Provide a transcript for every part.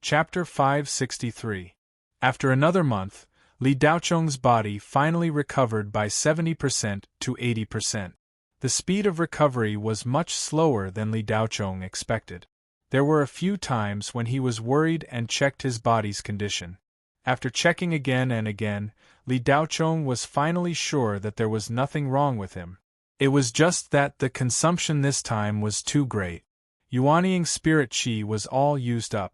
Chapter 563. After another month, Li Daocheng's body finally recovered by 70% to 80%. The speed of recovery was much slower than Li Daocheng expected. There were a few times when he was worried and checked his body's condition. After checking again and again, Li Daocheng was finally sure that there was nothing wrong with him. It was just that the consumption this time was too great. Yuanying spirit qi was all used up.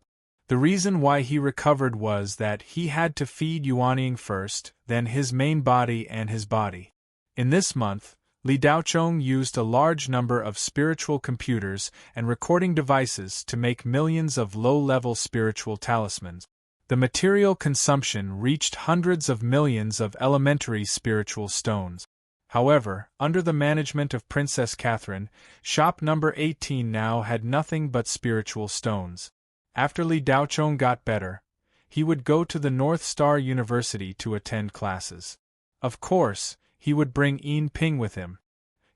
The reason why he recovered was that he had to feed Yuanying first, then his main body and his body. In this month, Li Daocheng used a large number of spiritual computers and recording devices to make millions of low-level spiritual talismans. The material consumption reached hundreds of millions of elementary spiritual stones. However, under the management of Princess Catherine, shop number 18 now had nothing but spiritual stones. After Li Daocheng got better, he would go to the North Star University to attend classes. Of course, he would bring Yinping with him.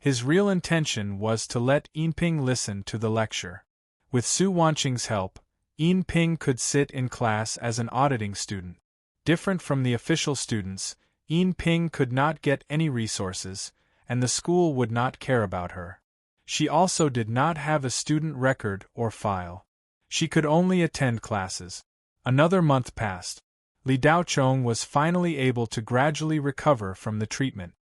His real intention was to let Yinping listen to the lecture. With Su Wanqing's help, Yinping could sit in class as an auditing student. Different from the official students, Yinping could not get any resources, and the school would not care about her. She also did not have a student record or file. She could only attend classes. Another month passed. Li Daocheng was finally able to gradually recover from the treatment.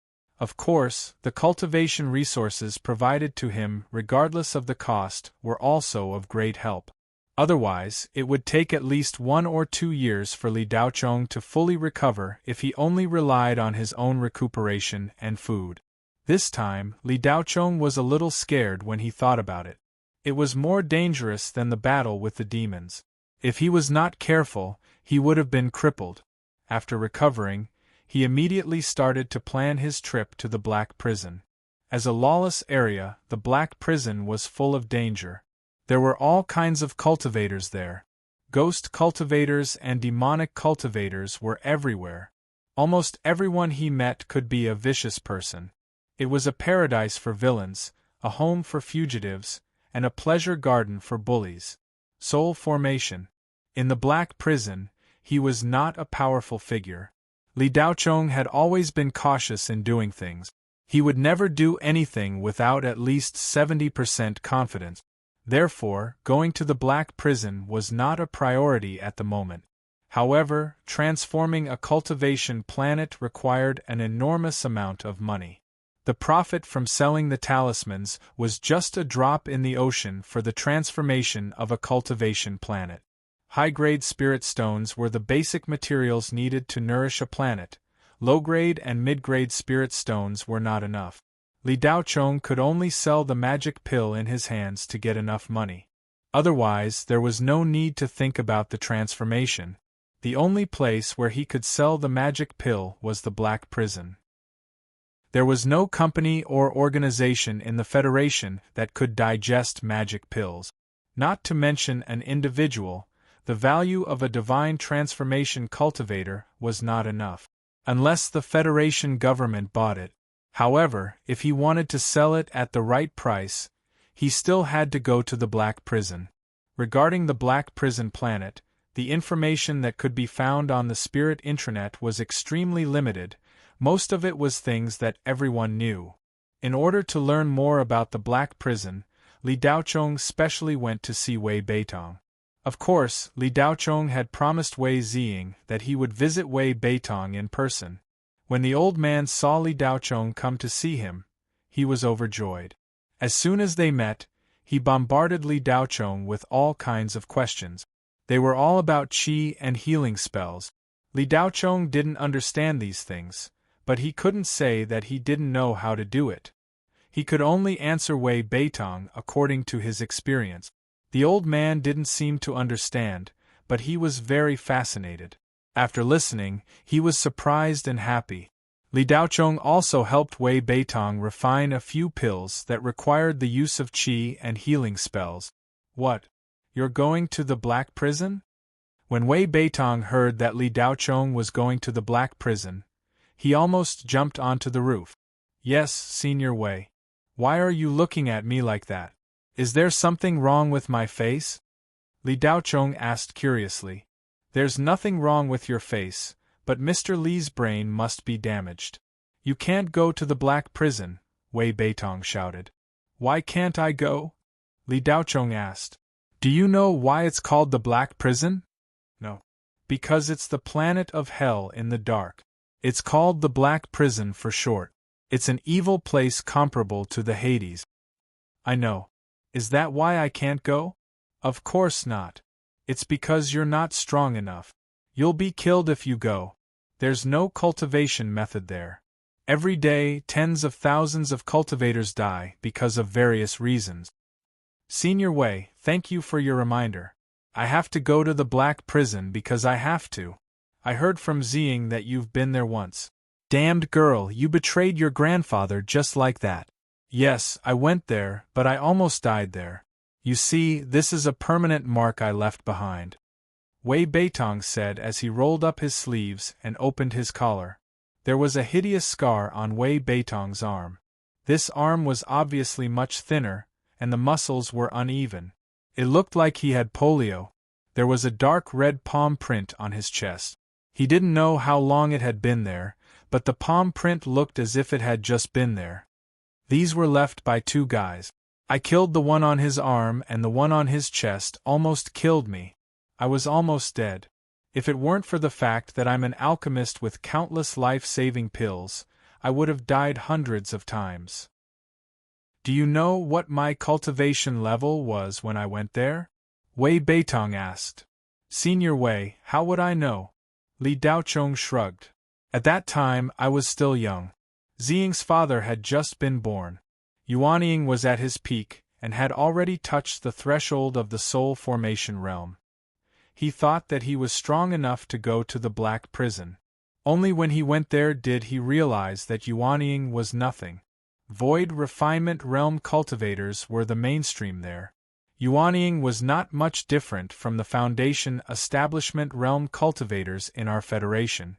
Of course, the cultivation resources provided to him, regardless of the cost, were also of great help. Otherwise, it would take at least 1 or 2 years for Li Daocheng to fully recover if he only relied on his own recuperation and food. This time, Li Daocheng was a little scared when he thought about it. It was more dangerous than the battle with the demons. If he was not careful, he would have been crippled. After recovering, he immediately started to plan his trip to the Black Prison. As a lawless area, the Black Prison was full of danger. There were all kinds of cultivators there. Ghost cultivators and demonic cultivators were everywhere. Almost everyone he met could be a vicious person. It was a paradise for villains, a home for fugitives, and a pleasure garden for bullies. Soul formation. In the Black Prison, he was not a powerful figure. Li Daocheng had always been cautious in doing things. He would never do anything without at least 70% confidence. Therefore, going to the Black Prison was not a priority at the moment. However, transforming a cultivation planet required an enormous amount of money. The profit from selling the talismans was just a drop in the ocean for the transformation of a cultivation planet. High-grade spirit stones were the basic materials needed to nourish a planet. Low-grade and mid-grade spirit stones were not enough. Li Daocheng could only sell the magic pill in his hands to get enough money. Otherwise, there was no need to think about the transformation. The only place where he could sell the magic pill was the Black Prison. There was no company or organization in the Federation that could digest magic pills. Not to mention an individual, the value of a divine transformation cultivator was not enough. Unless the Federation government bought it. However, if he wanted to sell it at the right price, he still had to go to the Black Prison. Regarding the Black Prison planet, the information that could be found on the Spirit Intranet was extremely limited. Most of it was things that everyone knew. In order to learn more about the Black Prison, Li Daocheng specially went to see Wei Beitong. Of course, Li Daocheng had promised Wei Ziying that he would visit Wei Beitong in person. When the old man saw Li Daocheng come to see him, he was overjoyed. As soon as they met, he bombarded Li Daocheng with all kinds of questions. They were all about qi and healing spells. Li Daocheng didn't understand these things, but he couldn't say that he didn't know how to do it. He could only answer Wei Beitong according to his experience. The old man didn't seem to understand, but he was very fascinated. After listening, he was surprised and happy. Li Daocheng also helped Wei Beitong refine a few pills that required the use of qi and healing spells. What? You're going to the Black Prison? When Wei Beitong heard that Li Daocheng was going to the Black Prison, he almost jumped onto the roof. Yes, Senior Wei. Why are you looking at me like that? Is there something wrong with my face? Li Daochong asked curiously. There's nothing wrong with your face, but Mr. Li's brain must be damaged. You can't go to the Black Prison, Wei Beitong shouted. Why can't I go? Li Daochong asked. Do you know why it's called the Black Prison? No. Because it's the planet of hell in the dark. It's called the Black Prison for short. It's an evil place comparable to the Hades. I know. Is that why I can't go? Of course not. It's because you're not strong enough. You'll be killed if you go. There's no cultivation method there. Every day, tens of thousands of cultivators die because of various reasons. Senior Wei, thank you for your reminder. I have to go to the Black Prison because I have to. I heard from Ziying that you've been there once. Damned girl, you betrayed your grandfather just like that. Yes, I went there, but I almost died there. You see, this is a permanent mark I left behind. Wei Beitong said as he rolled up his sleeves and opened his collar. There was a hideous scar on Wei Beitong's arm. This arm was obviously much thinner, and the muscles were uneven. It looked like he had polio. There was a dark red palm print on his chest. He didn't know how long it had been there, but the palm print looked as if it had just been there. These were left by two guys. I killed the one on his arm, and the one on his chest almost killed me. I was almost dead. If it weren't for the fact that I'm an alchemist with countless life-saving pills, I would have died hundreds of times. Do you know what my cultivation level was when I went there? Wei Beitong asked. Senior Wei, how would I know? Li Daochong shrugged. At that time, I was still young. Ziying's father had just been born. Yuanying was at his peak, and had already touched the threshold of the soul formation realm. He thought that he was strong enough to go to the Black Prison. Only when he went there did he realize that Yuanying was nothing. Void refinement realm cultivators were the mainstream there. Yuanying was not much different from the Foundation establishment realm cultivators in our Federation.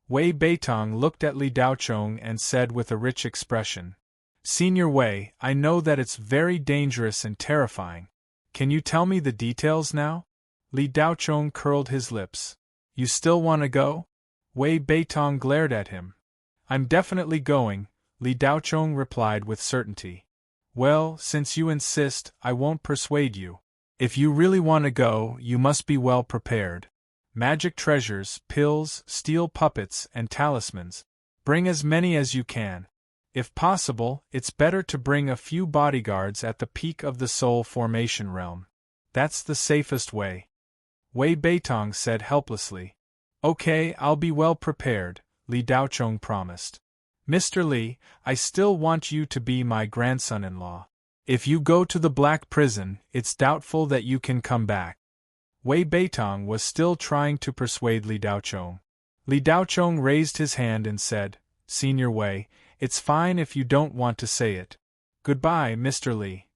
Wei Beitong looked at Li Daochong and said with a rich expression, Senior Wei, I know that it's very dangerous and terrifying. Can you tell me the details now? Li Daochong curled his lips. You still want to go? Wei Beitong glared at him. I'm definitely going, Li Daochong replied with certainty. Well, since you insist, I won't persuade you. If you really want to go, you must be well prepared. Magic treasures, pills, steel puppets, and talismans. Bring as many as you can. If possible, it's better to bring a few bodyguards at the peak of the soul formation realm. That's the safest way. Wei Beitong said helplessly. Okay, I'll be well prepared, Li Daochong promised. Mr. Li, I still want you to be my grandson-in-law. If you go to the Black Prison, it's doubtful that you can come back. Wei Beitong was still trying to persuade Li Daochong. Li Daochong raised his hand and said, Senior Wei, it's fine if you don't want to say it. Goodbye, Mr. Li.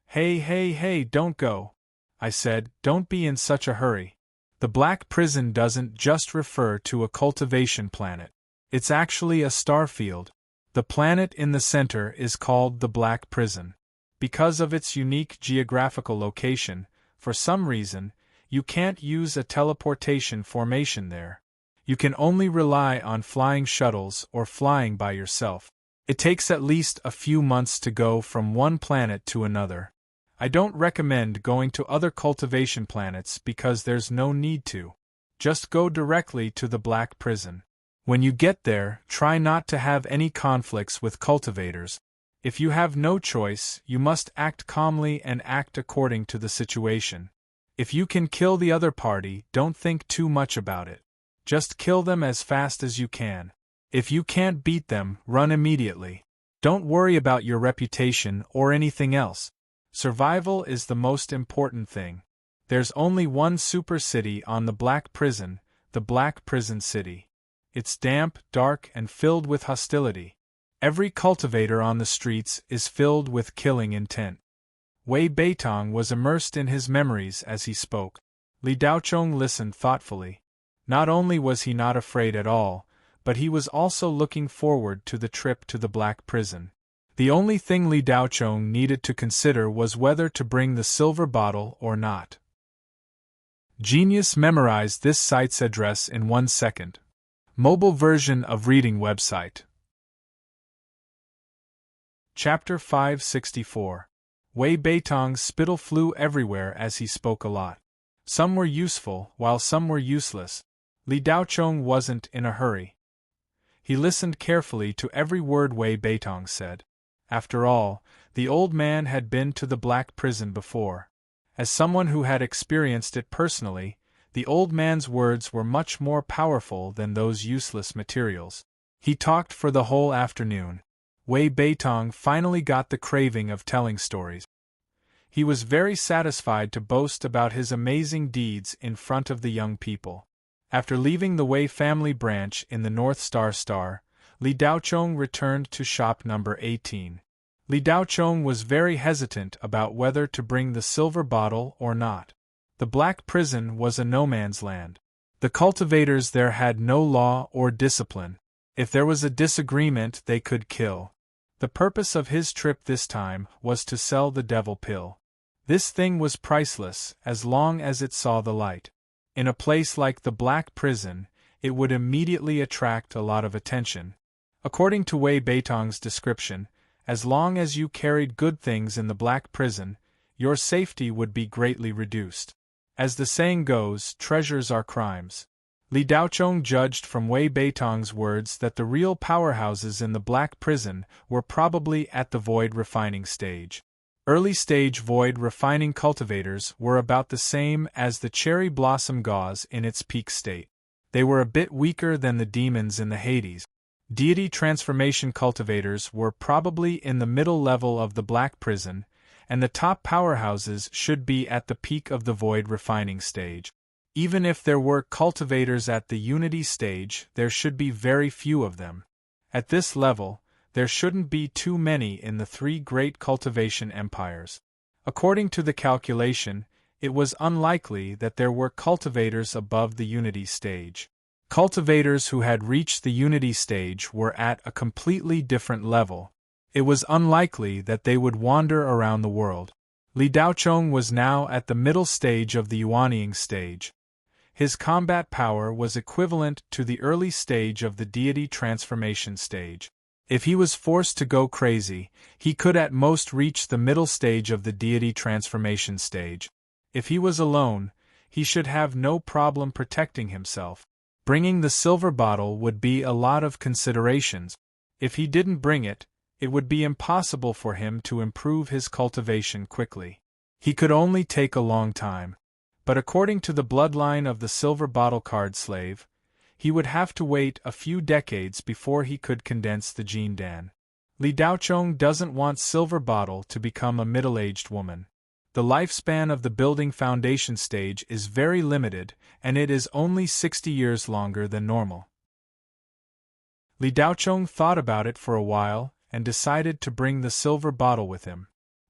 Hey, don't go. I said, don't be in such a hurry. The Black Prison doesn't just refer to a cultivation planet. It's actually a star field. The planet in the center is called the Black Prison. Because of its unique geographical location, for some reason, you can't use a teleportation formation there. You can only rely on flying shuttles or flying by yourself. It takes at least a few months to go from one planet to another. I don't recommend going to other cultivation planets because there's no need to. Just go directly to the Black Prison. When you get there, try not to have any conflicts with cultivators. If you have no choice, you must act calmly and act according to the situation. If you can kill the other party, don't think too much about it. Just kill them as fast as you can. If you can't beat them, run immediately. Don't worry about your reputation or anything else. Survival is the most important thing. There's only one super city on the Black Prison, the Black Prison City. It's damp, dark, and filled with hostility. Every cultivator on the streets is filled with killing intent. Wei Beitong was immersed in his memories as he spoke. Li Daochong listened thoughtfully. Not only was he not afraid at all, but he was also looking forward to the trip to the Black Prison. The only thing Li Daochong needed to consider was whether to bring the silver bottle or not. Genius memorized this site's address in 1 second. Mobile version of reading website. Chapter 564. Wei Beitong's spittle flew everywhere as he spoke a lot. Some were useful, while some were useless. Li Daochong wasn't in a hurry. He listened carefully to every word Wei Beitong said. After all, the old man had been to the black prison before. As someone who had experienced it personally, the old man's words were much more powerful than those useless materials. He talked for the whole afternoon. Wei Beitong finally got the craving of telling stories. He was very satisfied to boast about his amazing deeds in front of the young people. After leaving the Wei family branch in the North Star, Li Daochong returned to shop number 18. Li Daochong was very hesitant about whether to bring the silver bottle or not. The black prison was a no-man's land. The cultivators there had no law or discipline. If there was a disagreement, they could kill. The purpose of his trip this time was to sell the devil pill. This thing was priceless as long as it saw the light. In a place like the black prison, it would immediately attract a lot of attention. According to Wei Beitong's description, as long as you carried good things in the black prison, your safety would be greatly reduced. As the saying goes, treasures are crimes. Li Daochong judged from Wei Beitong's words that the real powerhouses in the black prison were probably at the void refining stage. Early-stage void refining cultivators were about the same as the cherry blossom gauze in its peak state. They were a bit weaker than the demons in the Hades. Deity transformation cultivators were probably in the middle level of the black prison, and the top powerhouses should be at the peak of the void refining stage. Even if there were cultivators at the unity stage, there should be very few of them. At this level, there shouldn't be too many in the 3 great cultivation empires. According to the calculation, it was unlikely that there were cultivators above the unity stage. Cultivators who had reached the unity stage were at a completely different level. It was unlikely that they would wander around the world. Li Daochong was now at the middle stage of the Yuanying stage. His combat power was equivalent to the early stage of the deity transformation stage. If he was forced to go crazy, he could at most reach the middle stage of the deity transformation stage. If he was alone, he should have no problem protecting himself. Bringing the silver bottle would be a lot of considerations. If he didn't bring it, it would be impossible for him to improve his cultivation quickly. He could only take a long time. But according to the bloodline of the silver bottle card slave, he would have to wait a few decades before he could condense the gene Dan. Li Daochong doesn't want silver bottle to become a middle-aged woman. The lifespan of the building foundation stage is very limited, and it is only 60 years longer than normal. Li Daochong thought about it for a while, and decided to bring the silver bottle with him.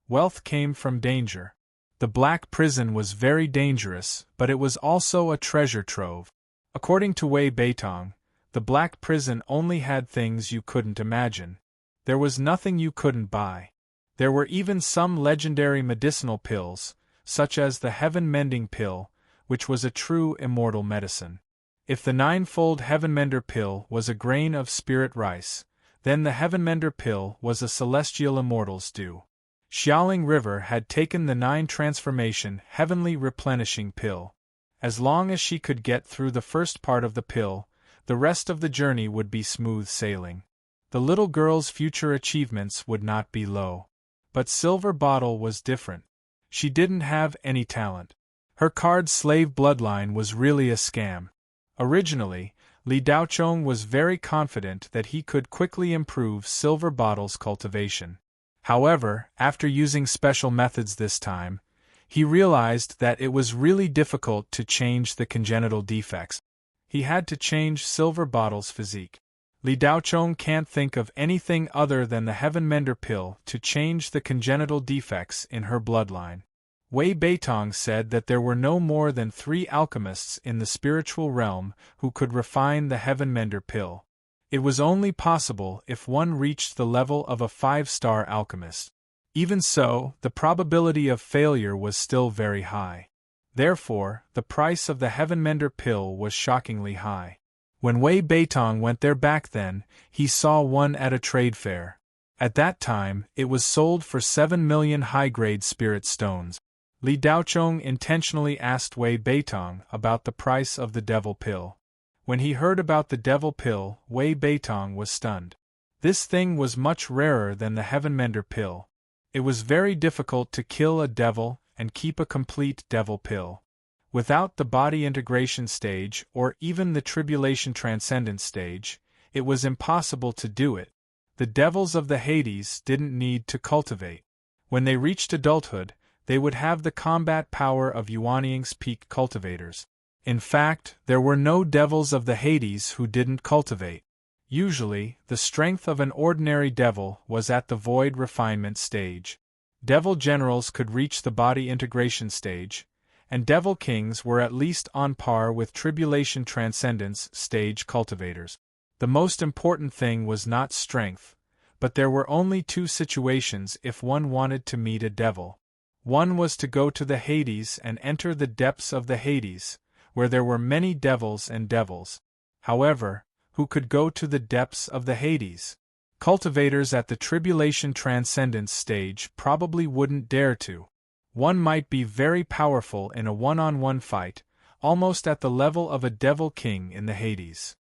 Wealth came from danger. The black prison was very dangerous, but it was also a treasure trove. According to Wei Beitong, the black prison only had things you couldn't imagine. There was nothing you couldn't buy. There were even some legendary medicinal pills, such as the heaven-mending pill, which was a true immortal medicine. If the 9-fold heaven-mender pill was a grain of spirit rice, then the heaven-mender pill was a celestial immortal's due. Xiaoling River had taken the 9-transformation heavenly replenishing pill. As long as she could get through the first part of the pill, the rest of the journey would be smooth sailing. The little girl's future achievements would not be low. But Silver Bottle was different. She didn't have any talent. Her card slave bloodline was really a scam. Originally, Li Daochong was very confident that he could quickly improve Silver Bottle's cultivation. However, after using special methods this time, he realized that it was really difficult to change the congenital defects. He had to change Silver Bottle's physique. Li Daochong can't think of anything other than the Heaven Mender pill to change the congenital defects in her bloodline. Wei Beitong said that there were no more than 3 alchemists in the spiritual realm who could refine the Heaven Mender pill. It was only possible if one reached the level of a 5-star alchemist. Even so, the probability of failure was still very high. Therefore, the price of the Heavenmender pill was shockingly high. When Wei Beitong went there back then, he saw one at a trade fair. At that time, it was sold for 7 million high-grade spirit stones. Li Daochong intentionally asked Wei Beitong about the price of the devil pill. When he heard about the devil pill, Wei Beitong was stunned. This thing was much rarer than the Heavenmender pill. It was very difficult to kill a devil and keep a complete devil pill. Without the body integration stage or even the tribulation transcendence stage, it was impossible to do it. The devils of the Hades didn't need to cultivate. When they reached adulthood, they would have the combat power of Yuanying's peak cultivators. In fact, there were no devils of the Hades who didn't cultivate. Usually, the strength of an ordinary devil was at the void refinement stage. Devil generals could reach the body integration stage, and devil kings were at least on par with tribulation transcendence stage cultivators. The most important thing was not strength, but there were only two situations if one wanted to meet a devil. One was to go to the Hades and enter the depths of the Hades, where there were many devils and devils. However, who could go to the depths of the Hades? Cultivators at the tribulation transcendence stage probably wouldn't dare to. One might be very powerful in a one-on-one fight, almost at the level of a devil king in the Hades.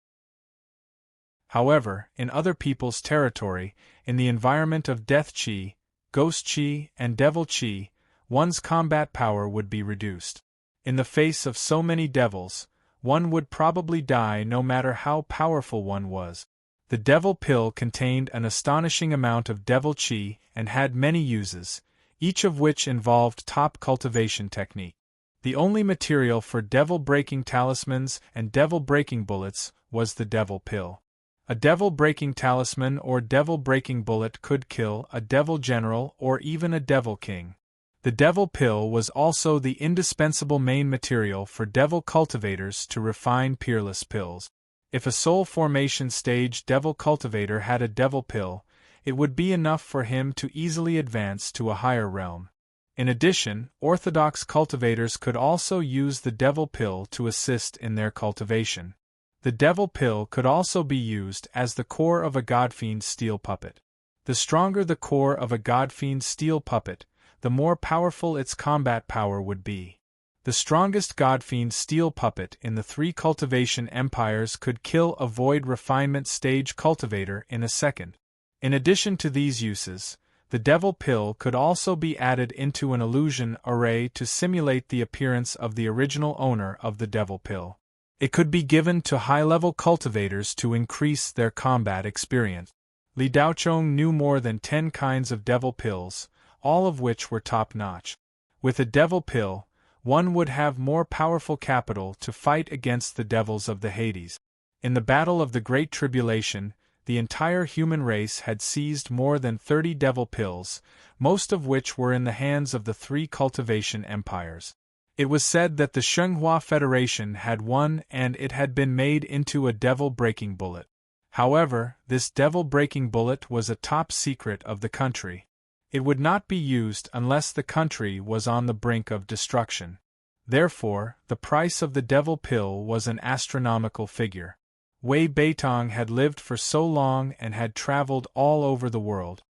However, in other people's territory, in the environment of death chi, ghost chi, and devil chi, one's combat power would be reduced. In the face of so many devils, one would probably die no matter how powerful one was. The devil pill contained an astonishing amount of devil chi and had many uses, each of which involved top cultivation technique. The only material for devil-breaking talismans and devil-breaking bullets was the devil pill. A devil-breaking talisman or devil-breaking bullet could kill a devil general or even a devil king. The devil pill was also the indispensable main material for devil cultivators to refine peerless pills. If a soul formation stage devil cultivator had a devil pill, it would be enough for him to easily advance to a higher realm. In addition, orthodox cultivators could also use the devil pill to assist in their cultivation. The devil pill could also be used as the core of a godfiend steel puppet. The stronger the core of a godfiend steel puppet, the more powerful its combat power would be. The strongest godfiend steel puppet in the 3 cultivation empires could kill a void refinement stage cultivator in a second. In addition to these uses, the devil pill could also be added into an illusion array to simulate the appearance of the original owner of the devil pill. It could be given to high-level cultivators to increase their combat experience. Li Daochong knew more than 10 kinds of devil pills, all of which were top-notch. With a devil pill, one would have more powerful capital to fight against the devils of the Hades. In the Battle of the Great Tribulation, the entire human race had seized more than 30 devil pills, most of which were in the hands of the 3 cultivation empires. It was said that the Shenghua Federation had won and it had been made into a devil-breaking bullet. However, this devil-breaking bullet was a top secret of the country. It would not be used unless the country was on the brink of destruction. Therefore, the price of the devil pill was an astronomical figure. Wei Beitong had lived for so long and had traveled all over the world.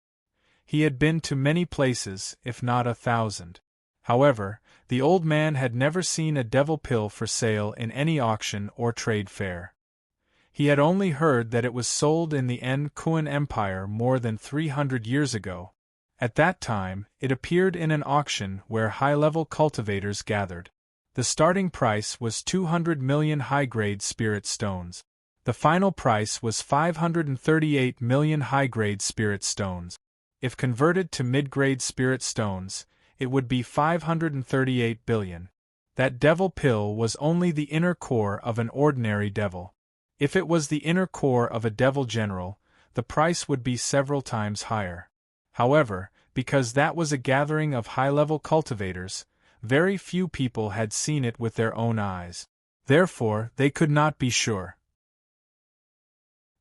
He had been to many places, if not 1,000. However, the old man had never seen a devil pill for sale in any auction or trade fair. He had only heard that it was sold in the Kuan Empire more than 300 years ago. At that time, it appeared in an auction where high-level cultivators gathered. The starting price was 200 million high-grade spirit stones. The final price was 538 million high-grade spirit stones. If converted to mid-grade spirit stones, it would be 538 billion. That devil pill was only the inner core of an ordinary devil. If it was the inner core of a devil general, the price would be several times higher. However, because that was a gathering of high-level cultivators, very few people had seen it with their own eyes. Therefore, they could not be sure.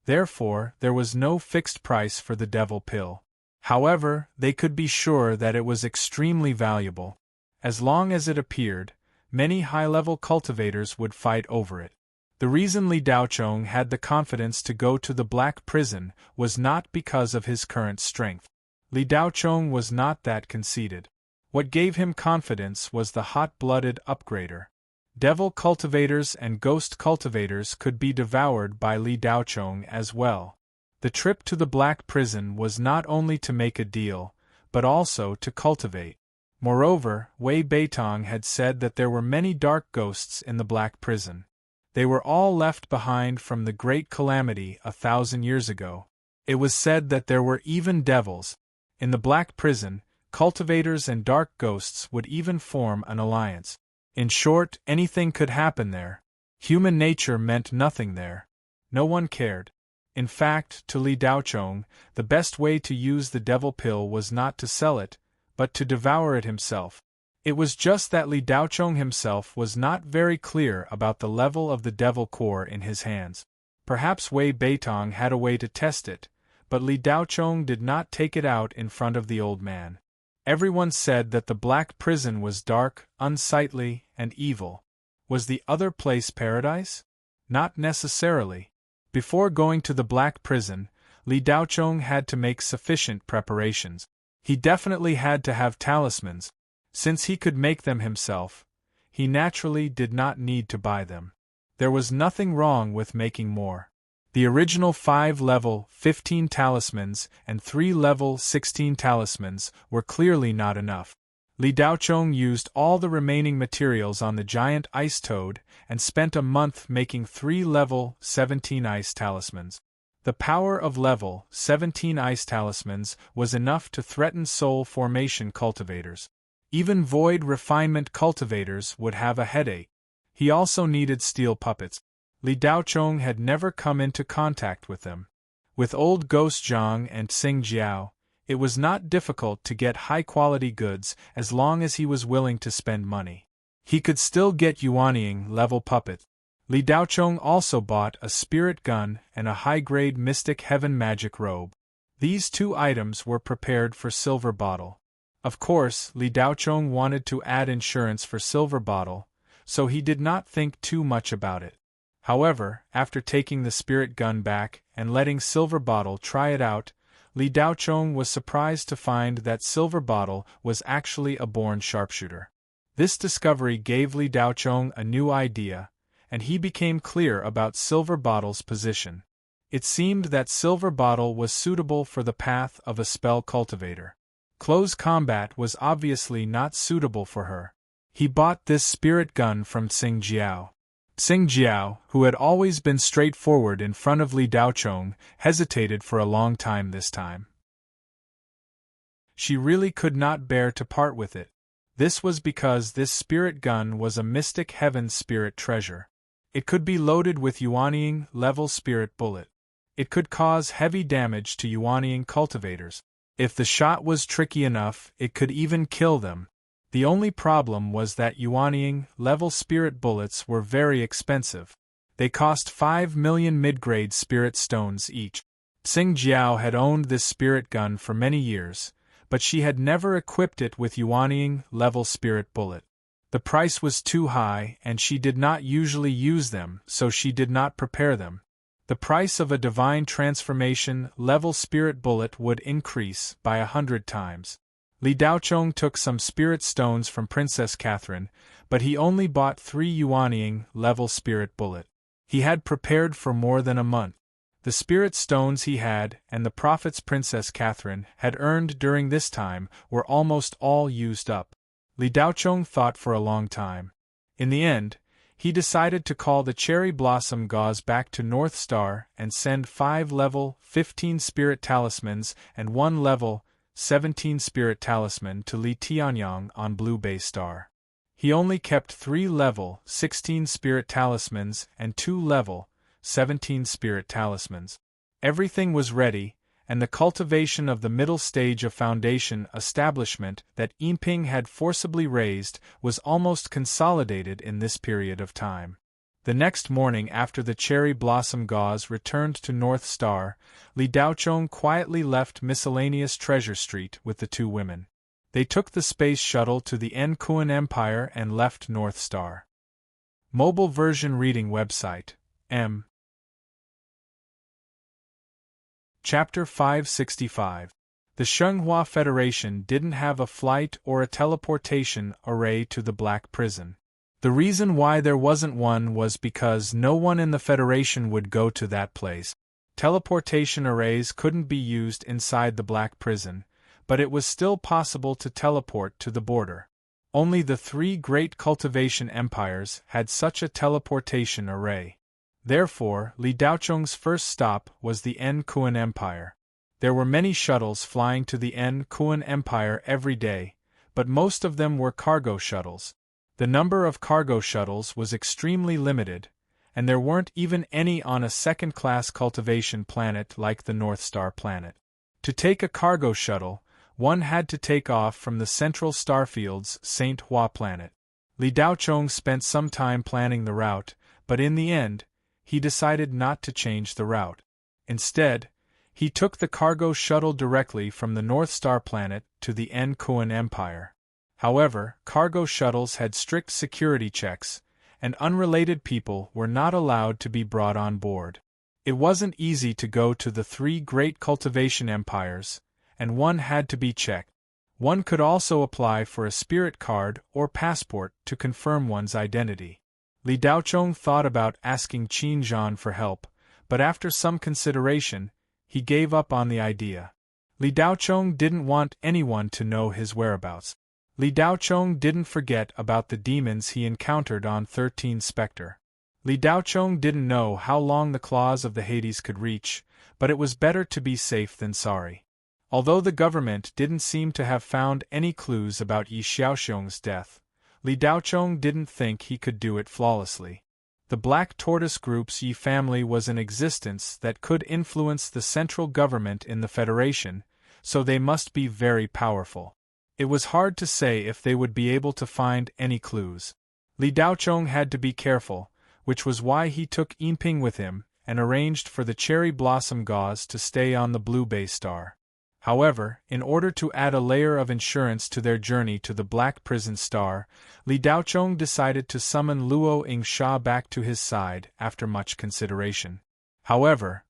Therefore, there was no fixed price for the devil pill. However, they could be sure that it was extremely valuable. As long as it appeared, many high-level cultivators would fight over it. The reason Li Daochong had the confidence to go to the Black Prison was not because of his current strength. Li Daochong was not that conceited. What gave him confidence was the hot-blooded upgrader. Devil cultivators and ghost cultivators could be devoured by Li Daochong as well. The trip to the Black Prison was not only to make a deal, but also to cultivate. Moreover, Wei Beitong had said that there were many dark ghosts in the Black Prison. They were all left behind from the Great Calamity 1,000 years ago. It was said that there were even devils. In the Black Prison, cultivators and dark ghosts would even form an alliance. In short, anything could happen there. Human nature meant nothing there. No one cared. In fact, to Li Daochong, the best way to use the devil pill was not to sell it, but to devour it himself. It was just that Li Daochong himself was not very clear about the level of the devil core in his hands. Perhaps Wei Beitong had a way to test it, but Li Daochong did not take it out in front of the old man. Everyone said that the Black Prison was dark, unsightly, and evil. Was the other place paradise? Not necessarily. Before going to the Black Prison, Li Daochong had to make sufficient preparations. He definitely had to have talismans. Since he could make them himself, he naturally did not need to buy them. There was nothing wrong with making more. The original 5-level 15 talismans and 3-level 16 talismans were clearly not enough. Li Daochong used all the remaining materials on the giant ice toad and spent a month making 3-level 17 ice talismans. The power of level 17 ice talismans was enough to threaten soul formation cultivators. Even void refinement cultivators would have a headache. He also needed steel puppets. Li Daochong had never come into contact with them. With old Ghost Zhang and Xing Jiao, it was not difficult to get high-quality goods as long as he was willing to spend money. He could still get Yuanying-level puppets. Li Daochong also bought a spirit gun and a high-grade Mystic Heaven magic robe. These 2 items were prepared for Silver Bottle. Of course, Li Daochong wanted to add insurance for Silver Bottle, so he did not think too much about it. However, after taking the spirit gun back and letting Silver Bottle try it out, Li Daochong was surprised to find that Silver Bottle was actually a born sharpshooter. This discovery gave Li Daochong a new idea, and he became clear about Silver Bottle's position. It seemed that Silver Bottle was suitable for the path of a spell cultivator. Close combat was obviously not suitable for her. He bought this spirit gun from Xing Jiao. Xing Jiao, who had always been straightforward in front of Li Daochong, hesitated for a long time this time. She really could not bear to part with it. This was because this spirit gun was a Mystic Heaven spirit treasure. It could be loaded with Yuanying-level spirit bullet. It could cause heavy damage to Yuanying cultivators. If the shot was tricky enough, it could even kill them. The only problem was that Yuanying-level spirit bullets were very expensive. They cost 5 million mid-grade spirit stones each. Xing Jiao had owned this spirit gun for many years, but she had never equipped it with Yuanying-level spirit bullet. The price was too high and she did not usually use them, so she did not prepare them. The price of a divine transformation-level spirit bullet would increase by 100 times. Li Daochong took some spirit stones from Princess Catherine, but he only bought 3 Yuanying-level spirit bullet. He had prepared for more than a month. The spirit stones he had and the profits Princess Catherine had earned during this time were almost all used up. Li Daochong thought for a long time. In the end, he decided to call the cherry blossom gauze back to North Star and send 5 level 15 spirit talismans and 1 level 17 spirit talisman to Li Tianyang on Blue Bay Star. He only kept 3 level 16 spirit talismans and 2 level 17 spirit talismans. Everything was ready, and the cultivation of the middle stage of foundation establishment that Yinping had forcibly raised was almost consolidated in this period of time. The next morning after the cherry blossom gauze returned to North Star, Li Daochong quietly left miscellaneous Treasure Street with the 2 women. They took the space shuttle to the Kuan Empire and left North Star. Mobile version reading website, M. Chapter 565. The Shenghua Federation didn't have a flight or a teleportation array to the Black Prison. The reason why there wasn't one was because no one in the Federation would go to that place. Teleportation arrays couldn't be used inside the Black Prison, but it was still possible to teleport to the border. Only the three great cultivation empires had such a teleportation array. Therefore, Li Daocheng's first stop was the Kuan Empire. There were many shuttles flying to the Kuan Empire every day, but most of them were cargo shuttles. The number of cargo shuttles was extremely limited, and there weren't even any on a second-class cultivation planet like the North Star planet. To take a cargo shuttle, one had to take off from the central starfield's St. Hua planet. Li Daocheng spent some time planning the route, but in the end, he decided not to change the route. Instead, he took the cargo shuttle directly from the North Star planet to the Kuan Empire. However, cargo shuttles had strict security checks, and unrelated people were not allowed to be brought on board. It wasn't easy to go to the three great cultivation empires, and one had to be checked. One could also apply for a spirit card or passport to confirm one's identity. Li Daocheng thought about asking Qin Zhan for help, but after some consideration, he gave up on the idea. Li Daocheng didn't want anyone to know his whereabouts. Li Daocheng didn't forget about the demons he encountered on 13 Specter. Li Daocheng didn't know how long the claws of the Hades could reach, but it was better to be safe than sorry. Although the government didn't seem to have found any clues about Yi Xiaoxiong's death, Li Daocheng didn't think he could do it flawlessly. The Black Tortoise Group's Yi family was in existence that could influence the central government in the Federation, so they must be very powerful. It was hard to say if they would be able to find any clues. Li Daocheng had to be careful, which was why he took Yinping with him and arranged for the cherry blossom gauze to stay on the Blue Bay Star. However, in order to add a layer of insurance to their journey to the Black Prison Star, Li Daocheng decided to summon Luo Yingsha back to his side after much consideration. However,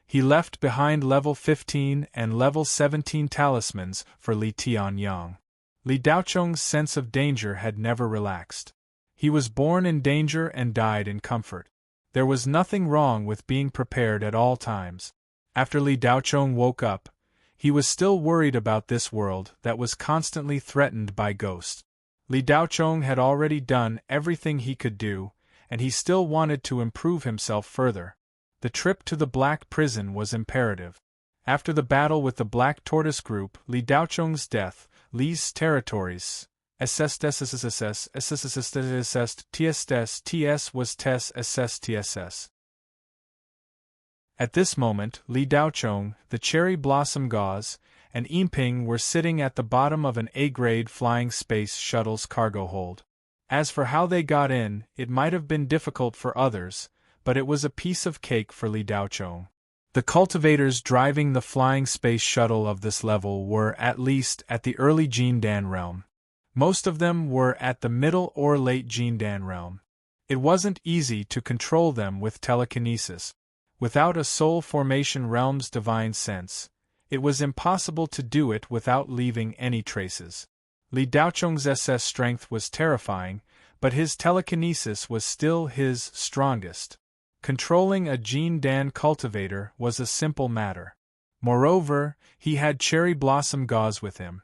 he left behind level 15 and level 17 talismans for Li Tianyang. Li Daocheng's sense of danger had never relaxed. He was born in danger and died in comfort. There was nothing wrong with being prepared at all times. After Li Daocheng woke up, he was still worried about this world that was constantly threatened by ghosts. Li Daocheng had already done everything he could do, and he still wanted to improve himself further. The trip to the Black Prison was imperative. After the battle with the Black Tortoise Group, Li Daocheng's death, Li's territories, SSTSSSS TS was TES SSTSS. At this moment, Li Daocheng, the cherry blossom gauze, and Yinping were sitting at the bottom of an A-grade flying space shuttle's cargo hold. As for how they got in, it might have been difficult for others, but it was a piece of cake for Li Daocheng. The cultivators driving the flying space shuttle of this level were at least at the early Jindan realm. Most of them were at the middle or late Jindan realm. It wasn't easy to control them with telekinesis. Without a soul formation realm's divine sense, it was impossible to do it without leaving any traces. Li Daocheng's SS strength was terrifying, but his telekinesis was still his strongest. Controlling a Jindan cultivator was a simple matter. Moreover, he had cherry blossom gauze with him.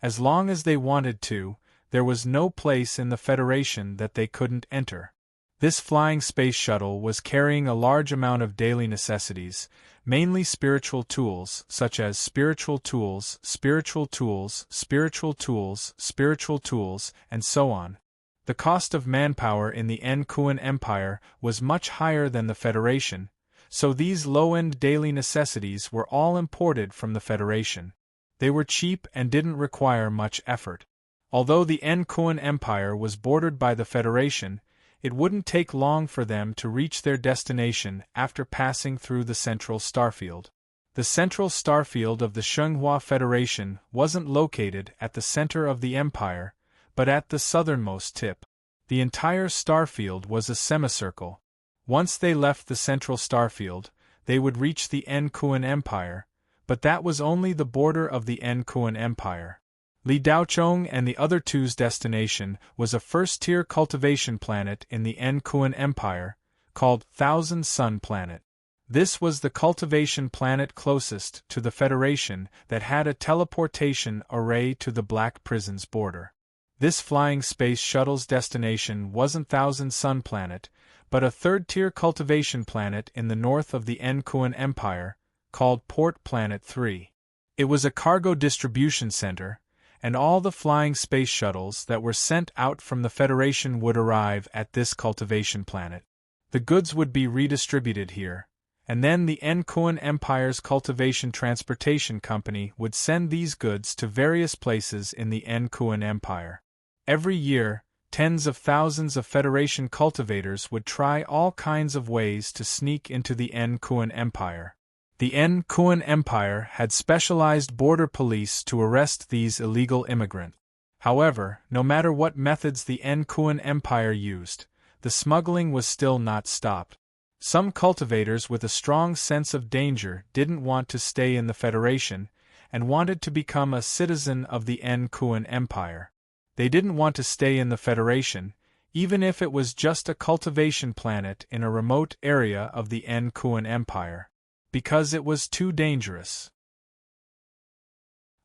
As long as they wanted to, there was no place in the Federation that they couldn't enter. This flying space shuttle was carrying a large amount of daily necessities, mainly spiritual tools, such as spiritual tools, spiritual tools, spiritual tools, spiritual tools, and so on. The cost of manpower in the Kuan Empire was much higher than the Federation, so these low-end daily necessities were all imported from the Federation. They were cheap and didn't require much effort. Although the Kuan Empire was bordered by the Federation, it wouldn't take long for them to reach their destination after passing through the central starfield. The central starfield of the Shenghua Federation wasn't located at the center of the empire, but at the southernmost tip. The entire starfield was a semicircle. Once they left the central starfield, they would reach the Enkuan Empire, but that was only the border of the Enkuan Empire. Li Daochong and the other two's destination was a first-tier cultivation planet in the Enkuan Empire, called Thousand Sun Planet. This was the cultivation planet closest to the Federation that had a teleportation array to the Black Prison's border. This flying space shuttle's destination wasn't Thousand Sun Planet, but a third-tier cultivation planet in the north of the Enkuan Empire, called Port Planet 3. It was a cargo distribution center, and all the flying space shuttles that were sent out from the Federation would arrive at this cultivation planet. The goods would be redistributed here, and then the Enkuan Empire's cultivation transportation company would send these goods to various places in the Enkuan Empire. Every year, tens of thousands of Federation cultivators would try all kinds of ways to sneak into the Enkuan Empire. The Enkuan Empire had specialized border police to arrest these illegal immigrants. However, no matter what methods the Enkuan Empire used, the smuggling was still not stopped. Some cultivators with a strong sense of danger didn't want to stay in the Federation, and wanted to become a citizen of the Enkuan Empire. They didn't want to stay in the Federation, even if it was just a cultivation planet in a remote area of the Enkuan Empire, because it was too dangerous.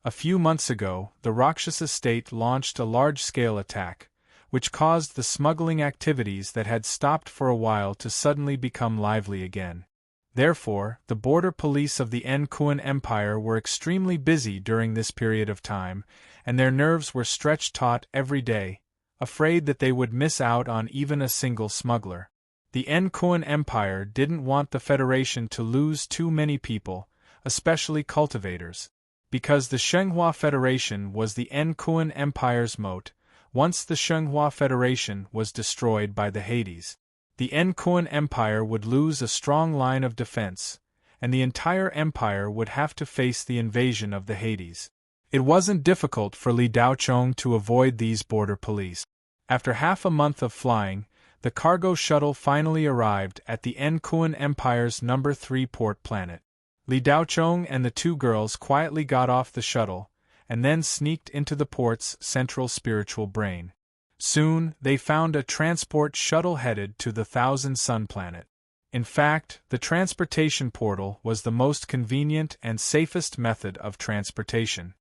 A few months ago, the Rakshasa state launched a large-scale attack, which caused the smuggling activities that had stopped for a while to suddenly become lively again. Therefore, the border police of the Enkuan Empire were extremely busy during this period of time, and their nerves were stretched taut every day, afraid that they would miss out on even a single smuggler. The Enkuan Empire didn't want the Federation to lose too many people, especially cultivators, because the Shenghua Federation was the Enkuan Empire's moat. Once the Shenghua Federation was destroyed by the Hades, the Enkuan Empire would lose a strong line of defense, and the entire empire would have to face the invasion of the Hades. It wasn't difficult for Li Daochong to avoid these border police. After half a month of flying, the cargo shuttle finally arrived at the Enkuan Empire's number 3 port planet. Li Daochong and the two girls quietly got off the shuttle, and then sneaked into the port's central spiritual brain. Soon, they found a transport shuttle headed to the Thousand Sun Planet. In fact, the transportation portal was the most convenient and safest method of transportation.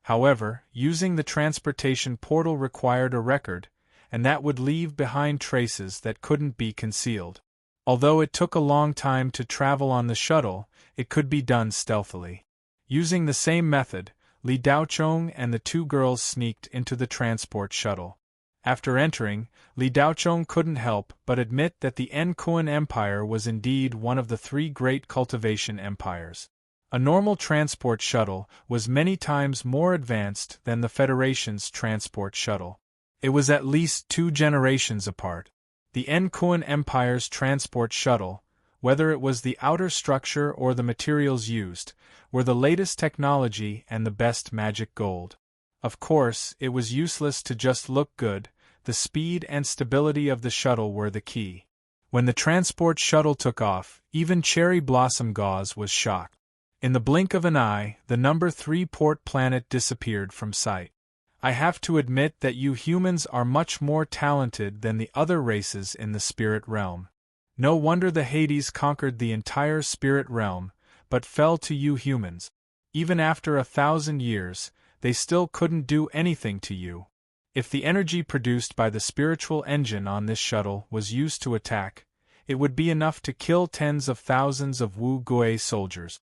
However, using the transportation portal required a record, and that would leave behind traces that couldn't be concealed. Although it took a long time to travel on the shuttle, it could be done stealthily. Using the same method, Li Daochong and the two girls sneaked into the transport shuttle. After entering, Li Daochong couldn't help but admit that the Enkuan Empire was indeed one of the 3 great cultivation empires. A normal transport shuttle was many times more advanced than the Federation's transport shuttle. It was at least 2 generations apart. The Enkuan Empire's transport shuttle, whether it was the outer structure or the materials used, were the latest technology and the best magic gold. Of course, it was useless to just look good. The speed and stability of the shuttle were the key. When the transport shuttle took off, even Cherry Blossom Gauze was shocked. In the blink of an eye, the number 3 port planet disappeared from sight. I have to admit that you humans are much more talented than the other races in the spirit realm. No wonder the Hades conquered the entire spirit realm, but fell to you humans. Even after 1,000 years, they still couldn't do anything to you. If the energy produced by the spiritual engine on this shuttle was used to attack, it would be enough to kill tens of thousands of Wu Gui soldiers.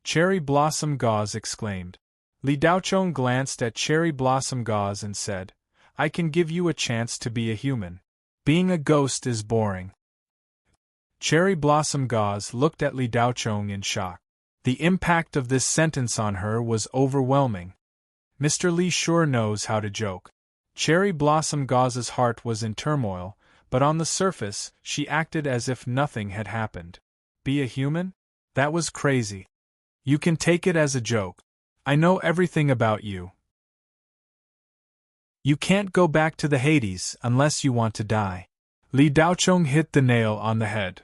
Cherry Blossom Gauze exclaimed. Li Daochong glanced at Cherry Blossom Gauze and said, "I can give you a chance to be a human. Being a ghost is boring." Cherry Blossom Gauze looked at Li Daochong in shock. The impact of this sentence on her was overwhelming. Mr. Li sure knows how to joke. Cherry Blossom Gauze's heart was in turmoil, but on the surface, she acted as if nothing had happened. Be a human? That was crazy. You can take it as a joke. I know everything about you. You can't go back to the Hades unless you want to die. Li Daochong hit the nail on the head.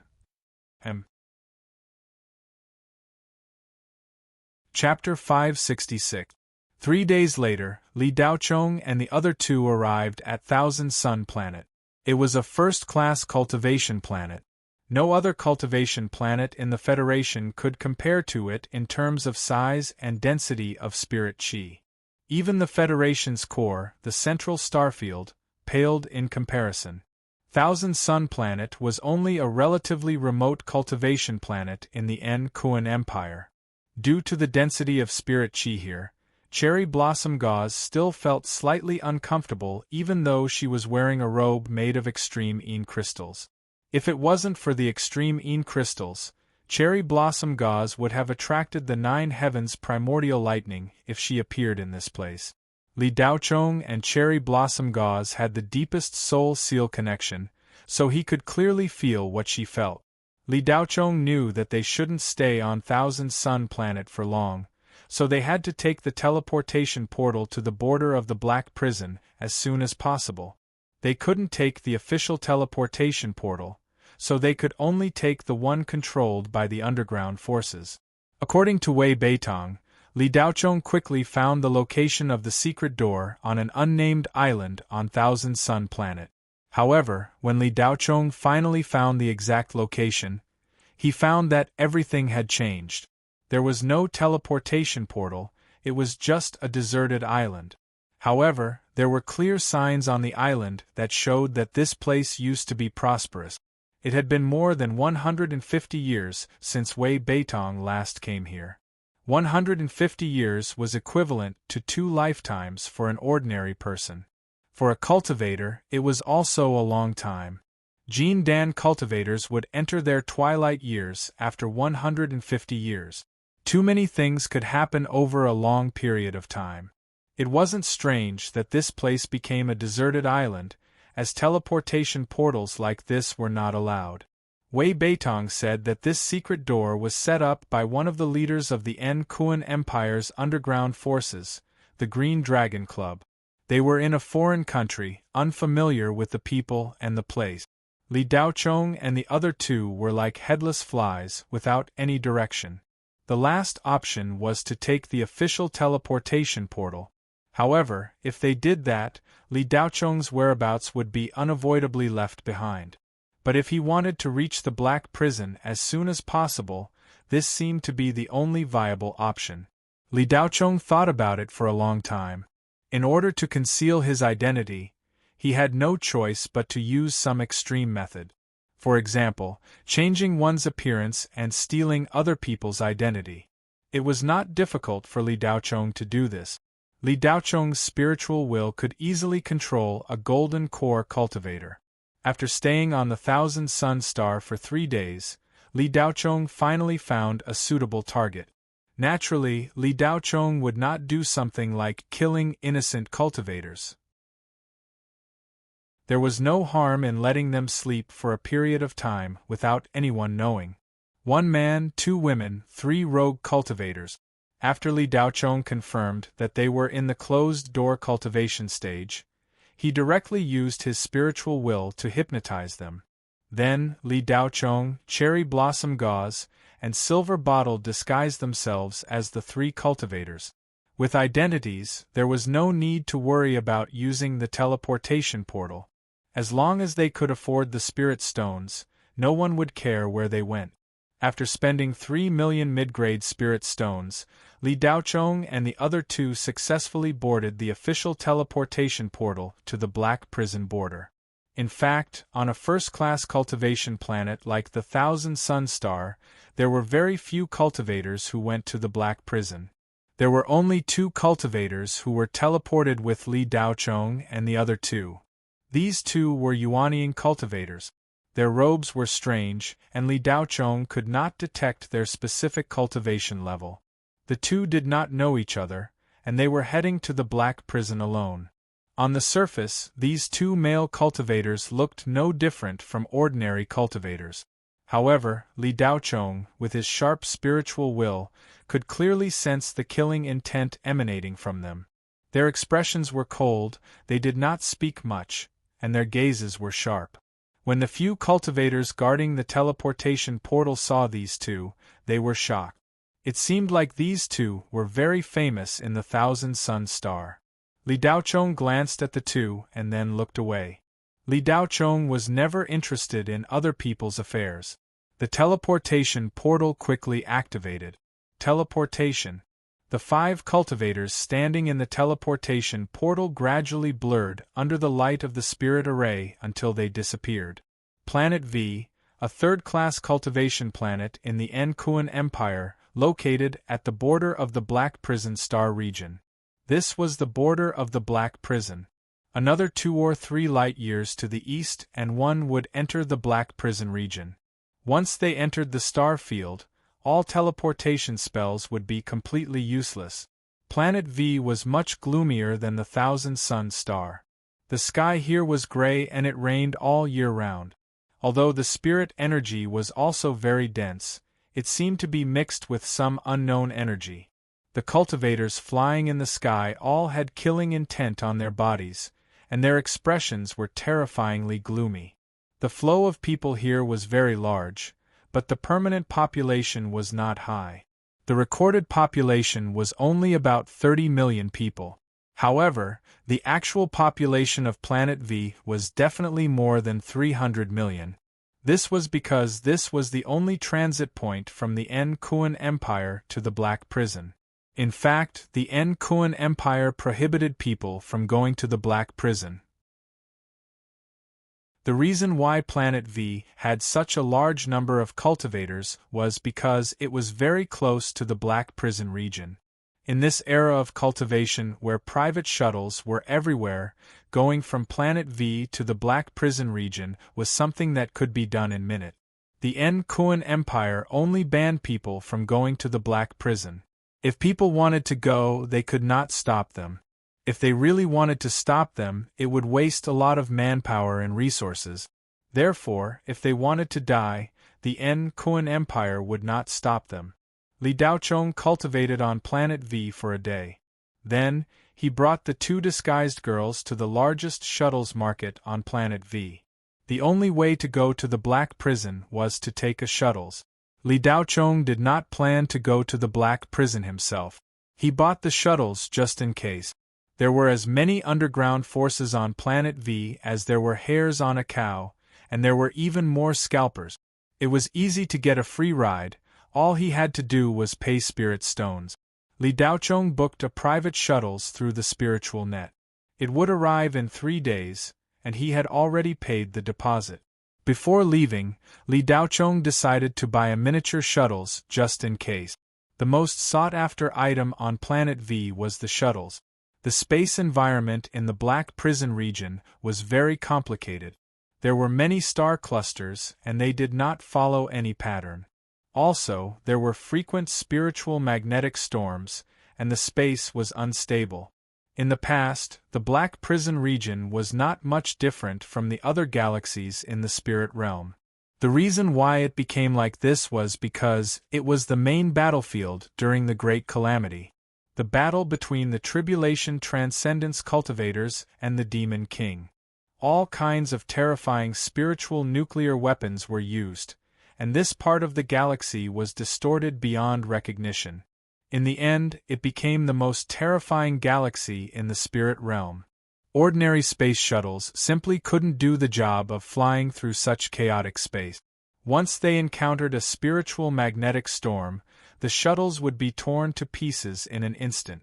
Chapter 566. 3 days later, Li Daochong and the other two arrived at Thousand Sun Planet. It was a first-class cultivation planet. No other cultivation planet in the Federation could compare to it in terms of size and density of spirit chi. Even the Federation's core, the central starfield, paled in comparison. Thousand Sun Planet was only a relatively remote cultivation planet in the Kuan Empire. Due to the density of spirit chi here, Cherry Blossom Gauze still felt slightly uncomfortable even though she was wearing a robe made of extreme Een crystals. If it wasn't for the extreme Een crystals, Cherry Blossom Gauze would have attracted the 9 heavens primordial lightning if she appeared in this place. Li Daochong and Cherry Blossom Gauze had the deepest soul seal connection, so he could clearly feel what she felt. Li Daochong knew that they shouldn't stay on Thousand Sun Planet for long, so they had to take the teleportation portal to the border of the Black Prison as soon as possible. They couldn't take the official teleportation portal, so they could only take the one controlled by the underground forces. According to Wei Beitong, Li Daochong quickly found the location of the secret door on an unnamed island on Thousand Sun Planet. However, when Li Daochong finally found the exact location, he found that everything had changed. There was no teleportation portal, it was just a deserted island. However, there were clear signs on the island that showed that this place used to be prosperous. It had been more than 150 years since Wei Beitong last came here. 150 years was equivalent to 2 lifetimes for an ordinary person. For a cultivator, it was also a long time. Jin Dan cultivators would enter their twilight years after 150 years. Too many things could happen over a long period of time. It wasn't strange that this place became a deserted island, as teleportation portals like this were not allowed. Wei Beitong said that this secret door was set up by one of the leaders of the Kuan Empire's underground forces, the Green Dragon Club. They were in a foreign country, unfamiliar with the people and the place. Li Daochong and the other two were like headless flies without any direction. The last option was to take the official teleportation portal. However, if they did that, Li Daochong's whereabouts would be unavoidably left behind. But if he wanted to reach the Black Prison as soon as possible, this seemed to be the only viable option. Li Daochong thought about it for a long time. In order to conceal his identity, he had no choice but to use some extreme method. For example, changing one's appearance and stealing other people's identity. It was not difficult for Li Daochong to do this. Li Daochong's spiritual will could easily control a golden core cultivator. After staying on the Thousand Sun Star for 3 days, Li Daochong finally found a suitable target. Naturally, Li Daochong would not do something like killing innocent cultivators. There was no harm in letting them sleep for a period of time without anyone knowing. 1 man, 2 women, 3 rogue cultivators. After Li Daochong confirmed that they were in the closed-door cultivation stage, he directly used his spiritual will to hypnotize them. Then, Li Daochong, Cherry Blossom Gauze, and Silver Bottle disguised themselves as the 3 cultivators. With identities, there was no need to worry about using the teleportation portal. As long as they could afford the spirit stones, no one would care where they went. After spending 3 million mid-grade spirit stones, Li Daochong and the other 2 successfully boarded the official teleportation portal to the Black Prison border. In fact, on a first-class cultivation planet like the Thousand Sun Star, there were very few cultivators who went to the Black Prison. There were only 2 cultivators who were teleported with Li Daochong and the other 2. These 2 were Yuanian cultivators. Their robes were strange, and Li Daochong could not detect their specific cultivation level. The 2 did not know each other, and they were heading to the Black Prison alone. On the surface, these 2 male cultivators looked no different from ordinary cultivators. However, Li Daochong, with his sharp spiritual will, could clearly sense the killing intent emanating from them. Their expressions were cold, they did not speak much, and their gazes were sharp. When the few cultivators guarding the teleportation portal saw these two, they were shocked. It seemed like these two were very famous in the Thousand Sun Star. Li Daochong glanced at the two and then looked away. Li Daochong was never interested in other people's affairs. The teleportation portal quickly activated. Teleportation. The 5 cultivators standing in the teleportation portal gradually blurred under the light of the spirit array until they disappeared. Planet V, a third-class cultivation planet in the Enkuan Empire, located at the border of the Black Prison Star region. This was the border of the Black Prison. Another 2 or 3 light-years to the east and one would enter the Black Prison region. Once they entered the star field, all teleportation spells would be completely useless. Planet V was much gloomier than the Thousand Sun Star. The sky here was gray and it rained all year round. Although the spirit energy was also very dense, it seemed to be mixed with some unknown energy. The cultivators flying in the sky all had killing intent on their bodies, and their expressions were terrifyingly gloomy. The flow of people here was very large, but the permanent population was not high. The recorded population was only about 30 million people. However, the actual population of Planet V was definitely more than 300 million. This was because this was the only transit point from the Enkuan Empire to the Black Prison. In fact, the Enkuan Empire prohibited people from going to the Black Prison. The reason why Planet V had such a large number of cultivators was because it was very close to the Black Prison region. In this era of cultivation where private shuttles were everywhere, going from Planet V to the Black Prison region was something that could be done in minutes. The Enkuan Empire only banned people from going to the Black Prison. If people wanted to go, they could not stop them. If they really wanted to stop them, it would waste a lot of manpower and resources. Therefore, if they wanted to die, the Enkuan Empire would not stop them. Li Daochong cultivated on Planet V for a day. Then, he brought the 2 disguised girls to the largest shuttles market on Planet V. The only way to go to the Black Prison was to take a shuttles. Li Daochong did not plan to go to the Black Prison himself. He bought the shuttles just in case. There were as many underground forces on Planet V as there were hairs on a cow, and there were even more scalpers. It was easy to get a free ride, all he had to do was pay spirit stones. Li Daochong booked a private shuttles through the spiritual net. It would arrive in 3 days, and he had already paid the deposit. Before leaving, Li Daochong decided to buy a miniature shuttles just in case. The most sought-after item on Planet V was the shuttles. The space environment in the Black Prison region was very complicated. There were many star clusters, and they did not follow any pattern. Also, there were frequent spiritual magnetic storms, and the space was unstable. In the past, the Black Prison region was not much different from the other galaxies in the spirit realm. The reason why it became like this was because it was the main battlefield during the Great Calamity. The battle between the Tribulation Transcendence cultivators and the Demon King. All kinds of terrifying spiritual nuclear weapons were used, and this part of the galaxy was distorted beyond recognition. In the end, it became the most terrifying galaxy in the spirit realm. Ordinary space shuttles simply couldn't do the job of flying through such chaotic space. Once they encountered a spiritual magnetic storm, the shuttles would be torn to pieces in an instant.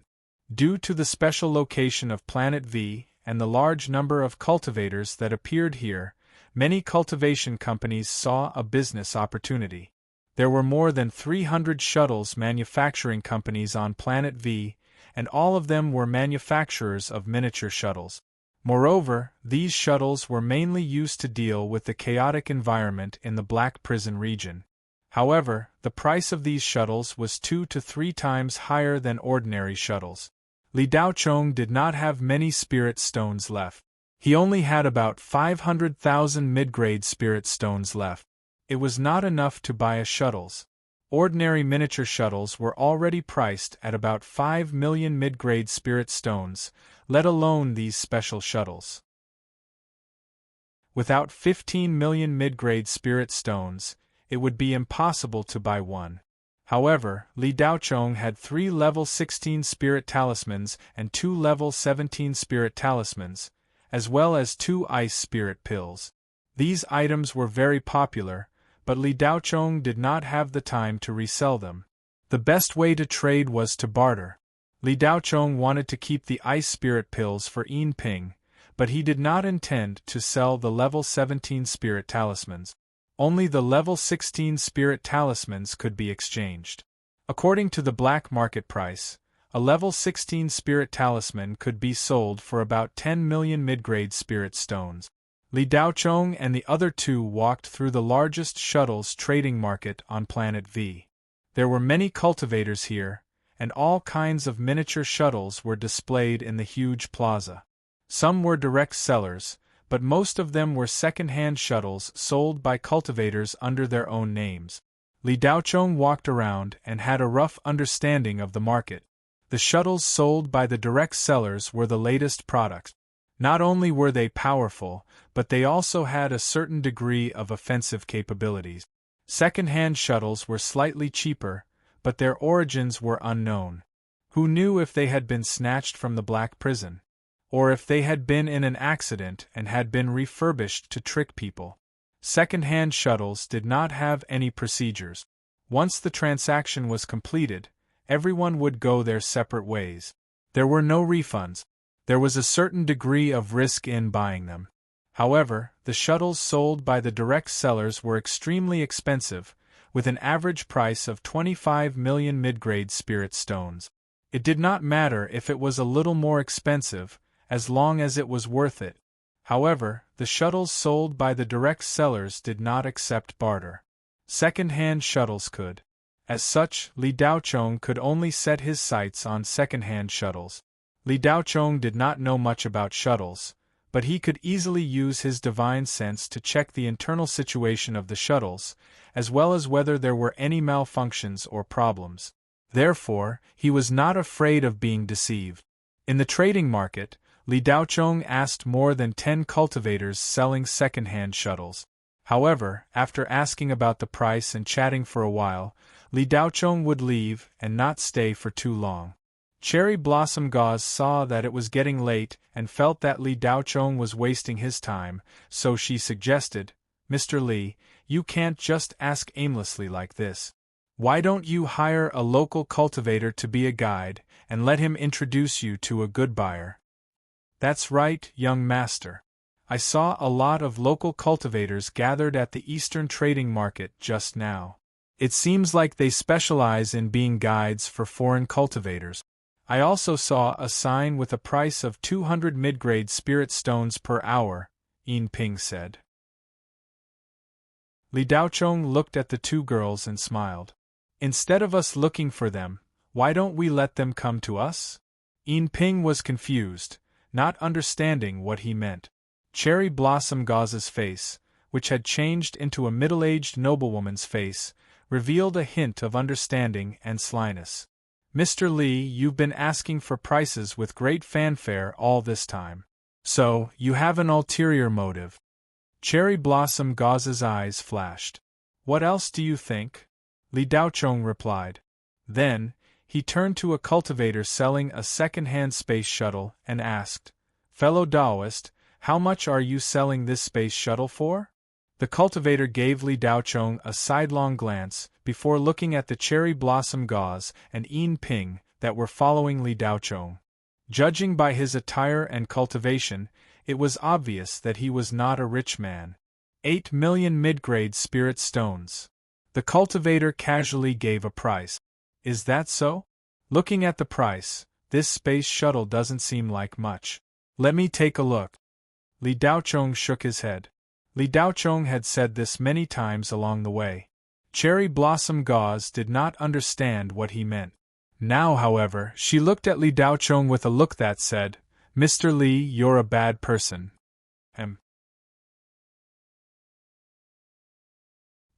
Due to the special location of Planet V and the large number of cultivators that appeared here, many cultivation companies saw a business opportunity. There were more than 300 shuttles manufacturing companies on Planet V, and all of them were manufacturers of miniature shuttles. Moreover, these shuttles were mainly used to deal with the chaotic environment in the Black Prison region. However, the price of these shuttles was 2 to 3 times higher than ordinary shuttles. Li Daochong did not have many spirit stones left. He only had about 500,000 mid-grade spirit stones left. It was not enough to buy a shuttles. Ordinary miniature shuttles were already priced at about 5 million mid-grade spirit stones, let alone these special shuttles. Without 15 million mid-grade spirit stones, it would be impossible to buy one. However, Li Daochong had 3 level 16 spirit talismans and 2 level 17 spirit talismans, as well as 2 ice spirit pills. These items were very popular, but Li Daochong did not have the time to resell them. The best way to trade was to barter. Li Daochong wanted to keep the ice spirit pills for Yin Ping, but he did not intend to sell the level 17 spirit talismans. Only the level 16 spirit talismans could be exchanged. According to the black market price, a level 16 spirit talisman could be sold for about 10 million mid-grade spirit stones. Li Daochong and the other two walked through the largest shuttles trading market on Planet V. There were many cultivators here, and all kinds of miniature shuttles were displayed in the huge plaza. Some were direct sellers, but most of them were second-hand shuttles sold by cultivators under their own names. Li Daochong walked around and had a rough understanding of the market. The shuttles sold by the direct sellers were the latest products. Not only were they powerful, but they also had a certain degree of offensive capabilities. Second-hand shuttles were slightly cheaper, but their origins were unknown. Who knew if they had been snatched from the black prison? Or if they had been in an accident and had been refurbished to trick people? Second-hand shuttles did not have any procedures. Once the transaction was completed, everyone would go their separate ways. There were no refunds. There was a certain degree of risk in buying them. However, the shuttles sold by the direct sellers were extremely expensive, with an average price of 25 million mid-grade spirit stones. It did not matter if it was a little more expensive, as long as it was worth it. However, the shuttles sold by the direct sellers did not accept barter. Second-hand shuttles could. As such, Li Daochong could only set his sights on second-hand shuttles. Li Daochong did not know much about shuttles, but he could easily use his divine sense to check the internal situation of the shuttles, as well as whether there were any malfunctions or problems. Therefore, he was not afraid of being deceived. In the trading market, Li Daochong asked more than 10 cultivators selling second-hand shuttles. However, after asking about the price and chatting for a while, Li Daochong would leave and not stay for too long. Cherry Blossom Gauze saw that it was getting late and felt that Li Daochong was wasting his time, so she suggested, "Mr. Li, you can't just ask aimlessly like this. Why don't you hire a local cultivator to be a guide, and let him introduce you to a good buyer?" "That's right, young master. I saw a lot of local cultivators gathered at the Eastern Trading Market just now. It seems like they specialize in being guides for foreign cultivators. I also saw a sign with a price of 200 mid-grade spirit stones per hour," Yin Ping said. Li Daochong looked at the two girls and smiled. "Instead of us looking for them, why don't we let them come to us?" Yin Ping was confused, not understanding what he meant. Cherry Blossom Gauze's face, which had changed into a middle-aged noblewoman's face, revealed a hint of understanding and slyness. "Mr. Li, you've been asking for prices with great fanfare all this time. So, you have an ulterior motive." Cherry Blossom Gauze's eyes flashed. "What else do you think?" Li Daochong replied. Then, he turned to a cultivator selling a second-hand space shuttle and asked, "Fellow Taoist, how much are you selling this space shuttle for?" The cultivator gave Li Daochong a sidelong glance before looking at the Cherry Blossom Gauze and Yin Ping that were following Li Daochong. Judging by his attire and cultivation, it was obvious that he was not a rich man. 8 million mid-grade spirit stones. The cultivator casually gave a price. "Is that so? Looking at the price, this space shuttle doesn't seem like much. Let me take a look." Li Daochong shook his head. Li Daochong had said this many times along the way. Cherry Blossom Gauze did not understand what he meant. Now, however, she looked at Li Daochong with a look that said, "Mr. Li, you're a bad person."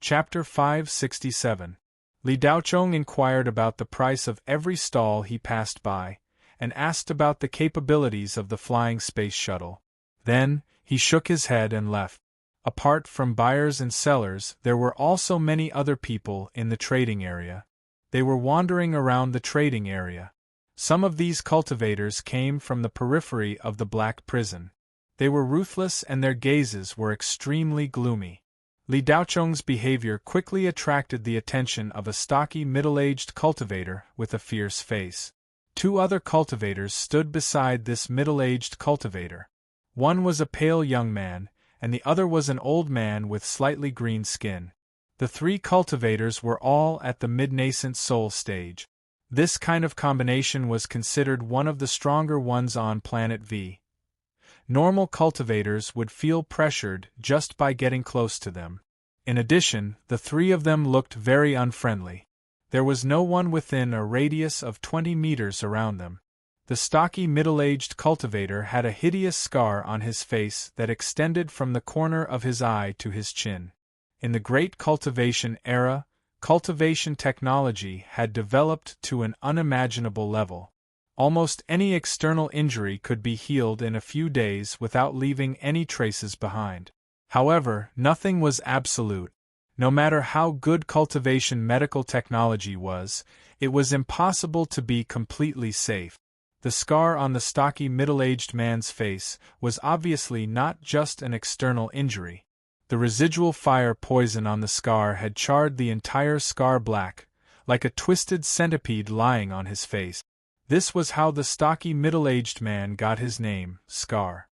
Chapter 567. Li Daochong inquired about the price of every stall he passed by, and asked about the capabilities of the flying space shuttle. Then, he shook his head and left. Apart from buyers and sellers, there were also many other people in the trading area. They were wandering around the trading area. Some of these cultivators came from the periphery of the black prison. They were ruthless and their gazes were extremely gloomy. Li Daochong's behavior quickly attracted the attention of a stocky middle-aged cultivator with a fierce face. Two other cultivators stood beside this middle-aged cultivator. One was a pale young man, and the other was an old man with slightly green skin. The three cultivators were all at the mid-nascent soul stage. This kind of combination was considered one of the stronger ones on Planet V. Normal cultivators would feel pressured just by getting close to them. In addition, the three of them looked very unfriendly. There was no one within a radius of 20 meters around them. The stocky middle-aged cultivator had a hideous scar on his face that extended from the corner of his eye to his chin. In the Great Cultivation era, cultivation technology had developed to an unimaginable level. Almost any external injury could be healed in a few days without leaving any traces behind. However, nothing was absolute. No matter how good cultivation medical technology was, it was impossible to be completely safe. The scar on the stocky middle-aged man's face was obviously not just an external injury. The residual fire poison on the scar had charred the entire scar black, like a twisted centipede lying on his face. This was how the stocky middle-aged man got his name, Scar.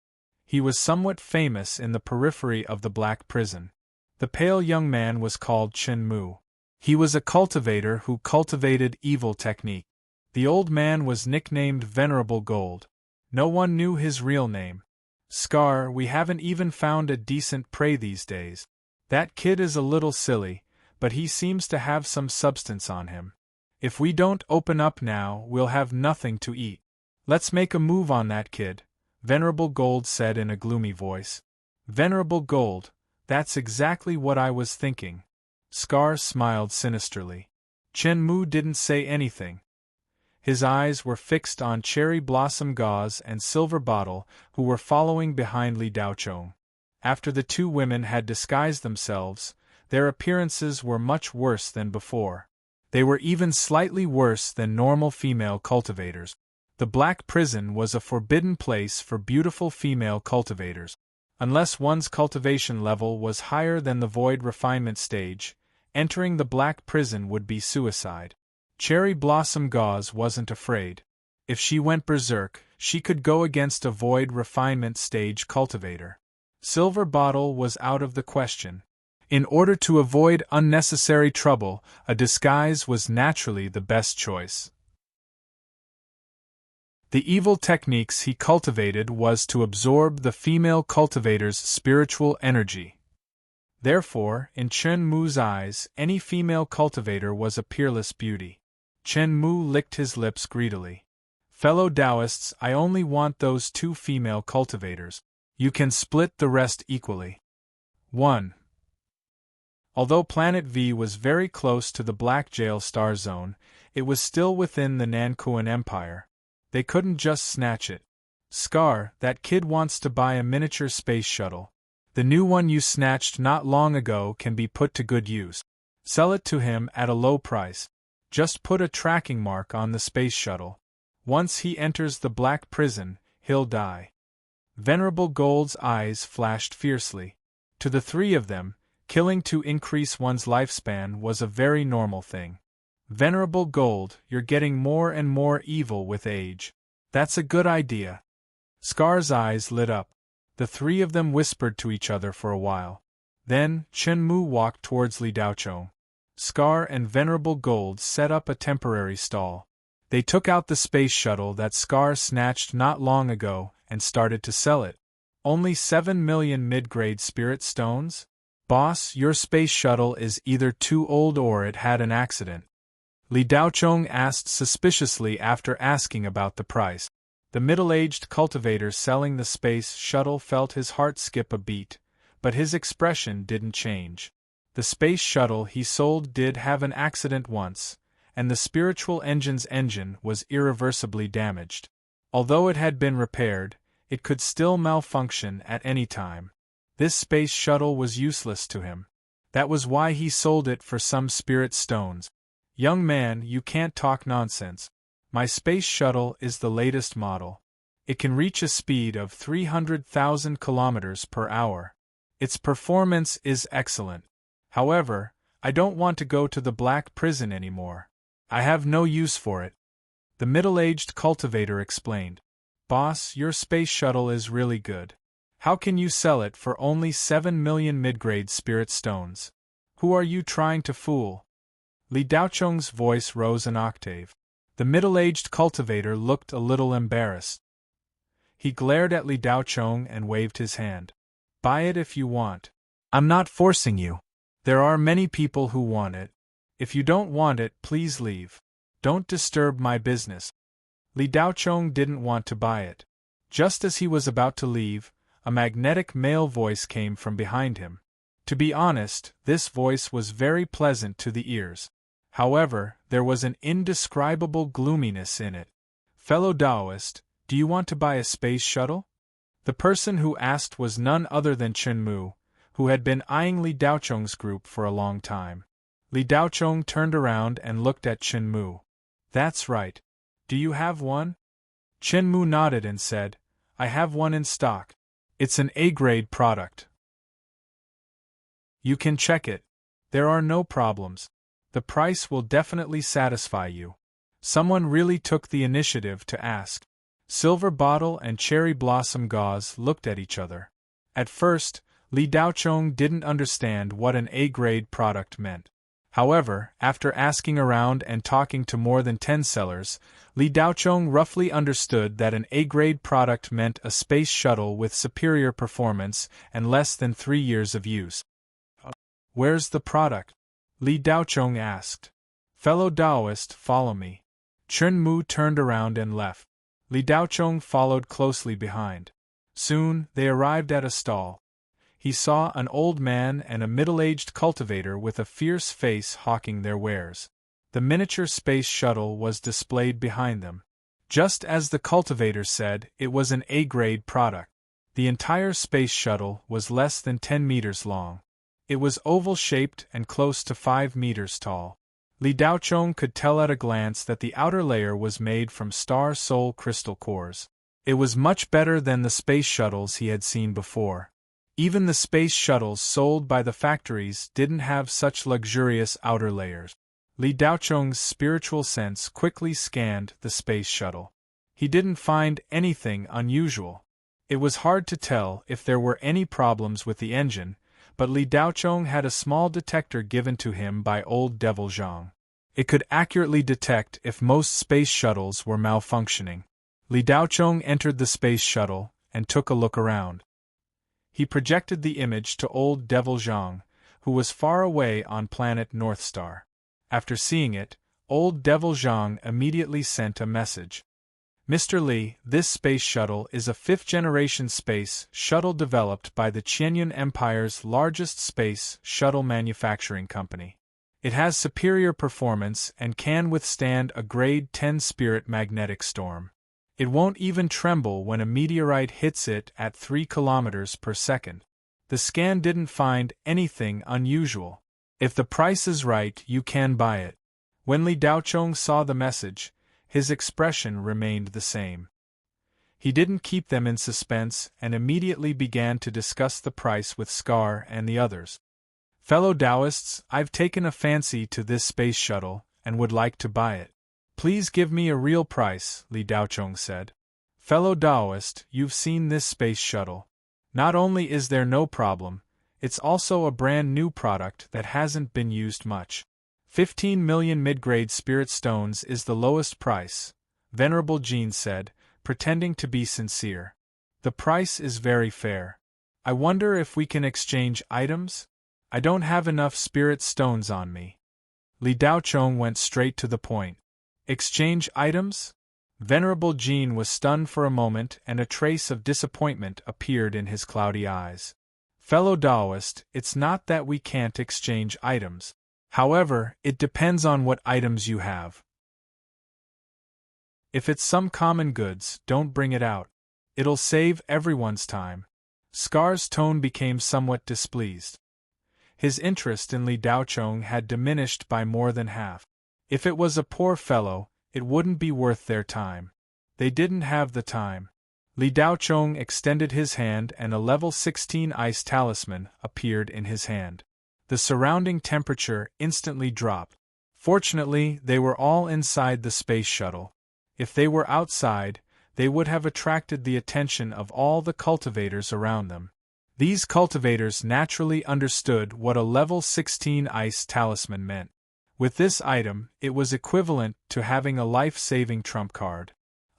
He was somewhat famous in the periphery of the black prison. The pale young man was called Chen Mu. He was a cultivator who cultivated evil technique. The old man was nicknamed Venerable Gold. No one knew his real name. Scar, we haven't even found a decent prey these days. That kid is a little silly, but he seems to have some substance on him. If we don't open up now, we'll have nothing to eat. Let's make a move on that kid, Venerable Gold said in a gloomy voice. Venerable Gold, that's exactly what I was thinking. Scar smiled sinisterly. Chen Mu didn't say anything. His eyes were fixed on Cherry Blossom Gauze and Silver Bottle, who were following behind Li Daochong. After the two women had disguised themselves, their appearances were much worse than before. They were even slightly worse than normal female cultivators. The black prison was a forbidden place for beautiful female cultivators. Unless one's cultivation level was higher than the void refinement stage, entering the black prison would be suicide. Cherry Blossom Gauze wasn't afraid. If she went berserk, she could go against a void refinement stage cultivator. Silver Bottle was out of the question. In order to avoid unnecessary trouble, a disguise was naturally the best choice. The evil techniques he cultivated was to absorb the female cultivator's spiritual energy. Therefore, in Chen Mu's eyes, any female cultivator was a peerless beauty. Chen Mu licked his lips greedily. Fellow Taoists, I only want those two female cultivators. You can split the rest equally. 1. Although Planet V was very close to the Black Jail Star Zone, it was still within the Nankuan Empire. They couldn't just snatch it. Scar, that kid wants to buy a miniature space shuttle. The new one you snatched not long ago can be put to good use. Sell it to him at a low price. Just put a tracking mark on the space shuttle. Once he enters the black prison, he'll die. Venerable Gold's eyes flashed fiercely. To the three of them, killing to increase one's lifespan was a very normal thing. Venerable Gold, you're getting more and more evil with age. That's a good idea. Scar's eyes lit up. The three of them whispered to each other for a while. Then, Chen Mu walked towards Li Daochong. Scar and Venerable Gold set up a temporary stall. They took out the space shuttle that Scar snatched not long ago and started to sell it. Only 7 million mid-grade spirit stones? Boss, your space shuttle is either too old or it had an accident. Li Daochong asked suspiciously after asking about the price. The middle-aged cultivator selling the space shuttle felt his heart skip a beat, but his expression didn't change. The space shuttle he sold did have an accident once, and the spiritual engine's engine was irreversibly damaged. Although it had been repaired, it could still malfunction at any time. This space shuttle was useless to him. That was why he sold it for some spirit stones. Young man, you can't talk nonsense. My space shuttle is the latest model. It can reach a speed of 300,000 kilometers per hour. Its performance is excellent. However, I don't want to go to the black prison anymore. I have no use for it. The middle-aged cultivator explained. Boss, your space shuttle is really good. How can you sell it for only 7 million mid-grade spirit stones? Who are you trying to fool? Li Daocheng's voice rose an octave. The middle-aged cultivator looked a little embarrassed. He glared at Li Daocheng and waved his hand. Buy it if you want. I'm not forcing you. There are many people who want it. If you don't want it, please leave. Don't disturb my business. Li Daocheng didn't want to buy it. Just as he was about to leave, a magnetic male voice came from behind him. To be honest, this voice was very pleasant to the ears. However, there was an indescribable gloominess in it. Fellow Taoist, do you want to buy a space shuttle? The person who asked was none other than Chen Mu, who had been eyeing Li Daocheng's group for a long time. Li Daocheng turned around and looked at Chen Mu. That's right. Do you have one? Chen Mu nodded and said, I have one in stock. It's an A-grade product. You can check it. There are no problems. The price will definitely satisfy you. Someone really took the initiative to ask. Silver Bottle and Cherry Blossom Gauze looked at each other. At first, Li Daocheng didn't understand what an A-grade product meant. However, after asking around and talking to more than 10 sellers, Li Daocheng roughly understood that an A-grade product meant a space shuttle with superior performance and less than 3 years of use. Where's the product? Li Daocheng asked. Fellow Taoist, follow me. Chen Mu turned around and left. Li Daocheng followed closely behind. Soon, they arrived at a stall. He saw an old man and a middle-aged cultivator with a fierce face hawking their wares. The miniature space shuttle was displayed behind them. Just as the cultivator said, it was an A-grade product. The entire space shuttle was less than 10 meters long. It was oval-shaped and close to 5 meters tall. Li Daocheng could tell at a glance that the outer layer was made from star soul crystal cores. It was much better than the space shuttles he had seen before. Even the space shuttles sold by the factories didn't have such luxurious outer layers. Li Daocheng's spiritual sense quickly scanned the space shuttle. He didn't find anything unusual. It was hard to tell if there were any problems with the engine, but Li Daocheng had a small detector given to him by old Devil Zhang. It could accurately detect if most space shuttles were malfunctioning. Li Daocheng entered the space shuttle and took a look around. He projected the image to old Devil Zhang, who was far away on planet Northstar. After seeing it, old Devil Zhang immediately sent a message. Mr. Li, this space shuttle is a 5th-generation space shuttle developed by the Qianyun Empire's largest space shuttle manufacturing company. It has superior performance and can withstand a grade 10 spirit magnetic storm. It won't even tremble when a meteorite hits it at 3 kilometers per second. The scan didn't find anything unusual. If the price is right, you can buy it. When Li Daocheng saw the message, his expression remained the same. He didn't keep them in suspense and immediately began to discuss the price with Scar and the others. Fellow Taoists, I've taken a fancy to this space shuttle and would like to buy it. Please give me a real price, Li Daocheng said. Fellow Taoist, you've seen this space shuttle. Not only is there no problem, it's also a brand new product that hasn't been used much. 15 million mid-grade spirit stones is the lowest price, Venerable Jean said, pretending to be sincere. The price is very fair. I wonder if we can exchange items? I don't have enough spirit stones on me. Li Daocheng went straight to the point. Exchange items? Venerable Jean was stunned for a moment and a trace of disappointment appeared in his cloudy eyes. Fellow Taoist, it's not that we can't exchange items. However, it depends on what items you have. If it's some common goods, don't bring it out. It'll save everyone's time. Scar's tone became somewhat displeased. His interest in Li Daochong had diminished by more than half. If it was a poor fellow, it wouldn't be worth their time. They didn't have the time. Li Daochong extended his hand and a level 16 ice talisman appeared in his hand. The surrounding temperature instantly dropped. Fortunately, they were all inside the space shuttle. If they were outside, they would have attracted the attention of all the cultivators around them. These cultivators naturally understood what a level 16 ice talisman meant. With this item, it was equivalent to having a life-saving trump card.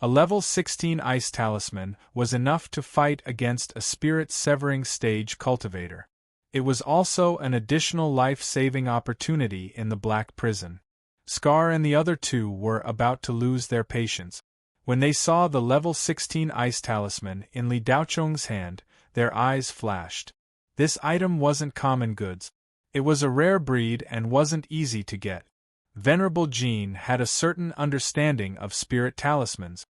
A level 16 ice talisman was enough to fight against a spirit-severing stage cultivator. It was also an additional life-saving opportunity in the Black Prison. Scar and the other two were about to lose their patience. When they saw the level 16 ice talisman in Li Daochong's hand, their eyes flashed. This item wasn't common goods. It was a rare breed and wasn't easy to get. Venerable Jean had a certain understanding of spirit talismans.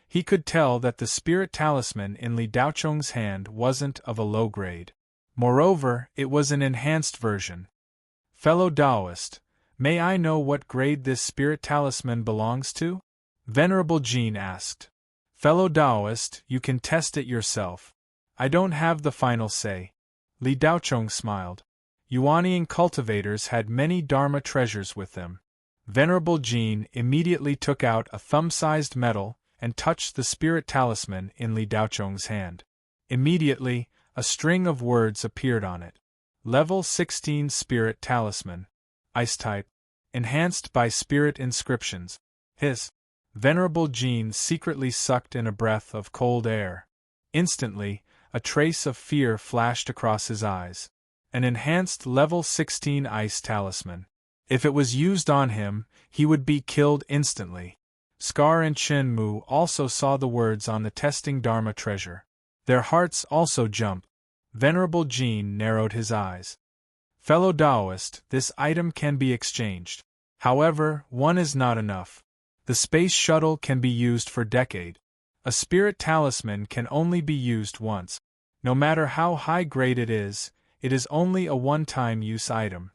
He could tell that the spirit talisman in Li Daochong's hand wasn't of a low grade. Moreover, it was an enhanced version. Fellow Taoist, may I know what grade this spirit talisman belongs to? Venerable Jean asked. Fellow Taoist, you can test it yourself. I don't have the final say. Li Daochong smiled. Yuanian cultivators had many Dharma treasures with them. Venerable Jean immediately took out a thumb-sized medal and touched the spirit talisman in Li Daochong's hand. Immediately, a string of words appeared on it. Level 16 Spirit Talisman. Ice type. Enhanced by spirit inscriptions. Hiss. Venerable Jean secretly sucked in a breath of cold air. Instantly, a trace of fear flashed across his eyes. An enhanced level 16 ice talisman. If it was used on him, he would be killed instantly. Scar and Chen Mu also saw the words on the testing Dharma treasure. Their hearts also jumped. Venerable Jean narrowed his eyes. Fellow Taoist, this item can be exchanged. However, one is not enough. The space shuttle can be used for decades. A spirit talisman can only be used once. No matter how high grade it is only a one-time use item.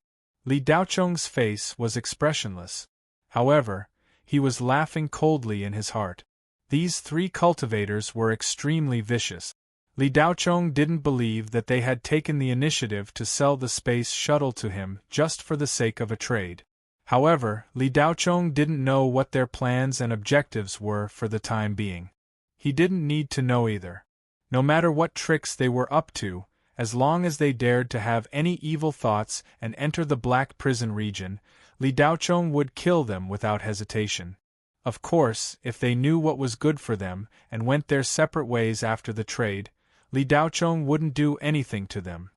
Li Daochong's face was expressionless. However, he was laughing coldly in his heart. These three cultivators were extremely vicious. Li Daochong didn't believe that they had taken the initiative to sell the space shuttle to him just for the sake of a trade. However, Li Daochong didn't know what their plans and objectives were for the time being. He didn't need to know either. No matter what tricks they were up to, as long as they dared to have any evil thoughts and enter the Black Prison region, Li Daochong would kill them without hesitation. Of course, if they knew what was good for them and went their separate ways after the trade, Li Daochong wouldn't do anything to them.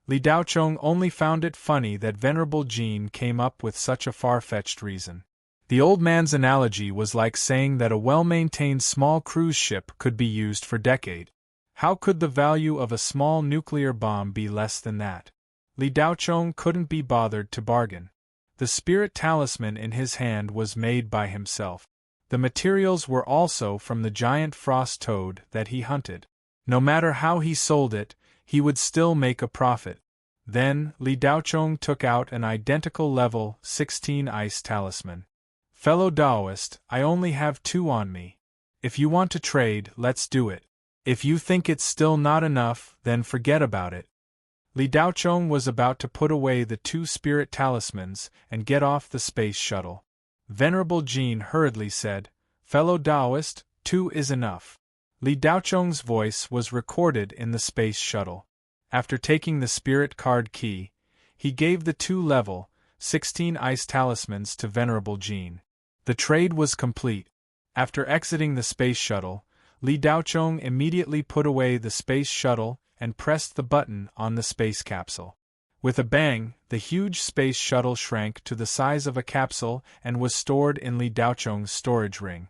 Li Daochong only found it funny that Venerable Jean came up with such a far-fetched reason. The old man's analogy was like saying that a well-maintained small cruise ship could be used for decades. How could the value of a small nuclear bomb be less than that? Li Daochong couldn't be bothered to bargain. The spirit talisman in his hand was made by himself. The materials were also from the giant frost toad that he hunted. No matter how he sold it, he would still make a profit. Then, Li Daochong took out an identical level 16 ice talisman. Fellow Taoist, I only have 2 on me. If you want to trade, let's do it. If you think it's still not enough, then forget about it. Li Daochong was about to put away the 2 spirit talismans and get off the space shuttle. Venerable Jean hurriedly said, Fellow Taoist, 2 is enough. Li Daochong's voice was recorded in the space shuttle. After taking the spirit card key, he gave the 2 level 16 ice talismans to Venerable Jean. The trade was complete. After exiting the space shuttle, Li Daochong immediately put away the space shuttle and pressed the button on the space capsule. With a bang, the huge space shuttle shrank to the size of a capsule and was stored in Li Daochong's storage ring.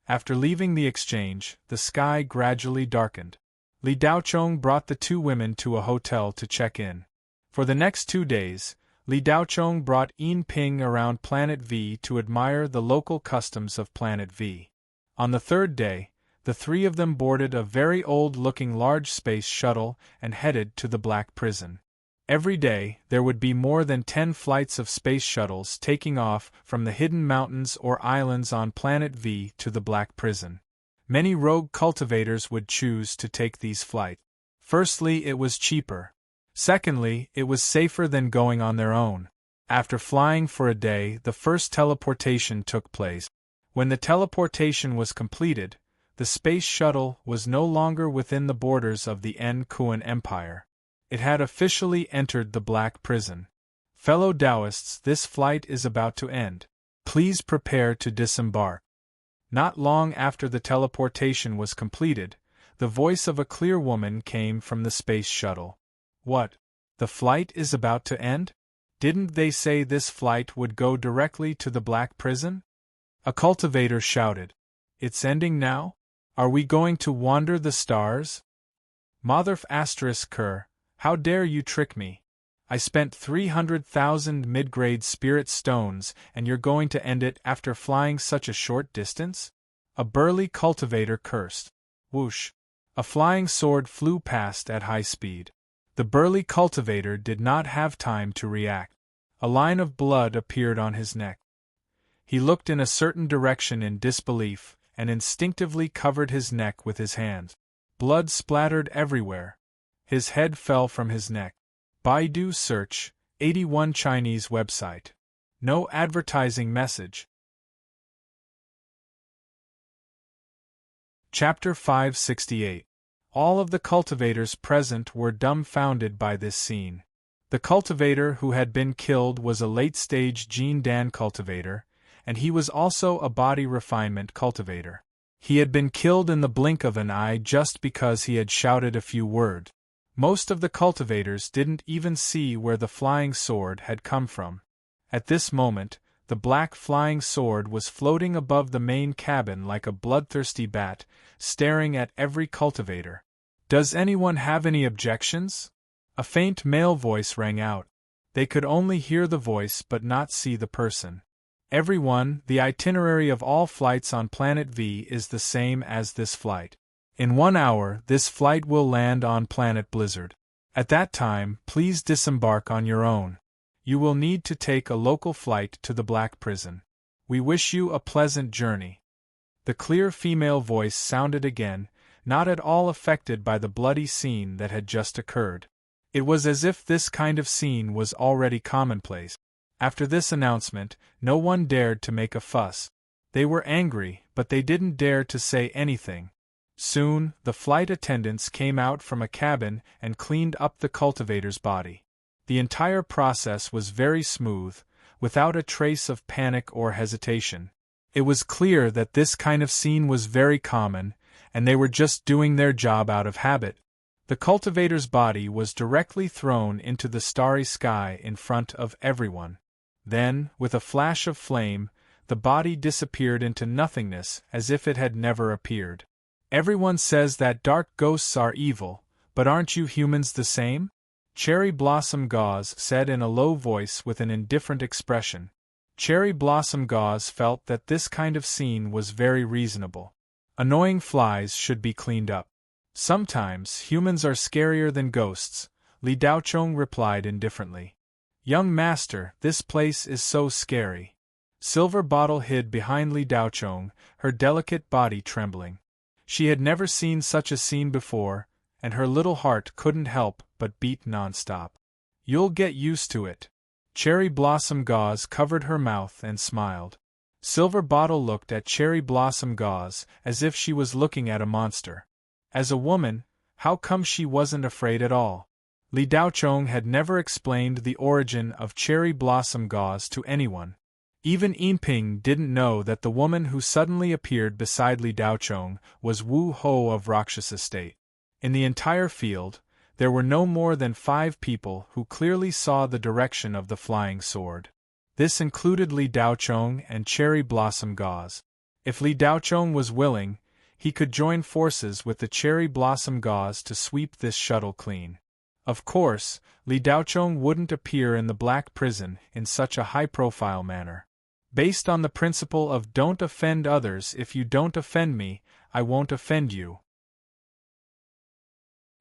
After leaving the exchange, the sky gradually darkened. Li Daochong brought the two women to a hotel to check in. For the next 2 days, Li Daochong brought Yin Ping around Planet V to admire the local customs of Planet V. On the 3rd day, the three of them boarded a very old-looking large space shuttle and headed to the Black Prison. Every day, there would be more than 10 flights of space shuttles taking off from the hidden mountains or islands on Planet V to the Black Prison. Many rogue cultivators would choose to take these flights. Firstly, it was cheaper. Secondly, it was safer than going on their own. After flying for a day, the first teleportation took place. When the teleportation was completed, the space shuttle was no longer within the borders of the Kuan Empire. It had officially entered the Black Prison. Fellow Taoists, this flight is about to end. Please prepare to disembark. Not long after the teleportation was completed, the voice of a clear woman came from the space shuttle. What? The flight is about to end? Didn't they say this flight would go directly to the Black Prison? A cultivator shouted. It's ending now? Are we going to wander the stars? Motherf *Ker, how dare you trick me? I spent 300,000 mid-grade spirit stones and you're going to end it after flying such a short distance? A burly cultivator cursed. Whoosh! A flying sword flew past at high speed. The burly cultivator did not have time to react. A line of blood appeared on his neck. He looked in a certain direction in disbelief and instinctively covered his neck with his hands. Blood splattered everywhere. His head fell from his neck. Baidu search, 81 Chinese website. No advertising message. Chapter 568. All of the cultivators present were dumbfounded by this scene. The cultivator who had been killed was a late-stage Gene Dan cultivator, and he was also a body refinement cultivator. He had been killed in the blink of an eye just because he had shouted a few words. Most of the cultivators didn't even see where the flying sword had come from. At this moment, the black flying sword was floating above the main cabin like a bloodthirsty bat, staring at every cultivator. Does anyone have any objections? A faint male voice rang out. They could only hear the voice but not see the person. Everyone, the itinerary of all flights on Planet V is the same as this flight. In 1 hour, this flight will land on Planet Blizzard. At that time, please disembark on your own. You will need to take a local flight to the Black Prison. We wish you a pleasant journey. The clear female voice sounded again, not at all affected by the bloody scene that had just occurred. It was as if this kind of scene was already commonplace. After this announcement, no one dared to make a fuss. They were angry, but they didn't dare to say anything. Soon, the flight attendants came out from a cabin and cleaned up the cultivator's body. The entire process was very smooth, without a trace of panic or hesitation. It was clear that this kind of scene was very common, and they were just doing their job out of habit. The cultivator's body was directly thrown into the starry sky in front of everyone. Then, with a flash of flame, the body disappeared into nothingness as if it had never appeared. Everyone says that dark ghosts are evil, but aren't you humans the same? Cherry Blossom Gauze said in a low voice with an indifferent expression. Cherry Blossom Gauze felt that this kind of scene was very reasonable. Annoying flies should be cleaned up. Sometimes humans are scarier than ghosts, Li Daochong replied indifferently. Young master, this place is so scary. Silver Bottle hid behind Li Daochong, her delicate body trembling. She had never seen such a scene before, and her little heart couldn't help but beat non-stop. You'll get used to it. Cherry Blossom Gauze covered her mouth and smiled. Silver Bottle looked at Cherry Blossom Gauze as if she was looking at a monster. As a woman, how come she wasn't afraid at all? Li Daochong had never explained the origin of Cherry Blossom Gauze to anyone. Even Yinping didn't know that the woman who suddenly appeared beside Li Daochong was Wu Ho of Rakshasa State. In the entire field, there were no more than 5 people who clearly saw the direction of the flying sword. This included Li Daochong and Cherry Blossom Gauze. If Li Daochong was willing, he could join forces with the cherry blossom gauze to sweep this shuttle clean. Of course, Li Daochong wouldn't appear in the black prison in such a high-profile manner. Based on the principle of don't offend others, if you don't offend me, I won't offend you.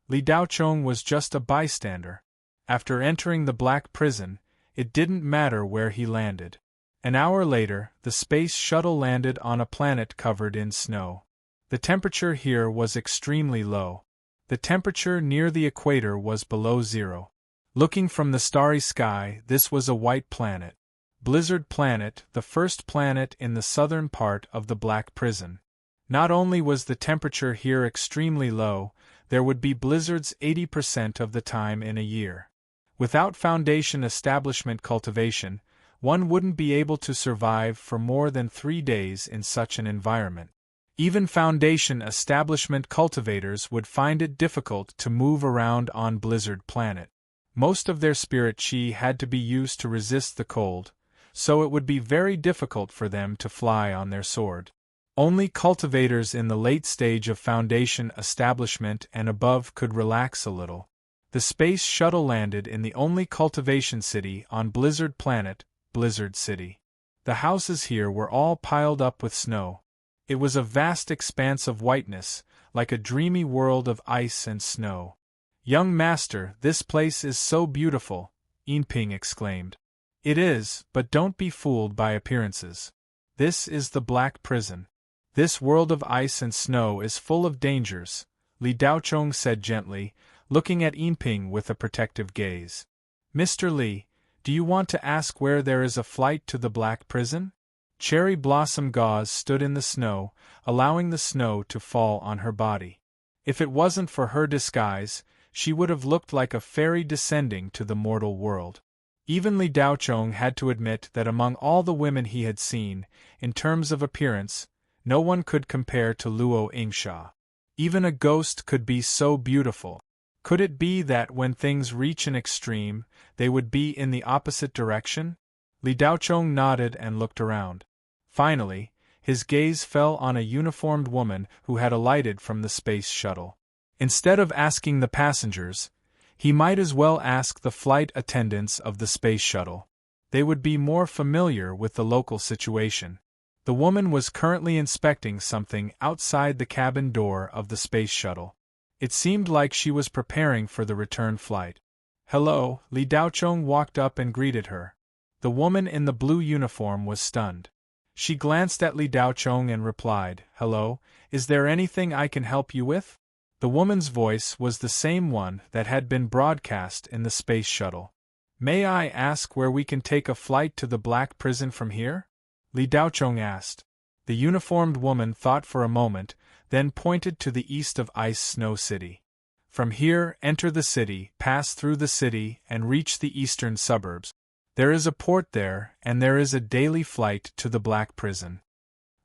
Li Daochong was just a bystander. After entering the black prison, it didn't matter where he landed. An hour later, the space shuttle landed on a planet covered in snow. The temperature here was extremely low. The temperature near the equator was below zero. Looking from the starry sky, this was a white planet. Blizzard Planet, the first planet in the southern part of the Black Prison. Not only was the temperature here extremely low, there would be blizzards 80% of the time in a year. Without foundation establishment cultivation, one wouldn't be able to survive for more than 3 days in such an environment. Even foundation establishment cultivators would find it difficult to move around on Blizzard Planet. Most of their spirit chi had to be used to resist the cold, so it would be very difficult for them to fly on their sword. Only cultivators in the late stage of foundation establishment and above could relax a little. The space shuttle landed in the only cultivation city on Blizzard Planet, Blizzard City. The houses here were all piled up with snow. It was a vast expanse of whiteness, like a dreamy world of ice and snow. "Young master, this place is so beautiful," Yinping exclaimed. "It is, but don't be fooled by appearances. This is the Black Prison. This world of ice and snow is full of dangers," Li Daochong said gently, looking at Yinping with a protective gaze. "Mr. Li, do you want to ask where there is a flight to the Black Prison?" Cherry blossom gauze stood in the snow, allowing the snow to fall on her body. If it wasn't for her disguise, she would have looked like a fairy descending to the mortal world. Even Li Daochong had to admit that among all the women he had seen, in terms of appearance, no one could compare to Luo Yingsha. Even a ghost could be so beautiful. Could it be that when things reach an extreme, they would be in the opposite direction? Li Daochong nodded and looked around. Finally, his gaze fell on a uniformed woman who had alighted from the space shuttle. Instead of asking the passengers, he might as well ask the flight attendants of the space shuttle. They would be more familiar with the local situation. The woman was currently inspecting something outside the cabin door of the space shuttle. It seemed like she was preparing for the return flight. "Hello," Li Daochong walked up and greeted her. The woman in the blue uniform was stunned. She glanced at Li Daochong and replied, "Hello, is there anything I can help you with?" The woman's voice was the same one that had been broadcast in the space shuttle. "May I ask where we can take a flight to the Black Prison from here?" Li Daochong asked. The uniformed woman thought for a moment, then pointed to the east of Ice Snow City. "From here, enter the city, pass through the city, and reach the eastern suburbs. There is a port there, and there is a daily flight to the Black Prison."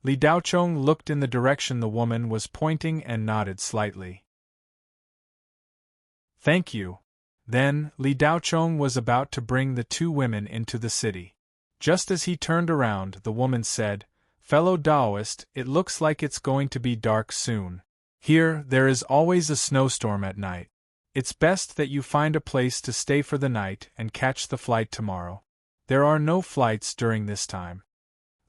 Li Daochong looked in the direction the woman was pointing and nodded slightly. "Thank you." Then, Li Daochong was about to bring the two women into the city. Just as he turned around, the woman said, "Fellow Taoist, it looks like it's going to be dark soon. Here, there is always a snowstorm at night. It's best that you find a place to stay for the night and catch the flight tomorrow. There are no flights during this time."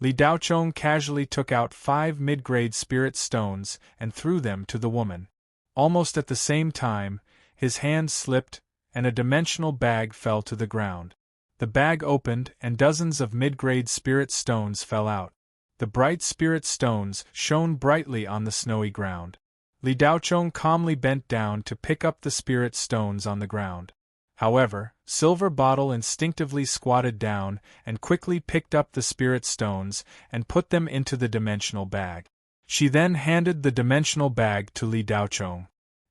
Li Daochong casually took out 5 mid-grade spirit stones and threw them to the woman. Almost at the same time, his hand slipped, and a dimensional bag fell to the ground. The bag opened, and dozens of mid-grade spirit stones fell out. The bright spirit stones shone brightly on the snowy ground. Li Daochong calmly bent down to pick up the spirit stones on the ground. However, Silver Bottle instinctively squatted down and quickly picked up the spirit stones and put them into the dimensional bag. She then handed the dimensional bag to Li Daochong.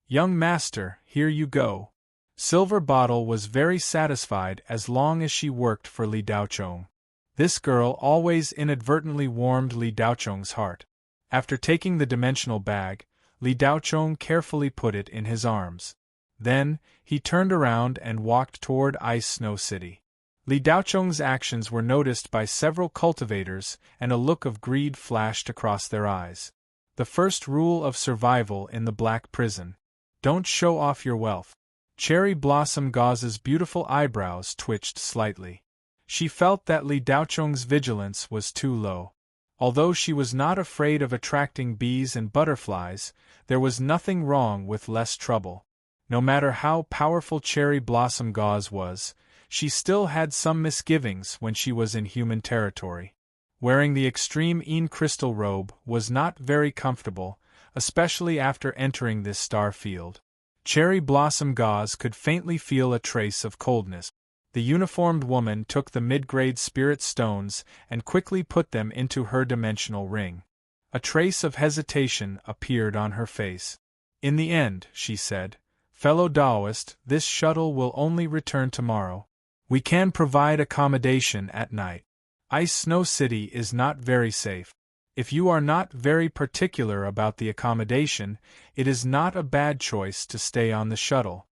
"Young master, here you go." Silver Bottle was very satisfied as long as she worked for Li Daochong. This girl always inadvertently warmed Li Daochong's heart. After taking the dimensional bag, Li Daochong carefully put it in his arms. Then, he turned around and walked toward Ice Snow City. Li Daochong's actions were noticed by several cultivators, and a look of greed flashed across their eyes. The first rule of survival in the Black Prison. Don't show off your wealth. Cherry Blossom Gauze's beautiful eyebrows twitched slightly. She felt that Li Daocheng's vigilance was too low. Although she was not afraid of attracting bees and butterflies, there was nothing wrong with less trouble. No matter how powerful Cherry Blossom Gauze was, she still had some misgivings when she was in human territory. Wearing the extreme Een crystal robe was not very comfortable, especially after entering this star field. Cherry Blossom Gauze could faintly feel a trace of coldness. The uniformed woman took the mid-grade spirit stones and quickly put them into her dimensional ring. A trace of hesitation appeared on her face. In the end, she said, "Fellow Taoist, this shuttle will only return tomorrow. We can provide accommodation at night. Ice Snow City is not very safe. If you are not very particular about the accommodation, it is not a bad choice to stay on the shuttle."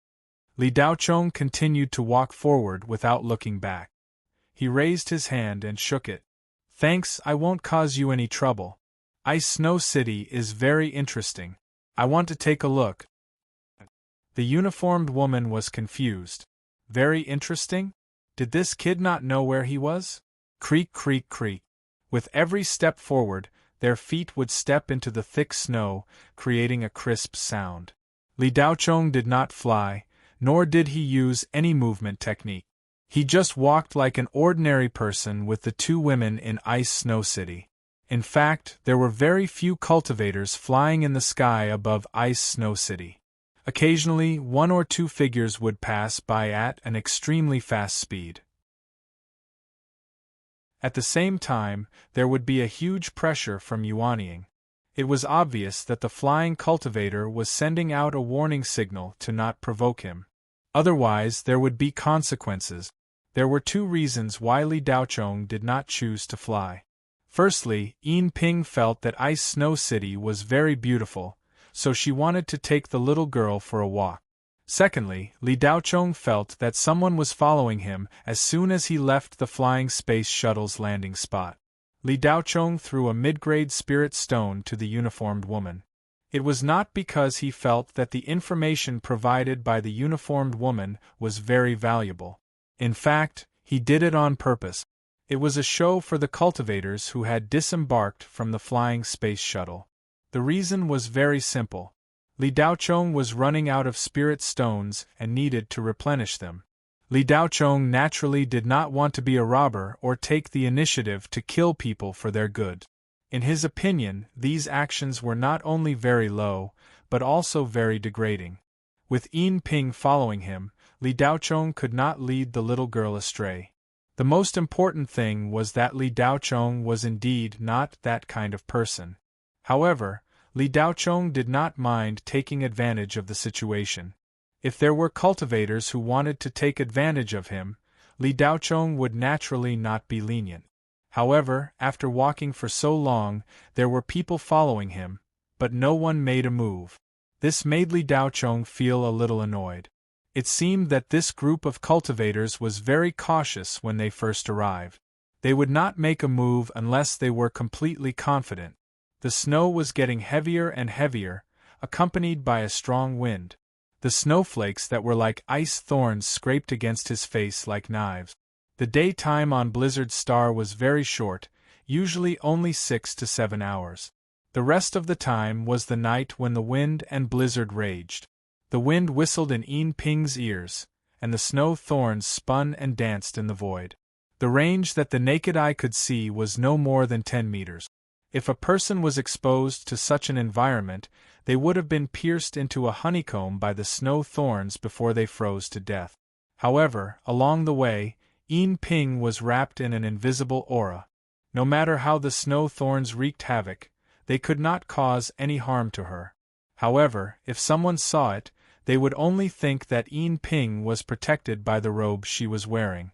Li Daocheng continued to walk forward without looking back. He raised his hand and shook it. "Thanks, I won't cause you any trouble. Ice Snow City is very interesting. I want to take a look." The uniformed woman was confused. Very interesting? Did this kid not know where he was? Creak, creak, creak. With every step forward, their feet would step into the thick snow, creating a crisp sound. Li Daocheng did not fly, nor did he use any movement technique. He just walked like an ordinary person with the two women in Ice Snow City. In fact, there were very few cultivators flying in the sky above Ice Snow City. Occasionally, one or two figures would pass by at an extremely fast speed. At the same time, there would be a huge pressure from Yuanying. It was obvious that the flying cultivator was sending out a warning signal to not provoke him. Otherwise, there would be consequences. There were two reasons why Li Daocheng did not choose to fly. Firstly, Yin Ping felt that Ice Snow City was very beautiful, so she wanted to take the little girl for a walk. Secondly, Li Daocheng felt that someone was following him as soon as he left the flying space shuttle's landing spot. Li Daocheng threw a mid-grade spirit stone to the uniformed woman. It was not because he felt that the information provided by the uniformed woman was very valuable. In fact, he did it on purpose. It was a show for the cultivators who had disembarked from the flying space shuttle. The reason was very simple. Li Daocheng was running out of spirit stones and needed to replenish them. Li Daocheng naturally did not want to be a robber or take the initiative to kill people for their good. In his opinion, these actions were not only very low, but also very degrading. With Yin Ping following him, Li Daocheng could not lead the little girl astray. The most important thing was that Li Daocheng was indeed not that kind of person. However, Li Daocheng did not mind taking advantage of the situation. If there were cultivators who wanted to take advantage of him, Li Daocheng would naturally not be lenient. However, after walking for so long, there were people following him, but no one made a move. This made Li Daocheng feel a little annoyed. It seemed that this group of cultivators was very cautious when they first arrived. They would not make a move unless they were completely confident. The snow was getting heavier and heavier, accompanied by a strong wind. The snowflakes that were like ice thorns scraped against his face like knives. The daytime on Blizzard Star was very short, usually only 6 to 7 hours. The rest of the time was the night when the wind and blizzard raged. The wind whistled in Yin Ping's ears, and the snow thorns spun and danced in the void. The range that the naked eye could see was no more than 10 meters. If a person was exposed to such an environment, they would have been pierced into a honeycomb by the snow thorns before they froze to death. However, along the way, Yin Ping was wrapped in an invisible aura. No matter how the snow thorns wreaked havoc, they could not cause any harm to her. However, if someone saw it, they would only think that Yin Ping was protected by the robe she was wearing.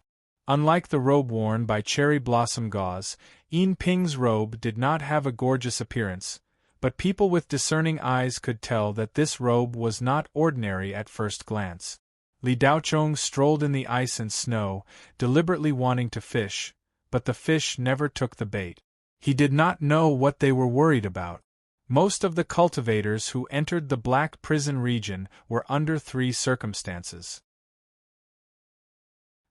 Unlike the robe worn by Cherry Blossom Gauze, Yin Ping's robe did not have a gorgeous appearance, but people with discerning eyes could tell that this robe was not ordinary at first glance. Li Daocheng strolled in the ice and snow, deliberately wanting to fish, but the fish never took the bait. He did not know what they were worried about. Most of the cultivators who entered the Black Prison region were under three circumstances.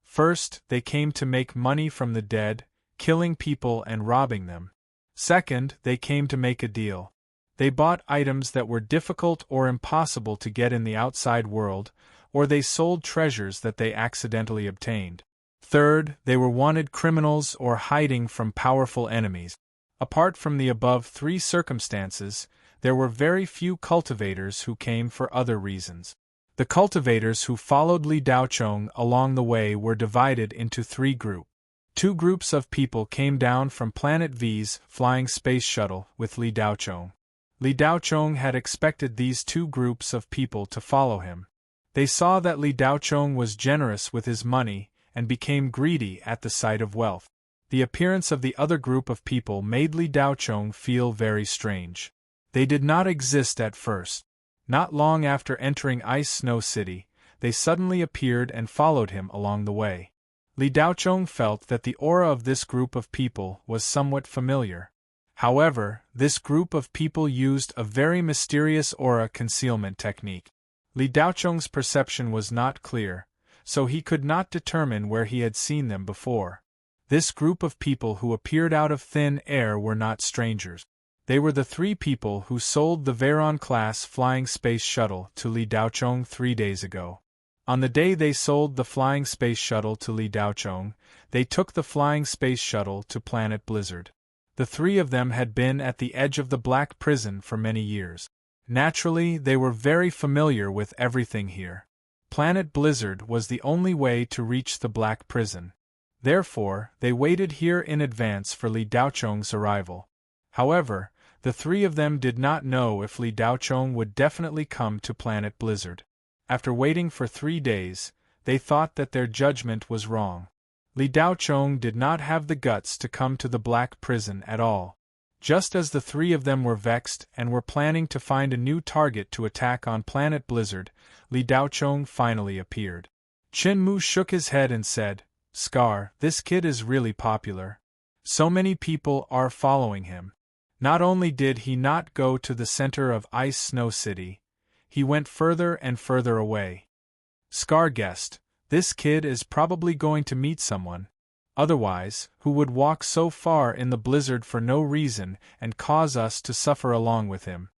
First, they came to make money from the dead, killing people and robbing them. Second, they came to make a deal. They bought items that were difficult or impossible to get in the outside world, or they sold treasures that they accidentally obtained. Third, they were wanted criminals or hiding from powerful enemies. Apart from the above three circumstances, there were very few cultivators who came for other reasons. The cultivators who followed Li Daochong along the way were divided into three groups. Two groups of people came down from Planet V's flying space shuttle with Li Daochong. Li Daochong had expected these two groups of people to follow him. They saw that Li Daochong was generous with his money and became greedy at the sight of wealth. The appearance of the other group of people made Li Daochong feel very strange. They did not exist at first. Not long after entering Ice Snow City, they suddenly appeared and followed him along the way. Li Daochong felt that the aura of this group of people was somewhat familiar. However, this group of people used a very mysterious aura concealment technique. Li Daochong's perception was not clear, so he could not determine where he had seen them before. This group of people who appeared out of thin air were not strangers. They were the three people who sold the Veyron-class flying space shuttle to Li Daochong 3 days ago. On the day they sold the flying space shuttle to Li Daochong, they took the flying space shuttle to Planet Blizzard. The three of them had been at the edge of the Black Prison for many years. Naturally, they were very familiar with everything here. Planet Blizzard was the only way to reach the Black Prison. Therefore, they waited here in advance for Li Daochong's arrival. However, the three of them did not know if Li Daochong would definitely come to Planet Blizzard. After waiting for 3 days, they thought that their judgment was wrong. Li Daochong did not have the guts to come to the Black Prison at all. Just as the three of them were vexed and were planning to find a new target to attack on Planet Blizzard, Li Daochong finally appeared. Qin Mu shook his head and said, "Scar, this kid is really popular. So many people are following him." Not only did he not go to the center of Ice Snow City, he went further and further away. Scar guessed, this kid is probably going to meet someone. Otherwise, who would walk so far in the blizzard for no reason and cause us to suffer along with him?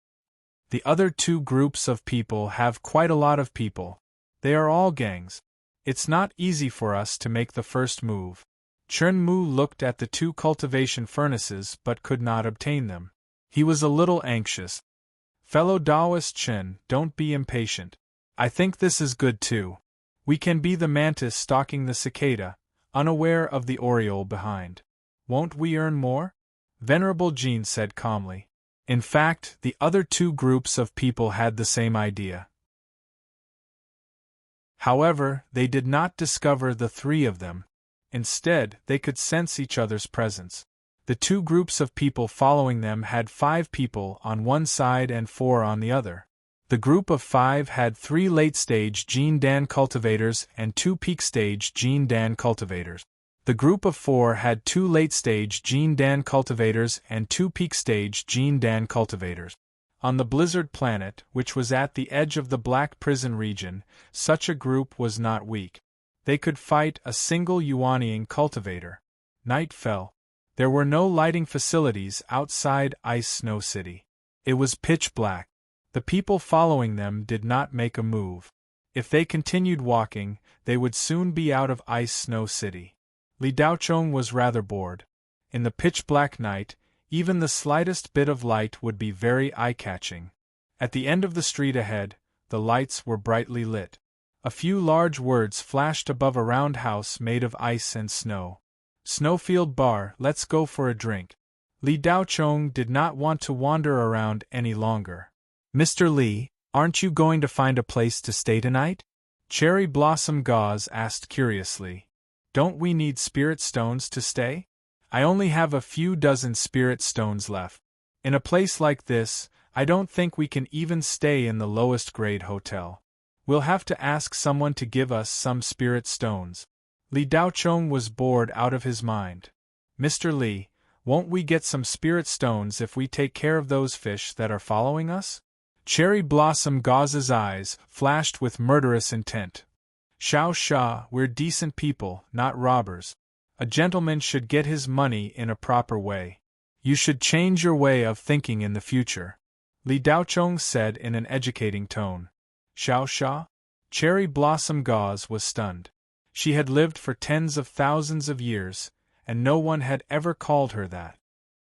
The other two groups of people have quite a lot of people. They are all gangs. It's not easy for us to make the first move. Chen Mu looked at the 2 cultivation furnaces but could not obtain them. He was a little anxious. Fellow Taoist Chen, don't be impatient. I think this is good too. We can be the mantis stalking the cicada, unaware of the oriole behind. Won't we earn more? Venerable Jean said calmly. In fact, the other 2 groups of people had the same idea. However, they did not discover the 3 of them. Instead, they could sense each other's presence. The 2 groups of people following them had 5 people on one side and 4 on the other. The group of 5 had 3 late-stage Jin Dan cultivators and 2 peak-stage Jin Dan cultivators. The group of 4 had 2 late-stage Jin Dan cultivators and 2 peak-stage Jin Dan cultivators. On the Blizzard planet, which was at the edge of the Black Prison region, such a group was not weak. They could fight a single Yuanian cultivator. Night fell. There were no lighting facilities outside Ice Snow City. It was pitch black. The people following them did not make a move. If they continued walking, they would soon be out of Ice Snow City. Li Daochong was rather bored. In the pitch-black night, even the slightest bit of light would be very eye-catching. At the end of the street ahead, the lights were brightly lit. A few large words flashed above a round house made of ice and snow. Snowfield Bar, let's go for a drink. Li Daochong did not want to wander around any longer. Mr. Li, aren't you going to find a place to stay tonight? Cherry Blossom Gauze asked curiously. Don't we need spirit stones to stay? I only have a few dozen spirit stones left. In a place like this, I don't think we can even stay in the lowest grade hotel. We'll have to ask someone to give us some spirit stones. Li Daochong was bored out of his mind. Mr. Li, Won't we get some spirit stones if we take care of those fish that are following us? Cherry Blossom Gauze's eyes flashed with murderous intent. Xiao Sha, we're decent people, not robbers. A gentleman should get his money in a proper way. You should change your way of thinking in the future, Li Daochong said in an educating tone. Xiao Sha? Cherry Blossom Gauze was stunned. She had lived for tens of thousands of years, and no one had ever called her that.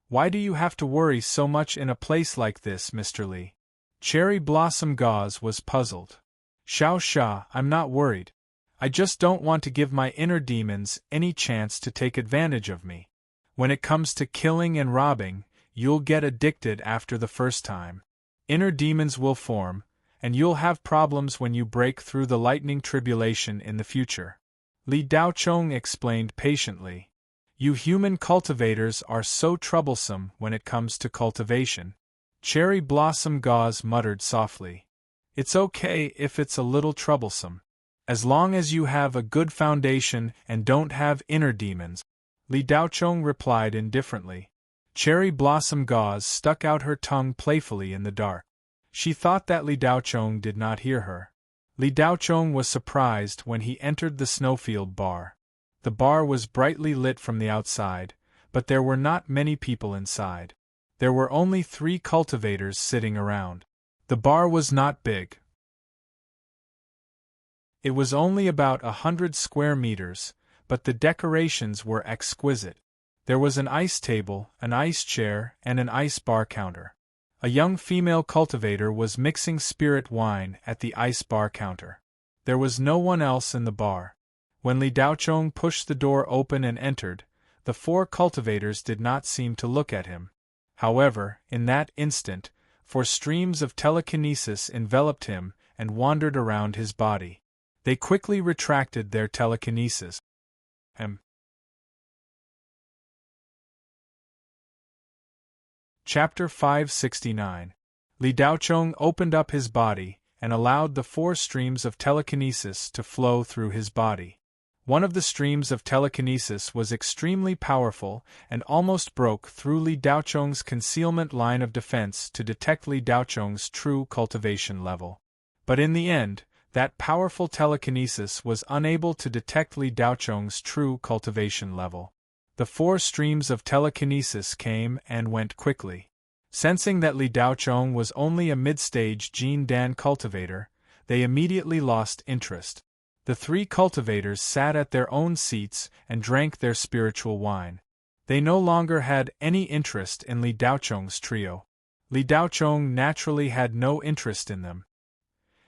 Why do you have to worry so much in a place like this, Mr. Li? Cherry Blossom Gauze was puzzled. Xiao Sha, I'm not worried. I just don't want to give my inner demons any chance to take advantage of me. When it comes to killing and robbing, you'll get addicted after the first time. Inner demons will form, and you'll have problems when you break through the lightning tribulation in the future. Li Daochong explained patiently. You human cultivators are so troublesome when it comes to cultivation. Cherry Blossom Gauze muttered softly. It's okay if it's a little troublesome. As long as you have a good foundation and don't have inner demons, Li Daochong replied indifferently. Cherry Blossom Gauze stuck out her tongue playfully in the dark. She thought that Li Daochong did not hear her. Li Daochong was surprised when he entered the snowfield bar. The bar was brightly lit from the outside, but there were not many people inside. There were only 3 cultivators sitting around. The bar was not big. It was only about 100 square meters, but the decorations were exquisite. There was an ice table, an ice chair, and an ice bar counter. A young female cultivator was mixing spirit wine at the ice bar counter. There was no one else in the bar. When Li Daochong pushed the door open and entered, the 4 cultivators did not seem to look at him. However, in that instant, 4 streams of telekinesis enveloped him and wandered around his body. They quickly retracted their telekinesis. Chapter 569. Li Daochong opened up his body and allowed the 4 streams of telekinesis to flow through his body. One of the streams of telekinesis was extremely powerful and almost broke through Li Daochong's concealment line of defense to detect Li Daochong's true cultivation level. But in the end, that powerful telekinesis was unable to detect Li Daochong's true cultivation level. The 4 streams of telekinesis came and went quickly. Sensing that Li Daochong was only a mid-stage Jin Dan cultivator, they immediately lost interest. The 3 cultivators sat at their own seats and drank their spiritual wine. They no longer had any interest in Li Daochong's trio. Li Daochong naturally had no interest in them.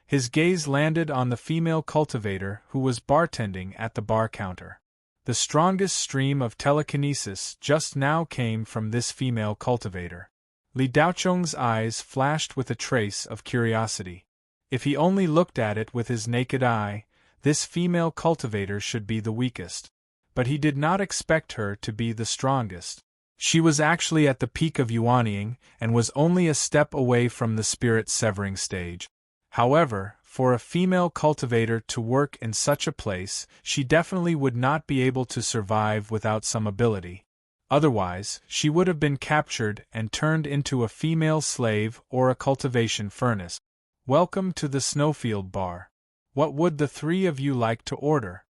His gaze landed on the female cultivator who was bartending at the bar counter. The strongest stream of telekinesis just now came from this female cultivator. Li Daochong's eyes flashed with a trace of curiosity. If he only looked at it with his naked eye, this female cultivator should be the weakest. But he did not expect her to be the strongest. She was actually at the peak of yuanying and was only a step away from the spirit-severing stage. However, for a female cultivator to work in such a place, she definitely would not be able to survive without some ability. Otherwise, she would have been captured and turned into a female slave or a cultivation furnace. Welcome to the Snowfield Bar. What would the 3 of you like to order?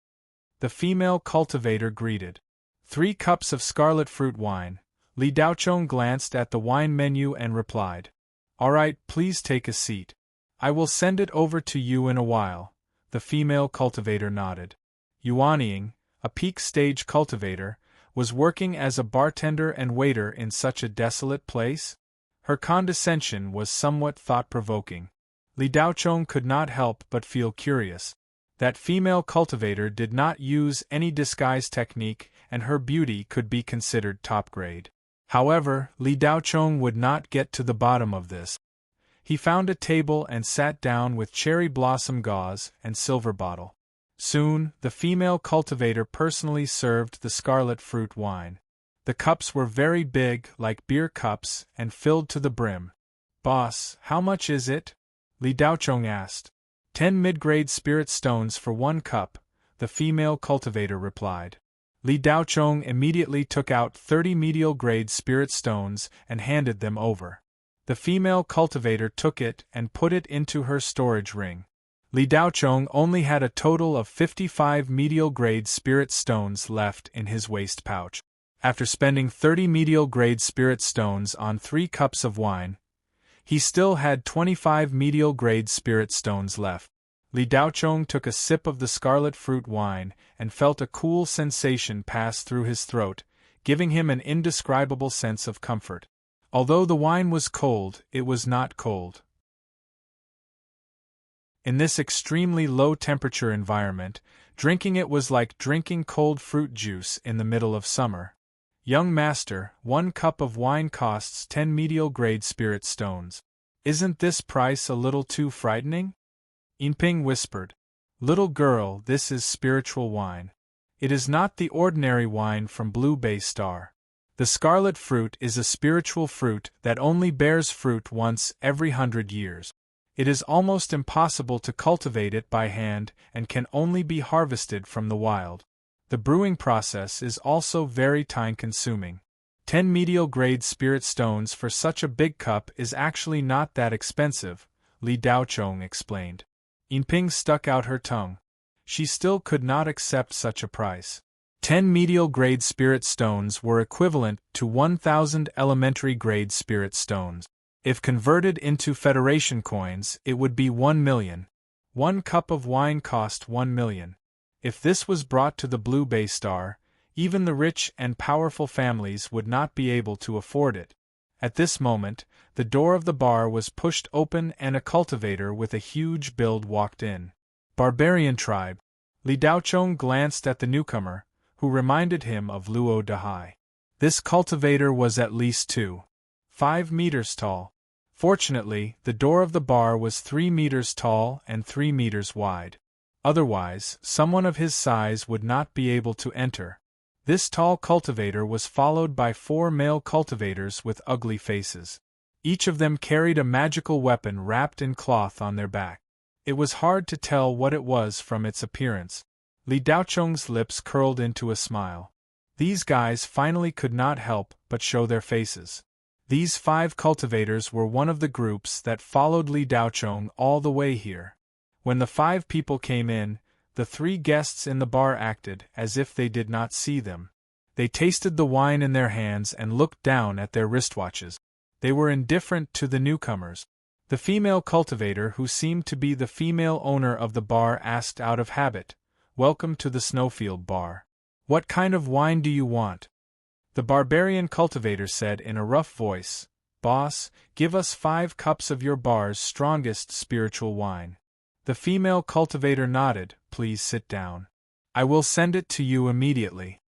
The female cultivator greeted. 3 cups of scarlet fruit wine. Li Daochong glanced at the wine menu and replied. All right, please take a seat. I will send it over to you in a while. The female cultivator nodded. Yuanying, a peak stage cultivator, was working as a bartender and waiter in such a desolate place? Her condescension was somewhat thought-provoking. Li Daochong could not help but feel curious. That female cultivator did not use any disguise technique and her beauty could be considered top-grade. However, Li Daochong would not get to the bottom of this. He found a table and sat down with cherry blossom gauze and silver bottle. Soon, the female cultivator personally served the scarlet fruit wine. The cups were very big, like beer cups, and filled to the brim. Boss, how much is it? Li Daochong asked. 10 mid-grade spirit stones for 1 cup, the female cultivator replied. Li Daochong immediately took out 30 medial-grade spirit stones and handed them over. The female cultivator took it and put it into her storage ring. Li Daochong only had a total of 55 medial-grade spirit stones left in his waist pouch. After spending 30 medial-grade spirit stones on 3 cups of wine, he still had 25 medial-grade spirit stones left. Li Daochong took a sip of the scarlet fruit wine and felt a cool sensation pass through his throat, giving him an indescribable sense of comfort. Although the wine was cold, it was not cold. In this extremely low-temperature environment, drinking it was like drinking cold fruit juice in the middle of summer. Young master, 1 cup of wine costs 10 medial-grade spirit stones. Isn't this price a little too frightening? Yinping whispered. Little girl, this is spiritual wine. It is not the ordinary wine from Blue Bay Star. The scarlet fruit is a spiritual fruit that only bears fruit once every 100 years. It is almost impossible to cultivate it by hand and can only be harvested from the wild. The brewing process is also very time-consuming. 10 medial-grade spirit stones for such a big cup is actually not that expensive, Li Daochong explained. Yinping stuck out her tongue. She still could not accept such a price. 10 medial-grade spirit stones were equivalent to 1,000 elementary-grade spirit stones. If converted into Federation coins, it would be 1 million. 1 cup of wine cost 1 million. If this was brought to the Blue Bay Star, even the rich and powerful families would not be able to afford it. At this moment, the door of the bar was pushed open and a cultivator with a huge build walked in. Barbarian tribe. Li Daochong glanced at the newcomer, who reminded him of Luo Dahai. This cultivator was at least 2.5 meters tall. Fortunately, the door of the bar was 3 meters tall and 3 meters wide. Otherwise, someone of his size would not be able to enter. This tall cultivator was followed by 4 male cultivators with ugly faces. Each of them carried a magical weapon wrapped in cloth on their back. It was hard to tell what it was from its appearance. Li Daochong's lips curled into a smile. These guys finally could not help but show their faces. These 5 cultivators were one of the groups that followed Li Daochong all the way here. When the 5 people came in, the 3 guests in the bar acted as if they did not see them. They tasted the wine in their hands and looked down at their wristwatches. They were indifferent to the newcomers. The female cultivator, who seemed to be the female owner of the bar, asked out of habit, "Welcome to the Snowfield Bar. What kind of wine do you want?" The barbarian cultivator said in a rough voice, "Boss, give us 5 cups of your bar's strongest spiritual wine." The female cultivator nodded. "Please sit down. I will send it to you immediately."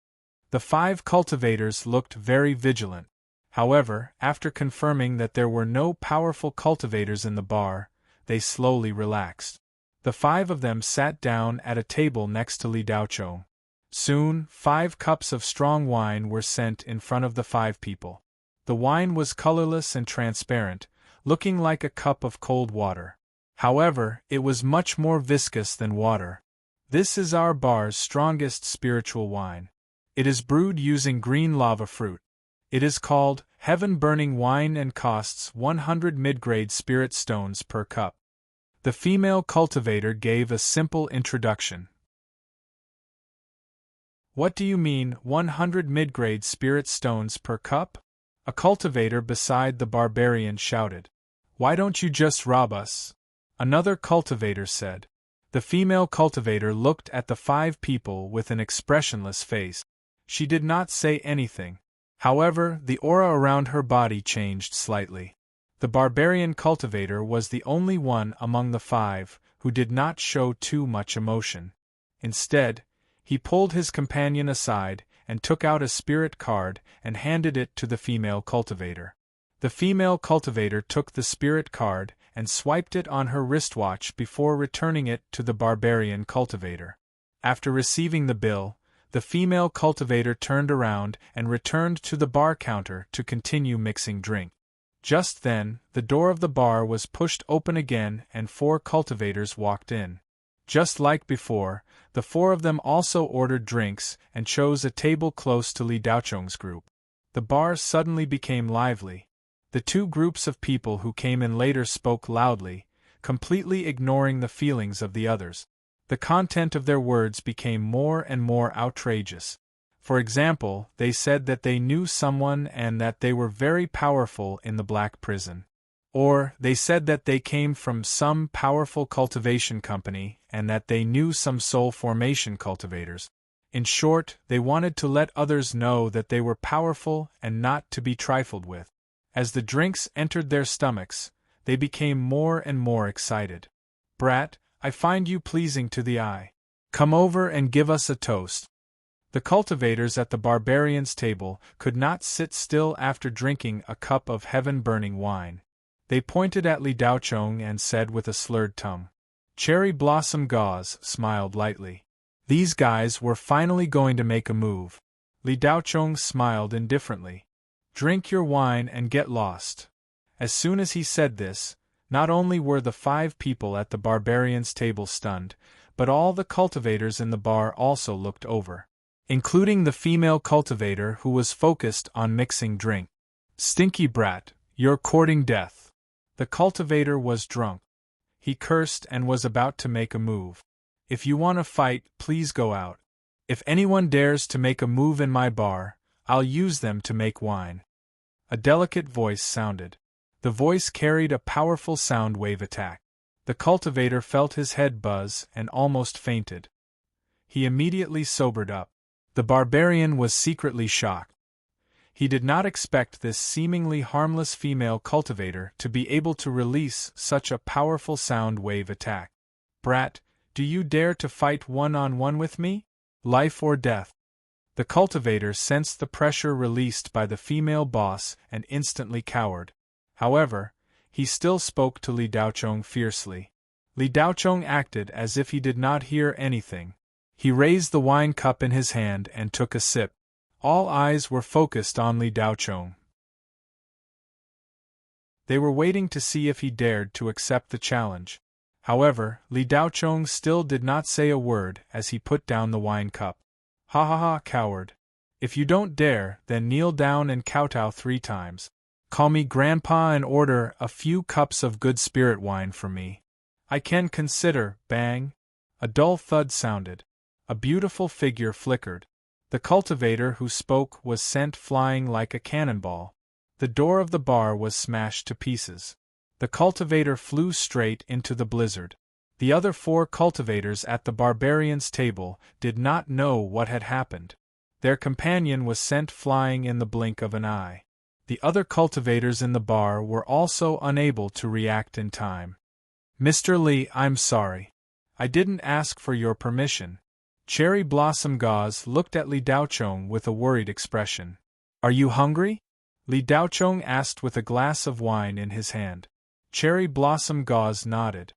The 5 cultivators looked very vigilant. However, after confirming that there were no powerful cultivators in the bar, they slowly relaxed. The 5 of them sat down at a table next to Li Daochong. Soon, 5 cups of strong wine were sent in front of the 5 people. The wine was colorless and transparent, looking like a cup of cold water. However, it was much more viscous than water. This is our bar's strongest spiritual wine. It is brewed using green lava fruit. It is called heaven-burning wine and costs 100 mid-grade spirit stones per cup. The female cultivator gave a simple introduction. "What do you mean, 100 mid-grade spirit stones per cup?" A cultivator beside the barbarian shouted. "Why don't you just rob us?" Another cultivator said. The female cultivator looked at the 5 people with an expressionless face. She did not say anything. However, the aura around her body changed slightly. The barbarian cultivator was the only one among the 5 who did not show too much emotion. Instead, he pulled his companion aside and took out a spirit card and handed it to the female cultivator. The female cultivator took the spirit card and swiped it on her wristwatch before returning it to the barbarian cultivator. After receiving the bill, the female cultivator turned around and returned to the bar counter to continue mixing drink. Just then, the door of the bar was pushed open again and 4 cultivators walked in. Just like before, the four of them also ordered drinks and chose a table close to Li Daocheng's group. The bar suddenly became lively. The two groups of people who came in later spoke loudly, completely ignoring the feelings of the others. The content of their words became more and more outrageous. For example, they said that they knew someone and that they were very powerful in the Black Prison. Or, they said that they came from some powerful cultivation company and that they knew some soul formation cultivators. In short, they wanted to let others know that they were powerful and not to be trifled with. As the drinks entered their stomachs, they became more and more excited. "Brat, I find you pleasing to the eye. Come over and give us a toast." The cultivators at the barbarians' table could not sit still after drinking a cup of heaven-burning wine. They pointed at Li Daocheng and said with a slurred tongue. Cherry Blossom Gauze smiled lightly. These guys were finally going to make a move. Li Daocheng smiled indifferently. "Drink your wine and get lost." As soon as he said this, not only were the 5 people at the barbarians' table stunned, but all the cultivators in the bar also looked over, including the female cultivator who was focused on mixing drink. "Stinky brat, you're courting death." The cultivator was drunk. He cursed and was about to make a move. "If you want to fight, please go out. If anyone dares to make a move in my bar, I'll use them to make wine." A delicate voice sounded. The voice carried a powerful sound wave attack. The cultivator felt his head buzz and almost fainted. He immediately sobered up. The barbarian was secretly shocked. He did not expect this seemingly harmless female cultivator to be able to release such a powerful sound wave attack. "Brat, do you dare to fight one-on-one with me? Life or death?" The cultivator sensed the pressure released by the female boss and instantly cowered. However, he still spoke to Li Daocheng fiercely. Li Daocheng acted as if he did not hear anything. He raised the wine cup in his hand and took a sip. All eyes were focused on Li Daocheng. They were waiting to see if he dared to accept the challenge. However, Li Daocheng still did not say a word as he put down the wine cup. "Ha ha ha, coward. If you don't dare, then kneel down and kowtow 3 times. Call me grandpa and order a few cups of good spirit wine for me. I can consider." Bang! A dull thud sounded. A beautiful figure flickered. The cultivator who spoke was sent flying like a cannonball. The door of the bar was smashed to pieces. The cultivator flew straight into the blizzard. The other 4 cultivators at the barbarians' table did not know what had happened. Their companion was sent flying in the blink of an eye. The other cultivators in the bar were also unable to react in time. "Mr. Li, I'm sorry. I didn't ask for your permission." Cherry Blossom Gauze looked at Li Daocheng with a worried expression. "Are you hungry?" Li Daocheng asked with a glass of wine in his hand. Cherry Blossom Gauze nodded.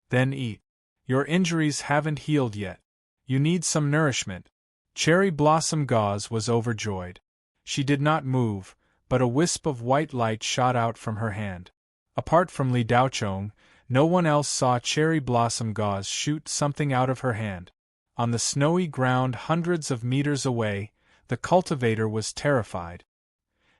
"Then eat. Your injuries haven't healed yet. You need some nourishment." Cherry Blossom Gauze was overjoyed. She did not move, but a wisp of white light shot out from her hand. Apart from Li Daocheng, no one else saw Cherry Blossom Gauze shoot something out of her hand. On the snowy ground hundreds of meters away, the cultivator was terrified.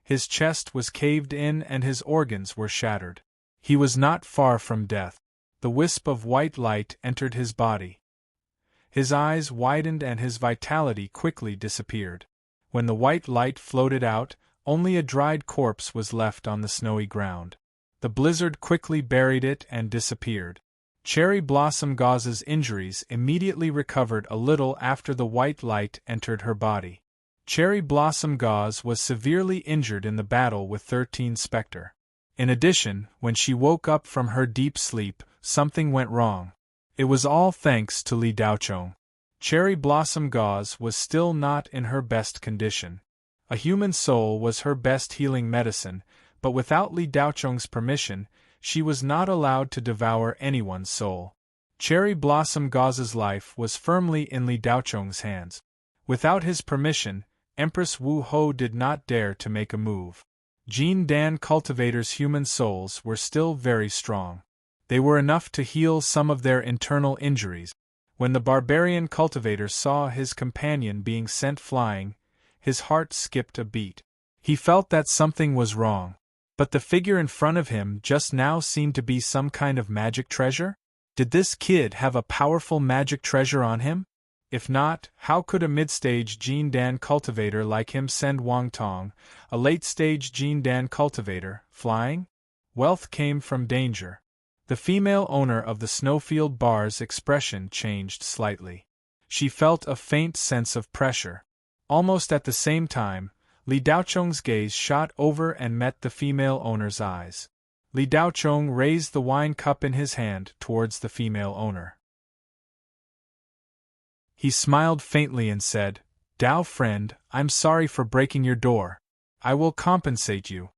His chest was caved in and his organs were shattered. He was not far from death. The wisp of white light entered his body. His eyes widened and his vitality quickly disappeared. When the white light floated out, only a dried corpse was left on the snowy ground. The blizzard quickly buried it and disappeared. Cherry Blossom Gauze's injuries immediately recovered a little after the white light entered her body. Cherry Blossom Gauze was severely injured in the battle with 13 Specter. In addition, when she woke up from her deep sleep, something went wrong. It was all thanks to Li Daocheng. Cherry Blossom Gauze was still not in her best condition. A human soul was her best healing medicine, but without Li Daocheng's permission, she was not allowed to devour anyone's soul. Cherry Blossom Gauze's life was firmly in Li Daocheng's hands. Without his permission, Empress Wu Ho did not dare to make a move. Jean Dan cultivators' human souls were still very strong. They were enough to heal some of their internal injuries, When the barbarian cultivator saw his companion being sent flying, his heart skipped a beat. He felt that something was wrong. But the figure in front of him just now seemed to be some kind of magic treasure? Did this kid have a powerful magic treasure on him? If not, how could a mid-stage Gene Dan cultivator like him send Wang Tong, a late-stage Gene Dan cultivator, flying? Wealth came from danger. The female owner of the Snowfield bar's expression changed slightly. She felt a faint sense of pressure. Almost at the same time, Li Daochong's gaze shot over and met the female owner's eyes. Li Daochong raised the wine cup in his hand towards the female owner. He smiled faintly and said, "Dao friend, I'm sorry for breaking your door. I will compensate you.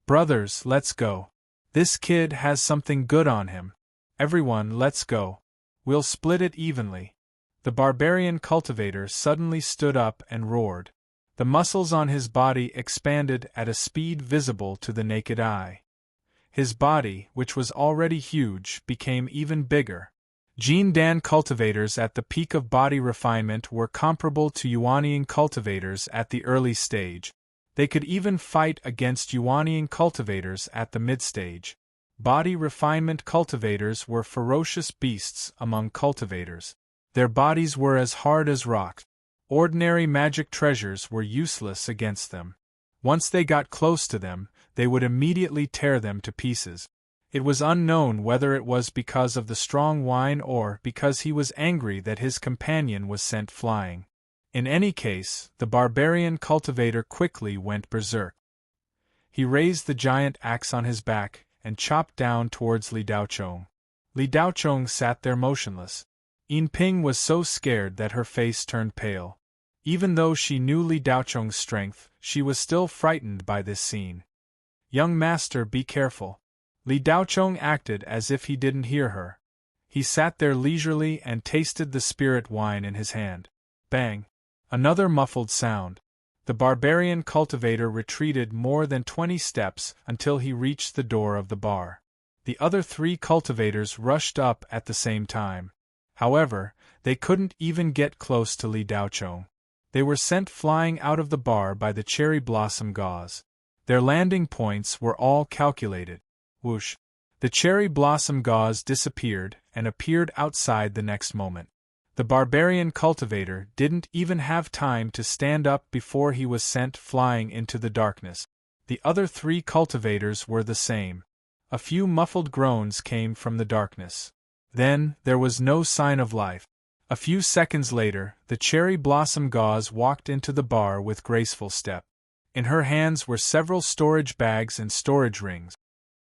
Brothers, let's go. This kid has something good on him. Everyone, let's go. We'll split it evenly." The barbarian cultivator suddenly stood up and roared. The muscles on his body expanded at a speed visible to the naked eye. His body, which was already huge, became even bigger. Gene Dan cultivators at the peak of body refinement were comparable to Yuanian cultivators at the early stage. They could even fight against Yuanian cultivators at the mid-stage. Body refinement cultivators were ferocious beasts among cultivators. Their bodies were as hard as rock. Ordinary magic treasures were useless against them. Once they got close to them, they would immediately tear them to pieces. It was unknown whether it was because of the strong wine or because he was angry that his companion was sent flying. In any case, the barbarian cultivator quickly went berserk. He raised the giant axe on his back and chopped down towards Li Daochong. Li Daochong sat there motionless. Yin Ping was so scared that her face turned pale. Even though she knew Li Daochong's strength, she was still frightened by this scene. "Young master, be careful." Li Daochong acted as if he didn't hear her. He sat there leisurely and tasted the spirit wine in his hand. Bang! Another muffled sound. The barbarian cultivator retreated more than 20 steps until he reached the door of the bar. The other 3 cultivators rushed up at the same time. However, they couldn't even get close to Li Daochong. They were sent flying out of the bar by the cherry blossom gauze. Their landing points were all calculated. Whoosh! The cherry blossom gauze disappeared and appeared outside the next moment. The barbarian cultivator didn't even have time to stand up before he was sent flying into the darkness. The other 3 cultivators were the same. A few muffled groans came from the darkness. Then, there was no sign of life. A few seconds later, the cherry blossom gauze walked into the bar with graceful step. In her hands were several storage bags and storage rings.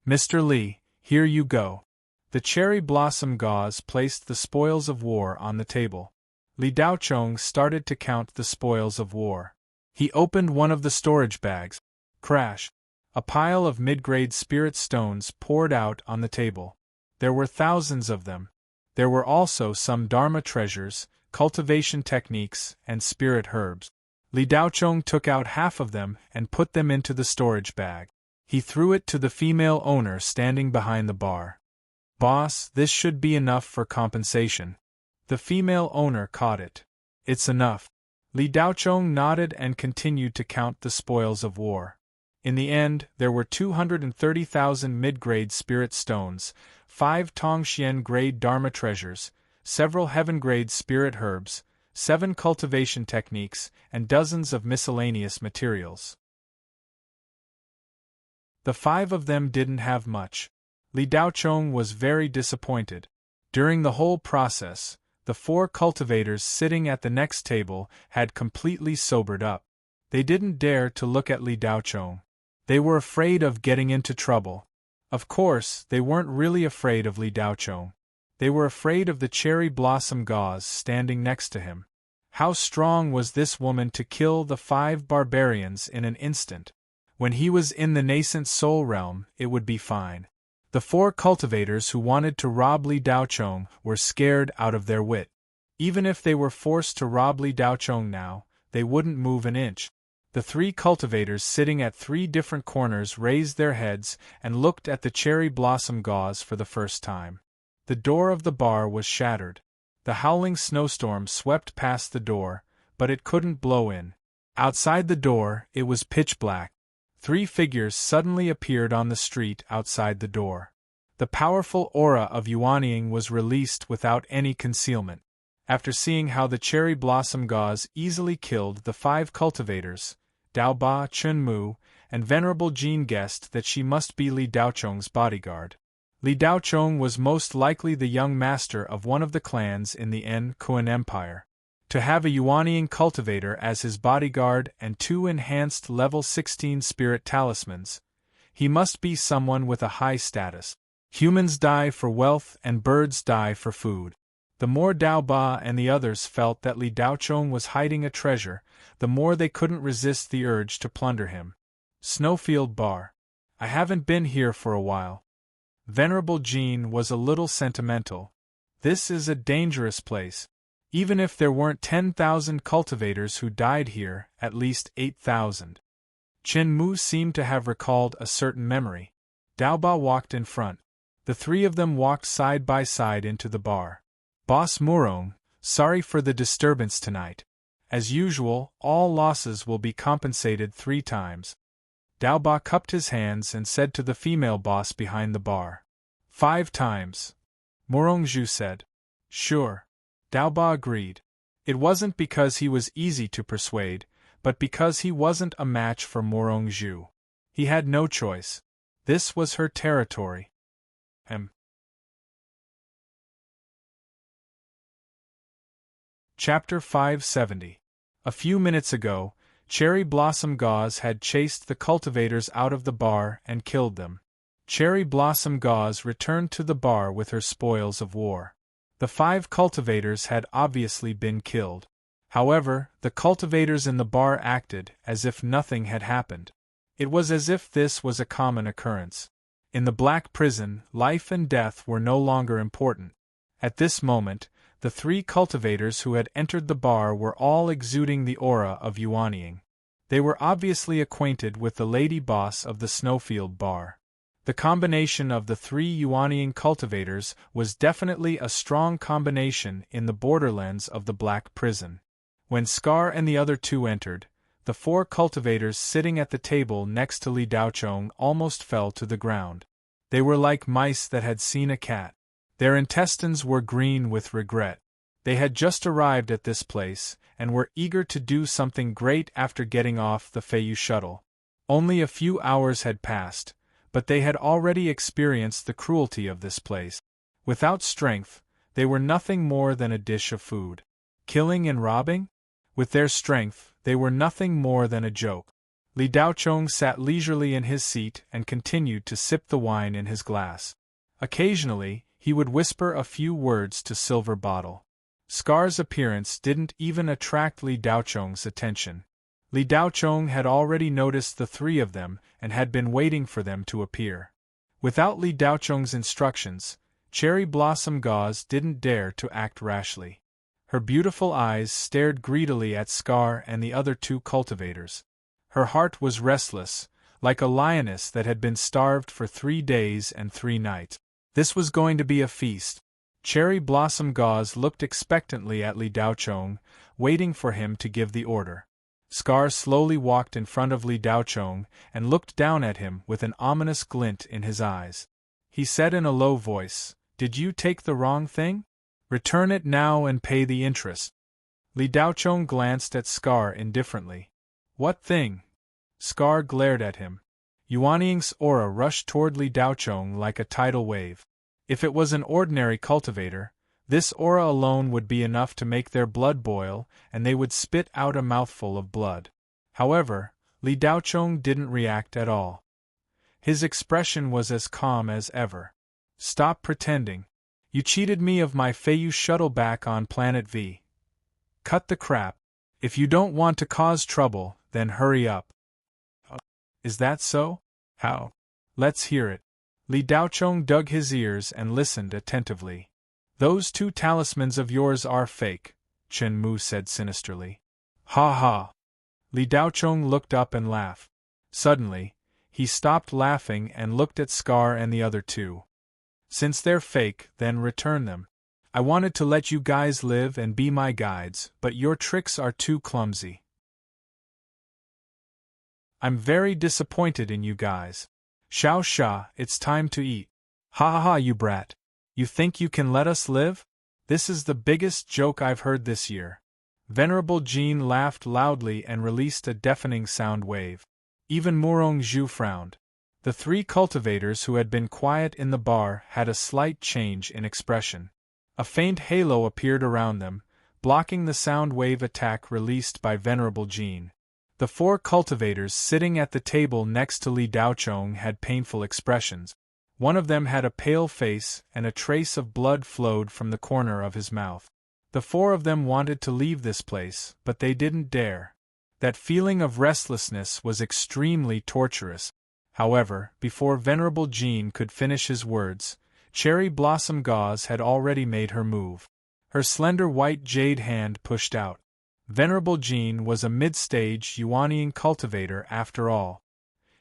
"Mr. Li, here you go." The cherry blossom gauze placed the spoils of war on the table. Li Daochong started to count the spoils of war. He opened one of the storage bags. Crash! A pile of mid-grade spirit stones poured out on the table. There were thousands of them. There were also some Dharma treasures, cultivation techniques, and spirit herbs. Li Daochong took out half of them and put them into the storage bag. He threw it to the female owner standing behind the bar. "Boss, this should be enough for compensation." The female owner caught it. "It's enough." Li Daochong nodded and continued to count the spoils of war. In the end, there were 230,000 mid-grade spirit stones, 5 Tongxian grade Dharma treasures, several heaven-grade spirit herbs, 7 cultivation techniques, and dozens of miscellaneous materials. The 5 of them didn't have much. Li Daochong was very disappointed. During the whole process, the 4 cultivators sitting at the next table had completely sobered up. They didn't dare to look at Li Daochong. They were afraid of getting into trouble. Of course, they weren't really afraid of Li Daochong. They were afraid of the cherry blossom gauze standing next to him. How strong was this woman to kill the 5 barbarians in an instant? When he was in the nascent soul realm, it would be fine. The 4 cultivators who wanted to rob Li Daochong were scared out of their wit. Even if they were forced to rob Li Daochong now, they wouldn't move an inch. The 3 cultivators sitting at 3 different corners raised their heads and looked at the cherry blossom gauze for the first time. The door of the bar was shattered. The howling snowstorm swept past the door, but it couldn't blow in. Outside the door, it was pitch black. 3 figures suddenly appeared on the street outside the door. The powerful aura of Yuanying was released without any concealment. After seeing how the cherry blossom gauze easily killed the 5 cultivators, Daoba, Chunmu, and Venerable Jean guessed that she must be Li Daochong's bodyguard. Li Daochong was most likely the young master of one of the clans in the Kuan Empire. To have a Yuanying cultivator as his bodyguard and 2 enhanced level 16 spirit talismans, he must be someone with a high status. Humans die for wealth and birds die for food. The more Daoba and the others felt that Li Daochong was hiding a treasure, the more they couldn't resist the urge to plunder him. Snowfield Bar. I haven't been here for a while. Venerable Jean was a little sentimental. This is a dangerous place. Even if there weren't 10,000 cultivators who died here, at least 8,000. Chen Mu seemed to have recalled a certain memory. Daoba walked in front. The 3 of them walked side by side into the bar. Boss Murong, sorry for the disturbance tonight. As usual, all losses will be compensated 3 times. Daoba cupped his hands and said to the female boss behind the bar. 5 times. Murongju said. Sure. Daoba agreed. It wasn't because he was easy to persuade, but because he wasn't a match for Murongju. He had no choice. This was her territory. Chapter 570. A few minutes ago, Cherry Blossom Gauze had chased the cultivators out of the bar and killed them. Cherry Blossom Gauze returned to the bar with her spoils of war. The 5 cultivators had obviously been killed. However, the cultivators in the bar acted as if nothing had happened. It was as if this was a common occurrence. In the Black Prison, life and death were no longer important. At this moment, the 3 cultivators who had entered the bar were all exuding the aura of Yuanying. They were obviously acquainted with the lady boss of the Snowfield Bar. The combination of the 3 Yuanying cultivators was definitely a strong combination in the borderlands of the Black Prison. When Scar and the other 2 entered, the 4 cultivators sitting at the table next to Li Daochong almost fell to the ground. They were like mice that had seen a cat. Their intestines were green with regret. They had just arrived at this place, and were eager to do something great after getting off the Feiyu shuttle. Only a few hours had passed, but they had already experienced the cruelty of this place. Without strength, they were nothing more than a dish of food. Killing and robbing? With their strength, they were nothing more than a joke. Li Daochong sat leisurely in his seat and continued to sip the wine in his glass. Occasionally, he would whisper a few words to Silver Bottle. Scar's appearance didn't even attract Li Daochong's attention. Li Daochong had already noticed the 3 of them and had been waiting for them to appear. Without Li Daochong's instructions, Cherry Blossom Gauze didn't dare to act rashly. Her beautiful eyes stared greedily at Scar and the other 2 cultivators. Her heart was restless, like a lioness that had been starved for 3 days and 3 nights. This was going to be a feast. Cherry Blossom Gauze looked expectantly at Li Daochong, waiting for him to give the order. Scar slowly walked in front of Li Daochong and looked down at him with an ominous glint in his eyes. He said in a low voice, "Did you take the wrong thing? Return it now and pay the interest." Li Daochong glanced at Scar indifferently. "What thing?" Scar glared at him. Yuanying's aura rushed toward Li Daochong like a tidal wave. If it was an ordinary cultivator, this aura alone would be enough to make their blood boil, and they would spit out a mouthful of blood. However, Li Daochong didn't react at all. His expression was as calm as ever. "Stop pretending. You cheated me of my Feiyu shuttle back on Planet V. Cut the crap. If you don't want to cause trouble, then hurry up." "Is that so? How? Let's hear it." Li Daochong dug his ears and listened attentively. "Those 2 talismans of yours are fake," Chen Mu said sinisterly. "Ha ha." Li Daochong looked up and laughed. Suddenly, he stopped laughing and looked at Scar and the other 2. "Since they're fake, then return them." I wanted to let you guys live and be my guides, but your tricks are too clumsy. I'm very disappointed in you guys. Xiao Sha, it's time to eat. Ha ha ha, you brat. You think you can let us live? This is the biggest joke I've heard this year. Venerable Jean laughed loudly and released a deafening sound wave. Even Murong Zhu frowned. The three cultivators who had been quiet in the bar had a slight change in expression. A faint halo appeared around them, blocking the sound wave attack released by Venerable Jean. The four cultivators sitting at the table next to Li Daochong had painful expressions. One of them had a pale face, and a trace of blood flowed from the corner of his mouth. The four of them wanted to leave this place, but they didn't dare. That feeling of restlessness was extremely torturous. However, before Venerable Jean could finish his words, Cherry Blossom Gauze had already made her move. Her slender white jade hand pushed out. Venerable Jean was a mid-stage Yuanian cultivator after all.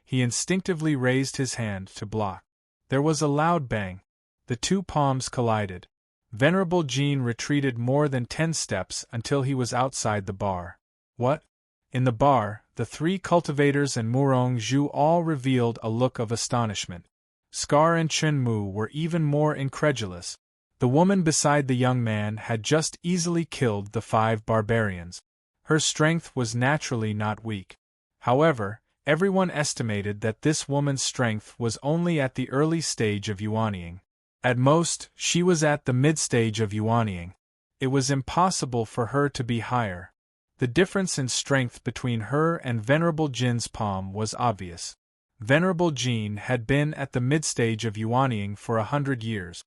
He instinctively raised his hand to block. There was a loud bang. The two palms collided. Venerable Jean retreated more than 10 steps until he was outside the bar. What? In the bar, the three cultivators and Murong Zhu all revealed a look of astonishment. Scar and Chen Mu were even more incredulous. The woman beside the young man had just easily killed the 5 barbarians. Her strength was naturally not weak. However, everyone estimated that this woman's strength was only at the early stage of Yuaniing. At most, she was at the mid-stage of Yuaniing. It was impossible for her to be higher. The difference in strength between her and Venerable Jin's palm was obvious. Venerable Jin had been at the mid-stage of Yuaniing for 100 years.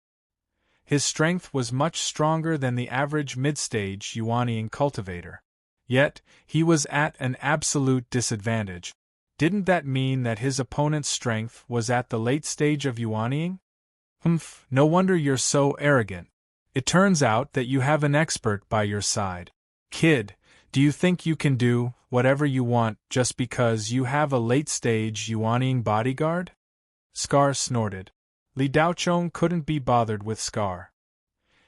His strength was much stronger than the average mid-stage Yuaniing cultivator. Yet, he was at an absolute disadvantage. Didn't that mean that his opponent's strength was at the late stage of Yuaniing? Humph, no wonder you're so arrogant. It turns out that you have an expert by your side. Kid, do you think you can do whatever you want just because you have a late-stage Yuaniing bodyguard? Scar snorted. Li Daochong couldn't be bothered with Scar.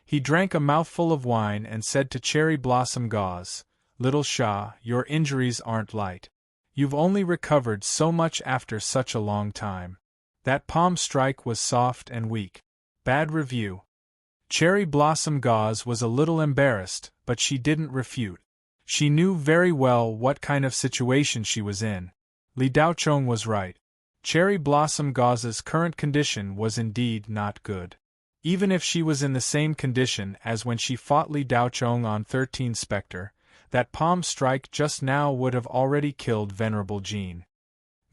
He drank a mouthful of wine and said to Cherry Blossom Gauze, "Little Sha, your injuries aren't light. You've only recovered so much after such a long time. That palm strike was soft and weak. Bad review." Cherry Blossom Gauze was a little embarrassed, but she didn't refute. She knew very well what kind of situation she was in. Li Daochong was right. Cherry Blossom Gauze's current condition was indeed not good. Even if she was in the same condition as when she fought Li Daochong on 13 Specter, that palm strike just now would have already killed Venerable Jean.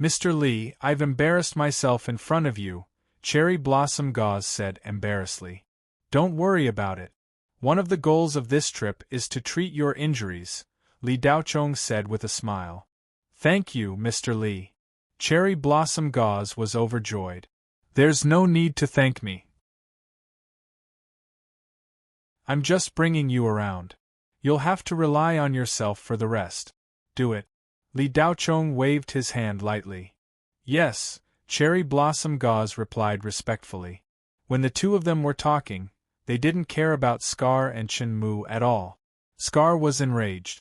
"Mr. Li, I've embarrassed myself in front of you," Cherry Blossom Gauze said embarrassedly. "Don't worry about it. One of the goals of this trip is to treat your injuries," Li Daochong said with a smile. "Thank you, Mr. Li." Cherry Blossom Gauze was overjoyed. "There's no need to thank me. I'm just bringing you around. You'll have to rely on yourself for the rest. Do it." Li Daochong waved his hand lightly. "Yes," Cherry Blossom Gauze replied respectfully. When the two of them were talking, they didn't care about Scar and Chen Mu at all. Scar was enraged.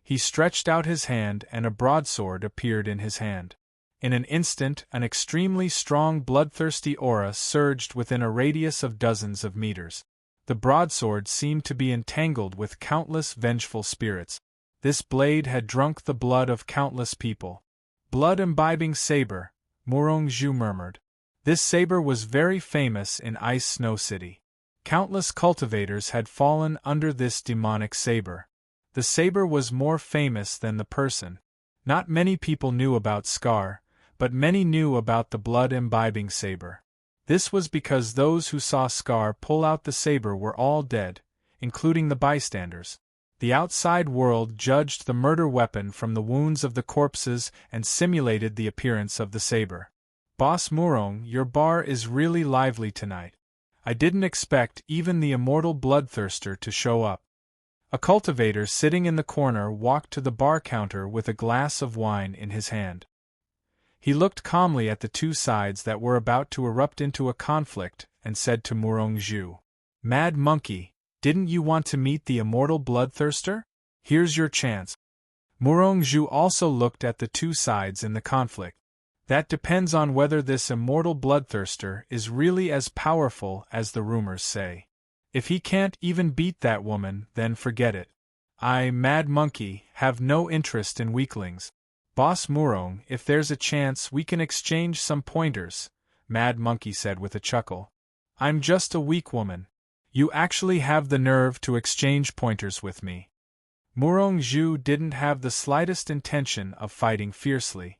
He stretched out his hand and a broadsword appeared in his hand. In an instant, an extremely strong bloodthirsty aura surged within a radius of dozens of meters. The broadsword seemed to be entangled with countless vengeful spirits. This blade had drunk the blood of countless people. "Blood-imbibing saber," Murong Zhu murmured. This saber was very famous in Ice Snow City. Countless cultivators had fallen under this demonic saber. The saber was more famous than the person. Not many people knew about Scar, but many knew about the blood-imbibing saber. This was because those who saw Scar pull out the saber were all dead, including the bystanders. The outside world judged the murder weapon from the wounds of the corpses and simulated the appearance of the saber. "Boss Murong, your bar is really lively tonight. I didn't expect even the immortal bloodthirster to show up." A cultivator sitting in the corner walked to the bar counter with a glass of wine in his hand. He looked calmly at the two sides that were about to erupt into a conflict and said to Murong Zhu, Mad Monkey, didn't you want to meet the immortal bloodthirster? Here's your chance. Murong-Zhu also looked at the two sides in the conflict. That depends on whether this immortal bloodthirster is really as powerful as the rumors say. If he can't even beat that woman, then forget it. I, Mad Monkey, have no interest in weaklings. Boss Murong, if there's a chance we can exchange some pointers, Mad Monkey said with a chuckle. I'm just a weak woman. You actually have the nerve to exchange pointers with me. Murong-Zhu didn't have the slightest intention of fighting fiercely.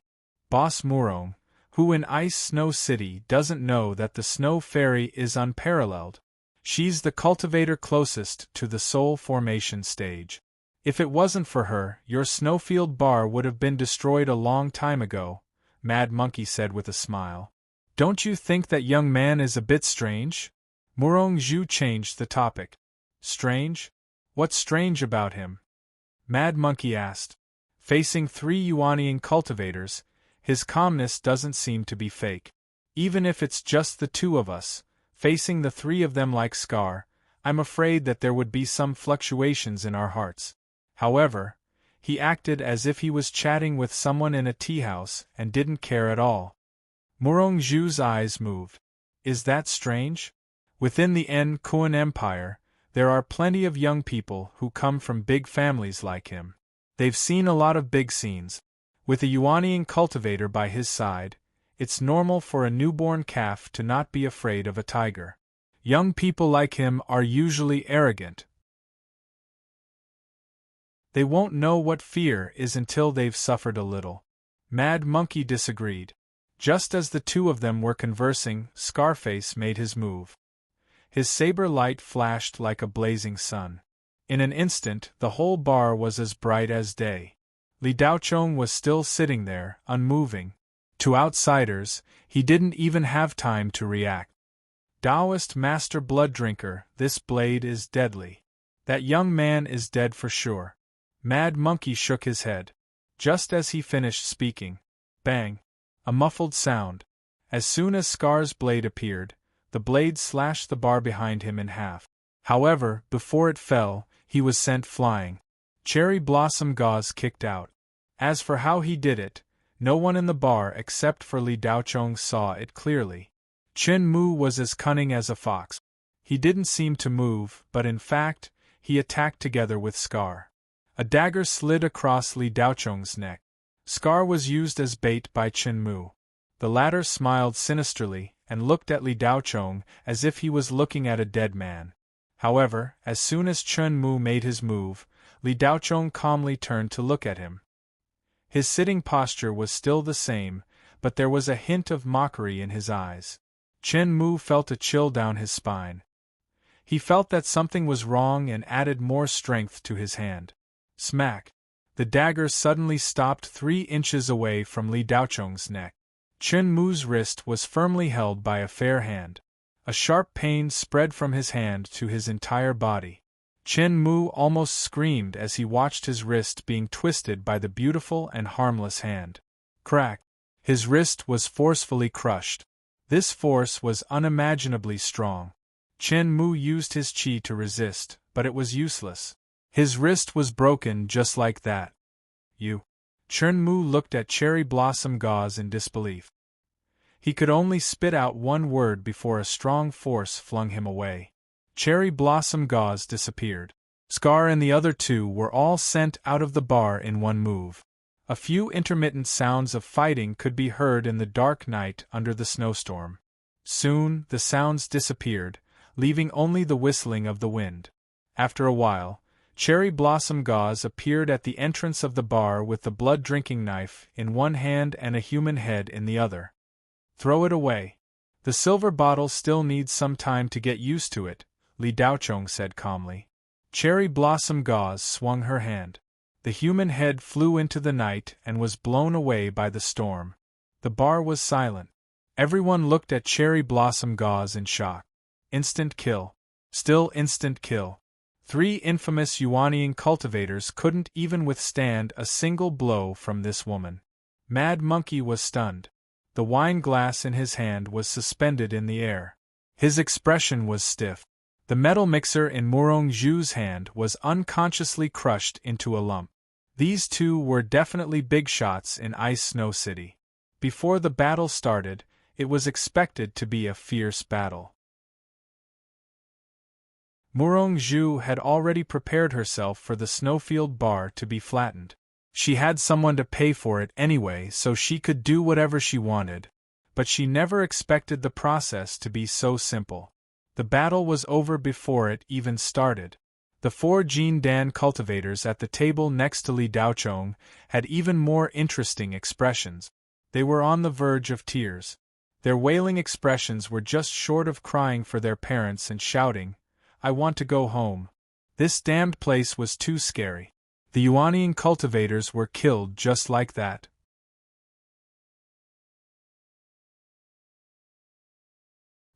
Boss Murong, who in Ice Snow City doesn't know that the Snow Fairy is unparalleled. She's the cultivator closest to the soul formation stage. If it wasn't for her, your snowfield bar would have been destroyed a long time ago, Mad Monkey said with a smile. Don't you think that young man is a bit strange? Murong-Zhu changed the topic. Strange? What's strange about him? Mad Monkey asked. Facing 3 Yuanian cultivators, his calmness doesn't seem to be fake. Even if it's just the 2 of us, facing the 3 of them like Scar, I'm afraid that there would be some fluctuations in our hearts. However, he acted as if he was chatting with someone in a teahouse and didn't care at all. Murong-Zhu's eyes moved. Is that strange? Within the Kuan Empire, there are plenty of young people who come from big families like him. They've seen a lot of big scenes. With a Yuanian cultivator by his side, it's normal for a newborn calf to not be afraid of a tiger. Young people like him are usually arrogant. They won't know what fear is until they've suffered a little. Mad Monkey disagreed. Just as the 2 of them were conversing, Scarface made his move. His saber light flashed like a blazing sun. In an instant, the whole bar was as bright as day. Li Daochong was still sitting there, unmoving. To outsiders, he didn't even have time to react. Taoist Master Blood Drinker, this blade is deadly. That young man is dead for sure. Mad Monkey shook his head. Just as he finished speaking. Bang! A muffled sound. As soon as Scar's blade appeared, the blade slashed the bar behind him in half. However, before it fell, he was sent flying. Cherry Blossom Gauze kicked out. As for how he did it, no one in the bar except for Li Daochong saw it clearly. Chen Mu was as cunning as a fox. He didn't seem to move, but in fact, he attacked together with Scar. A dagger slid across Li Daochong's neck. Scar was used as bait by Chen Mu. The latter smiled sinisterly and looked at Li Daochong as if he was looking at a dead man. However, as soon as Chen Mu made his move, Li Daochong calmly turned to look at him. His sitting posture was still the same, but there was a hint of mockery in his eyes. Chen Mu felt a chill down his spine. He felt that something was wrong and added more strength to his hand. Smack! The dagger suddenly stopped 3 inches away from Li Daochong's neck. Chen Mu's wrist was firmly held by a fair hand. A sharp pain spread from his hand to his entire body. Chen Mu almost screamed as he watched his wrist being twisted by the beautiful and harmless hand. Crack! His wrist was forcefully crushed. This force was unimaginably strong. Chen Mu used his qi to resist, but it was useless. His wrist was broken just like that. You. Chen Mu looked at Cherry Blossom Gauze in disbelief. He could only spit out one word before a strong force flung him away. Cherry Blossom Gauze disappeared. Scar and the other 2 were all sent out of the bar in one move. A few intermittent sounds of fighting could be heard in the dark night under the snowstorm. Soon, the sounds disappeared, leaving only the whistling of the wind. After a while, Cherry Blossom Gauze appeared at the entrance of the bar with the blood-drinking knife in one hand and a human head in the other. Throw it away. The silver bottle still needs some time to get used to it, Li Daochong said calmly. Cherry Blossom Gauze swung her hand. The human head flew into the night and was blown away by the storm. The bar was silent. Everyone looked at Cherry Blossom Gauze in shock. Instant kill. Still instant kill. 3 infamous Yuanian cultivators couldn't even withstand a single blow from this woman. Mad Monkey was stunned. The wine glass in his hand was suspended in the air. His expression was stiff. The metal mixer in Murong Zhu's hand was unconsciously crushed into a lump. These two were definitely big shots in Ice Snow City. Before the battle started, it was expected to be a fierce battle. Murong Zhu had already prepared herself for the snowfield bar to be flattened. She had someone to pay for it anyway, so she could do whatever she wanted. But she never expected the process to be so simple. The battle was over before it even started. The 4 Jin Dan cultivators at the table next to Li Daochong had even more interesting expressions. They were on the verge of tears. Their wailing expressions were just short of crying for their parents and shouting, "I want to go home. This damned place was too scary." The Yuanian cultivators were killed just like that.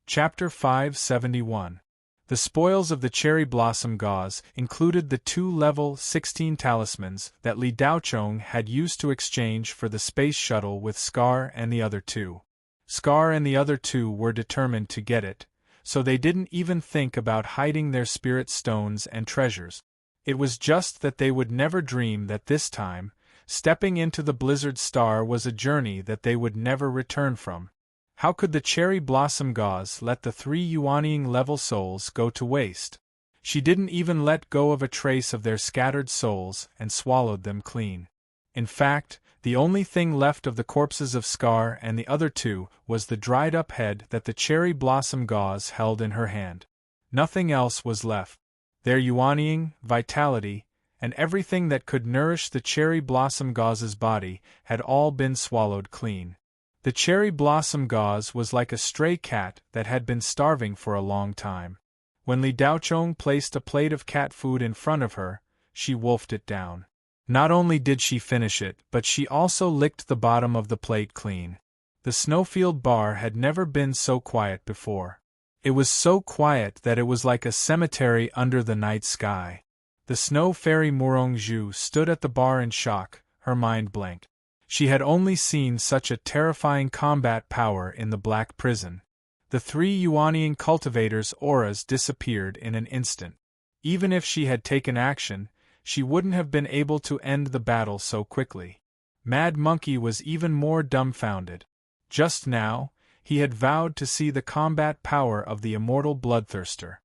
Chapter 571. The spoils of the cherry blossom gauze included the 2 level 16 talismans that Li Daochong had used to exchange for the space shuttle with Scar and the other 2. Scar and the other 2 were determined to get it, so they didn't even think about hiding their spirit stones and treasures. It was just that they would never dream that this time, stepping into the Blizzard Star was a journey that they would never return from. How could the cherry blossom gauze let the 3 Yuanian level souls go to waste? She didn't even let go of a trace of their scattered souls and swallowed them clean. In fact, the only thing left of the corpses of Scar and the other 2 was the dried-up head that the cherry blossom gauze held in her hand. Nothing else was left. Their Yuanian, vitality, and everything that could nourish the cherry blossom gauze's body had all been swallowed clean. The cherry blossom gauze was like a stray cat that had been starving for a long time. When Li Daochong placed a plate of cat food in front of her, she wolfed it down. Not only did she finish it, but she also licked the bottom of the plate clean. The snowfield bar had never been so quiet before. It was so quiet that it was like a cemetery under the night sky. The snow fairy Murong Zhu stood at the bar in shock, her mind blank. She had only seen such a terrifying combat power in the Black Prison. The 3 Yuanian cultivators' auras disappeared in an instant. Even if she had taken action, she wouldn't have been able to end the battle so quickly. Mad Monkey was even more dumbfounded. Just now, he had vowed to see the combat power of the immortal bloodthirster.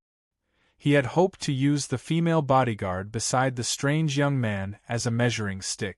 He had hoped to use the female bodyguard beside the strange young man as a measuring stick.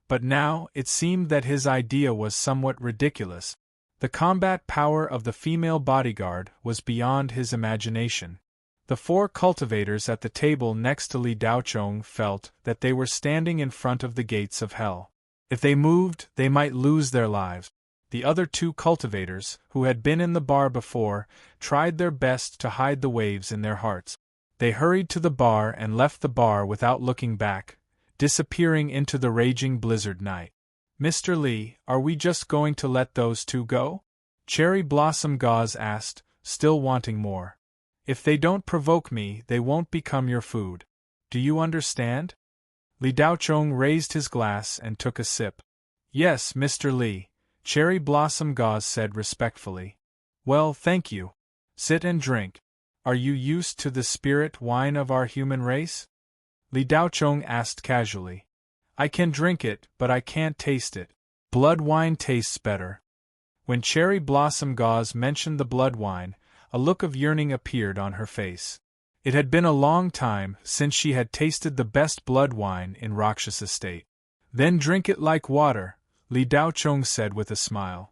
But now, it seemed that his idea was somewhat ridiculous. The combat power of the female bodyguard was beyond his imagination. The 4 cultivators at the table next to Li Daochong felt that they were standing in front of the gates of hell. If they moved, they might lose their lives. The other 2 cultivators, who had been in the bar before, tried their best to hide the waves in their hearts. They hurried to the bar and left the bar without looking back, disappearing into the raging blizzard night. "Mr. Li, are we just going to let those 2 go?" Cherry Blossom Gauze asked, still wanting more. "If they don't provoke me, they won't become your food. Do you understand?" Li Daochong raised his glass and took a sip. "Yes, Mr. Li," Cherry Blossom Gauze said respectfully. "Well, thank you. Sit and drink. Are you used to the spirit wine of our human race?" Li Daochong asked casually. "I can drink it, but I can't taste it. Blood wine tastes better." When Cherry Blossom Gauze mentioned the blood wine, a look of yearning appeared on her face. It had been a long time since she had tasted the best blood wine in Rakshas Estate. "Then drink it like water," Li Daochong said with a smile.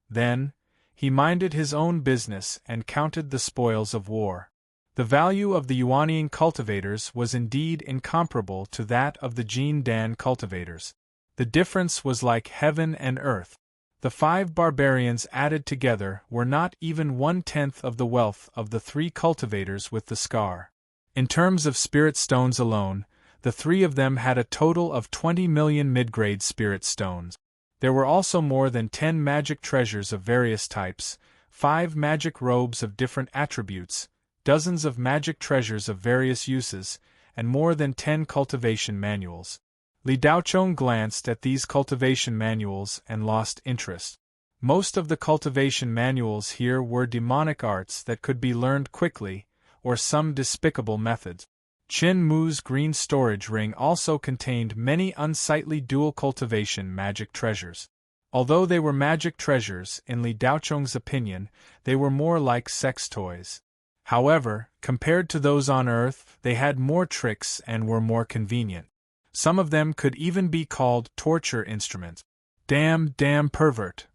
Then, he minded his own business and counted the spoils of war. The value of the Yuanian cultivators was indeed incomparable to that of the Jin Dan cultivators. The difference was like heaven and earth. The 5 barbarians added together were not even 1/10 of the wealth of the 3 cultivators with the scar. In terms of spirit stones alone, the 3 of them had a total of 20 million mid-grade spirit stones. There were also more than 10 magic treasures of various types, 5 magic robes of different attributes, dozens of magic treasures of various uses, and more than 10 cultivation manuals. Li Daochong glanced at these cultivation manuals and lost interest. Most of the cultivation manuals here were demonic arts that could be learned quickly, or some despicable methods. Chin Mu's green storage ring also contained many unsightly dual cultivation magic treasures. Although they were magic treasures, in Li Daocheng's opinion, they were more like sex toys. However, compared to those on Earth, they had more tricks and were more convenient. Some of them could even be called torture instruments. Damn pervert!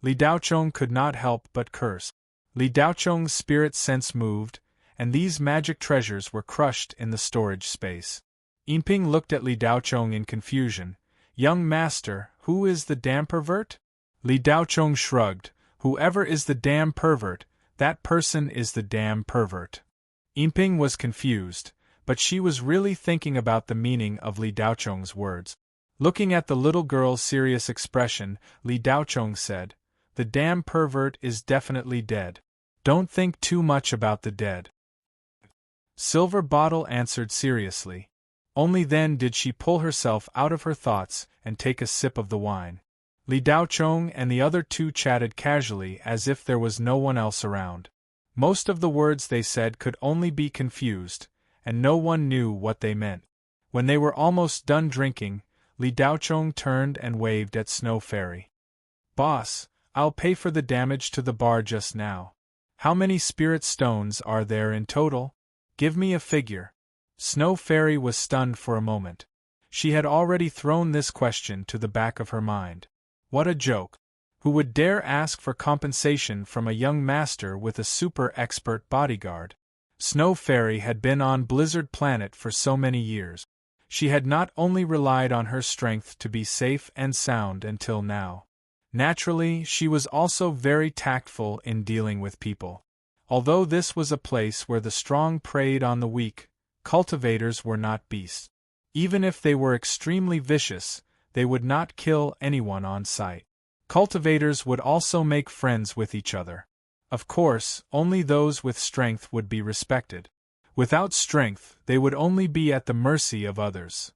Li Daocheng could not help but curse. Li Daocheng's spirit sense moved, and these magic treasures were crushed in the storage space. Yinping looked at Li Daocheng in confusion. Young master, who is the damn pervert? Li Daocheng shrugged. Whoever is the damn pervert, that person is the damn pervert. Yinping was confused, but she was really thinking about the meaning of Li Daocheng's words. Looking at the little girl's serious expression, Li Daocheng said, "The damn pervert is definitely dead. Don't think too much about the dead." Silver Bottle answered seriously. Only then did she pull herself out of her thoughts and take a sip of the wine. Li Daocheng and the other two chatted casually as if there was no one else around. Most of the words they said could only be confused, and no one knew what they meant. When they were almost done drinking, Li Daocheng turned and waved at Snow Fairy. "Boss, I'll pay for the damage to the bar just now. How many spirit stones are there in total? Give me a figure." Snow Fairy was stunned for a moment. She had already thrown this question to the back of her mind. What a joke! Who would dare ask for compensation from a young master with a super expert bodyguard? Snow Fairy had been on Blizzard Planet for so many years. She had not only relied on her strength to be safe and sound until now. Naturally, she was also very tactful in dealing with people. Although this was a place where the strong preyed on the weak, cultivators were not beasts. Even if they were extremely vicious, they would not kill anyone on sight. Cultivators would also make friends with each other. Of course, only those with strength would be respected. Without strength, they would only be at the mercy of others.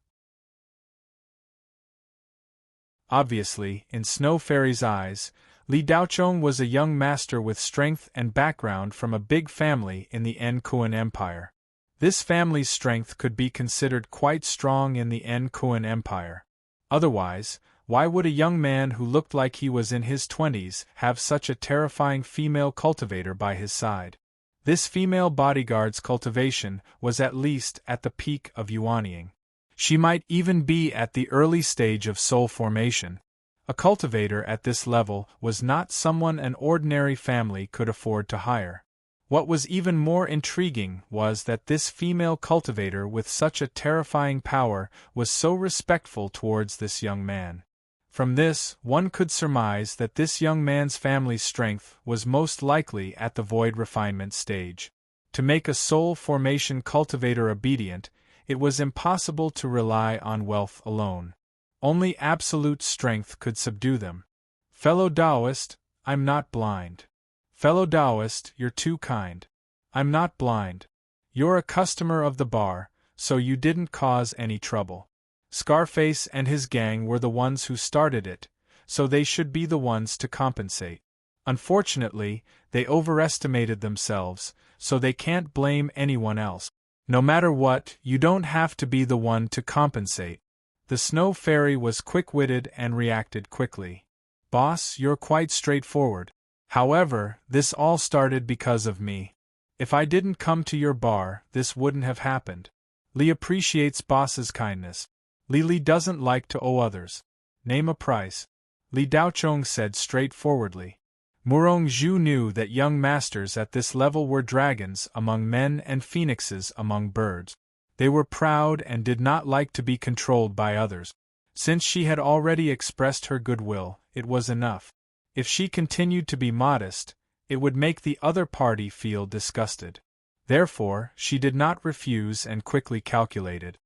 Obviously, in Snow Fairy's eyes, Li Daocheng was a young master with strength and background from a big family in the Kuan Empire. This family's strength could be considered quite strong in the Kuan Empire. Otherwise, why would a young man who looked like he was in his 20s have such a terrifying female cultivator by his side? This female bodyguard's cultivation was at least at the peak of Yuanying. She might even be at the early stage of soul formation. A cultivator at this level was not someone an ordinary family could afford to hire. What was even more intriguing was that this female cultivator with such a terrifying power was so respectful towards this young man. From this, one could surmise that this young man's family's strength was most likely at the void refinement stage. To make a soul formation cultivator obedient, it was impossible to rely on wealth alone. Only absolute strength could subdue them. Fellow Taoist, I'm not blind. Fellow Taoist, you're too kind. I'm not blind. You're a customer of the bar, so you didn't cause any trouble. Scarface and his gang were the ones who started it, so they should be the ones to compensate. Unfortunately, they overestimated themselves, so they can't blame anyone else. No matter what, you don't have to be the one to compensate. The Snow Fairy was quick-witted and reacted quickly. Boss, you're quite straightforward. However, this all started because of me. If I didn't come to your bar, this wouldn't have happened. Li appreciates boss's kindness. Li doesn't like to owe others. Name a price. Li Daocheng said straightforwardly. Murong Zhu knew that young masters at this level were dragons among men and phoenixes among birds. They were proud and did not like to be controlled by others. Since she had already expressed her goodwill, it was enough. If she continued to be modest, it would make the other party feel disgusted. Therefore, she did not refuse and quickly calculated.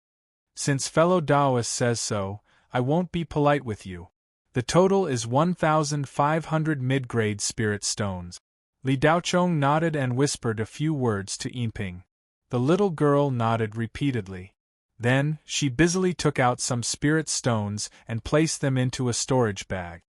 Since fellow Taoist says so, I won't be polite with you. The total is 1,500 mid-grade spirit stones. Li Daocheng nodded and whispered a few words to Yinping. The little girl nodded repeatedly. Then, she busily took out some spirit stones and placed them into a storage bag.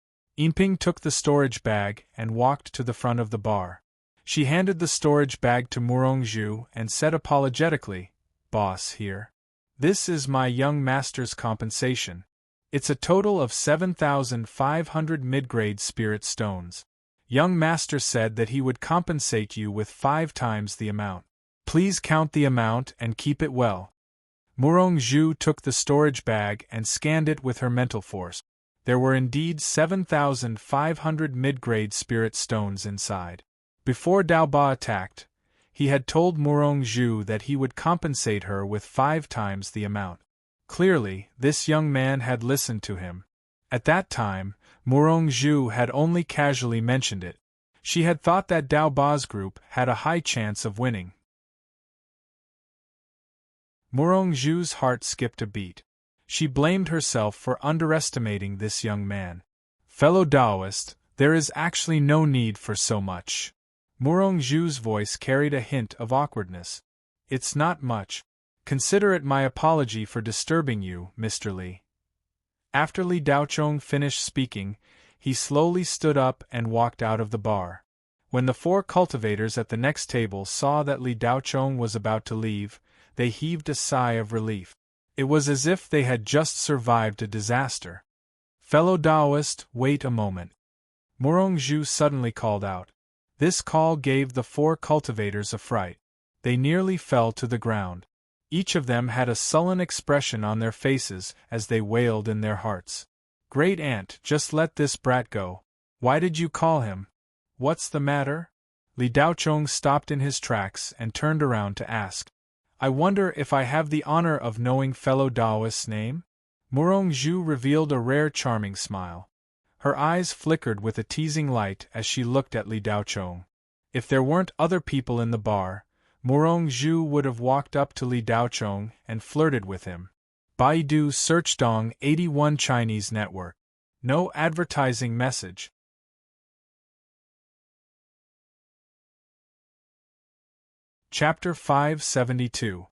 Yinping took the storage bag and walked to the front of the bar. She handed the storage bag to Murongzhu and said apologetically, "Boss, here. This is my young master's compensation. It's a total of 7,500 mid-grade spirit stones. Young master said that he would compensate you with 5 times the amount. Please count the amount and keep it well." Murongzhu took the storage bag and scanned it with her mental force. There were indeed 7,500 mid-grade spirit stones inside. Before Daoba attacked, he had told Murongzhu that he would compensate her with 5 times the amount. Clearly, this young man had listened to him. At that time, Murongzhu had only casually mentioned it. She had thought that Daoba's group had a high chance of winning. Murongzhu's heart skipped a beat. She blamed herself for underestimating this young man. "Fellow Taoist, there is actually no need for so much." Murongzhu's voice carried a hint of awkwardness. "It's not much. Consider it my apology for disturbing you, Mr. Li." After Li Daochong finished speaking, he slowly stood up and walked out of the bar. When the 4 cultivators at the next table saw that Li Daochong was about to leave, they heaved a sigh of relief. It was as if they had just survived a disaster. "Fellow Taoist, wait a moment," Murongzhu suddenly called out. This call gave the 4 cultivators a fright. They nearly fell to the ground. Each of them had a sullen expression on their faces as they wailed in their hearts. "Great aunt, just let this brat go. Why did you call him? What's the matter?" Li Daochong stopped in his tracks and turned around to ask. "I wonder if I have the honor of knowing fellow Taoist's name?" Murongzhu revealed a rare charming smile. Her eyes flickered with a teasing light as she looked at Li Daochong. If there weren't other people in the bar, Murongzhu would have walked up to Li Daochong and flirted with him. Baidu Search Dong 81 Chinese Network. No advertising message. Chapter 572.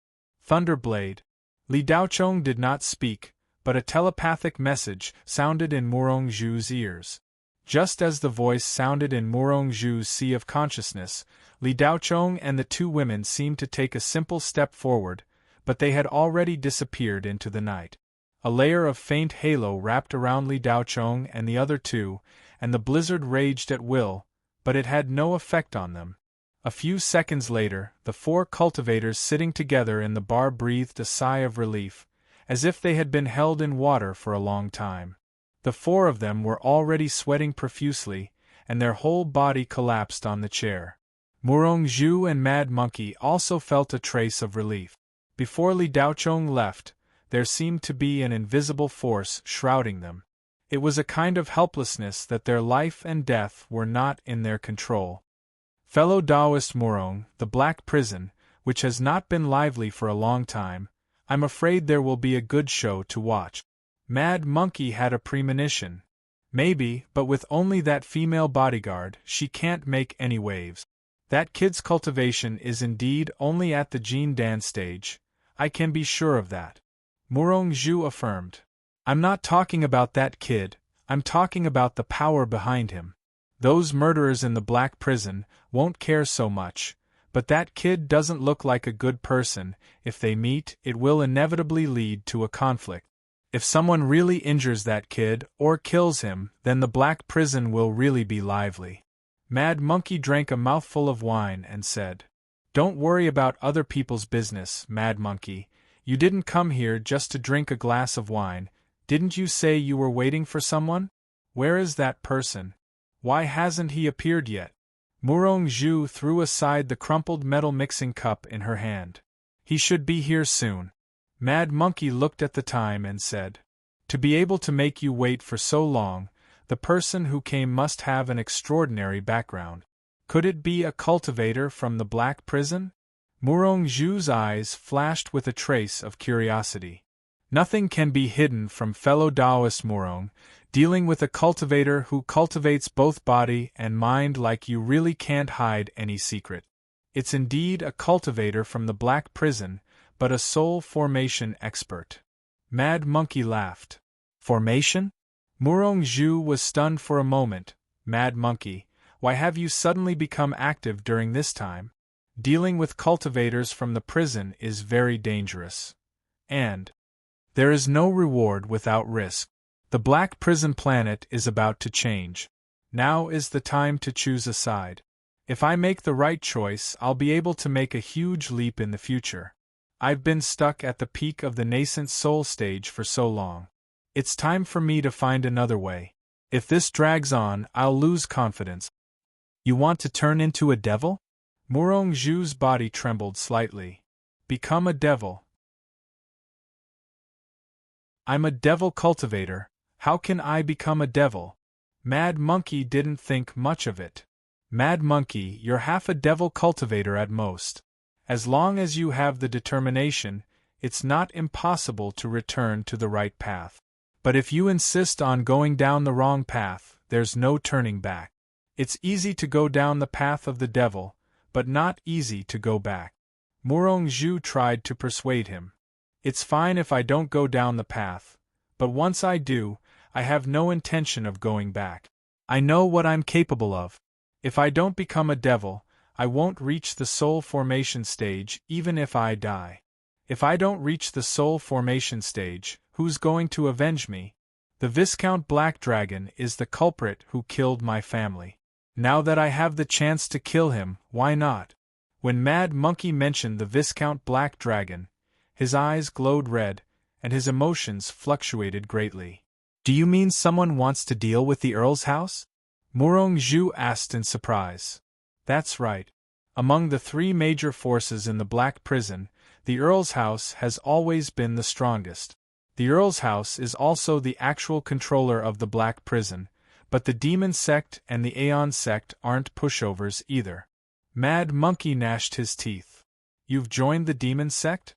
Thunderblade. Li Daochong did not speak, but a telepathic message sounded in Murongzhu's ears. Just as the voice sounded in Murongzhu's sea of consciousness, Li Daochong and the 2 women seemed to take a simple step forward, but they had already disappeared into the night. A layer of faint halo wrapped around Li Daochong and the other 2, and the blizzard raged at will, but it had no effect on them. A few seconds later, the 4 cultivators sitting together in the bar breathed a sigh of relief, as if they had been held in water for a long time. The 4 of them were already sweating profusely, and their whole body collapsed on the chair. Murongzhu and Mad Monkey also felt a trace of relief. Before Li Daochong left, there seemed to be an invisible force shrouding them. It was a kind of helplessness that their life and death were not in their control. Fellow Taoist Murong, the Black Prison, which has not been lively for a long time, I'm afraid there will be a good show to watch. Mad Monkey had a premonition. Maybe, but with only that female bodyguard, she can't make any waves. That kid's cultivation is indeed only at the Jin Dan stage, I can be sure of that. Murongzhu affirmed. I'm not talking about that kid, I'm talking about the power behind him. Those murderers in the Black Prison won't care so much, but that kid doesn't look like a good person. If they meet, it will inevitably lead to a conflict. If someone really injures that kid, or kills him, then the Black Prison will really be lively. Mad Monkey drank a mouthful of wine and said, Don't worry about other people's business, Mad Monkey. You didn't come here just to drink a glass of wine. Didn't you say you were waiting for someone? Where is that person? Why hasn't he appeared yet? Murongzhu threw aside the crumpled metal mixing cup in her hand. He should be here soon. Mad Monkey looked at the time and said, To be able to make you wait for so long, the person who came must have an extraordinary background. Could it be a cultivator from the Black Prison? Murongzhu's eyes flashed with a trace of curiosity. Nothing can be hidden from fellow Taoist Murong. Dealing with a cultivator who cultivates both body and mind like you really can't hide any secret. It's indeed a cultivator from the Black Prison, but a soul formation expert. Mad Monkey laughed. Formation? Murong Zhu was stunned for a moment. Mad Monkey, why have you suddenly become active during this time? Dealing with cultivators from the prison is very dangerous. And there is no reward without risk. The Black Prison planet is about to change. Now is the time to choose a side. If I make the right choice, I'll be able to make a huge leap in the future. I've been stuck at the peak of the nascent soul stage for so long. It's time for me to find another way. If this drags on, I'll lose confidence. You want to turn into a devil? Murong Zhu's body trembled slightly. Become a devil? I'm a devil cultivator. How can I become a devil? Mad Monkey didn't think much of it. Mad Monkey, you're half a devil cultivator at most. As long as you have the determination, it's not impossible to return to the right path. But if you insist on going down the wrong path, there's no turning back. It's easy to go down the path of the devil, but not easy to go back. Murong Zhu tried to persuade him. It's fine if I don't go down the path, but once I do, I have no intention of going back. I know what I'm capable of. If I don't become a devil, I won't reach the soul formation stage even if I die. If I don't reach the soul formation stage, who's going to avenge me? The Viscount Black Dragon is the culprit who killed my family. Now that I have the chance to kill him, why not? When Mad Monkey mentioned the Viscount Black Dragon, his eyes glowed red, and his emotions fluctuated greatly. Do you mean someone wants to deal with the Earl's house? Murong Zhu asked in surprise. That's right. Among the three major forces in the Black Prison, the Earl's house has always been the strongest. The Earl's house is also the actual controller of the Black Prison, but the Demon Sect and the Aeon Sect aren't pushovers either. Mad Monkey gnashed his teeth. You've joined the Demon Sect?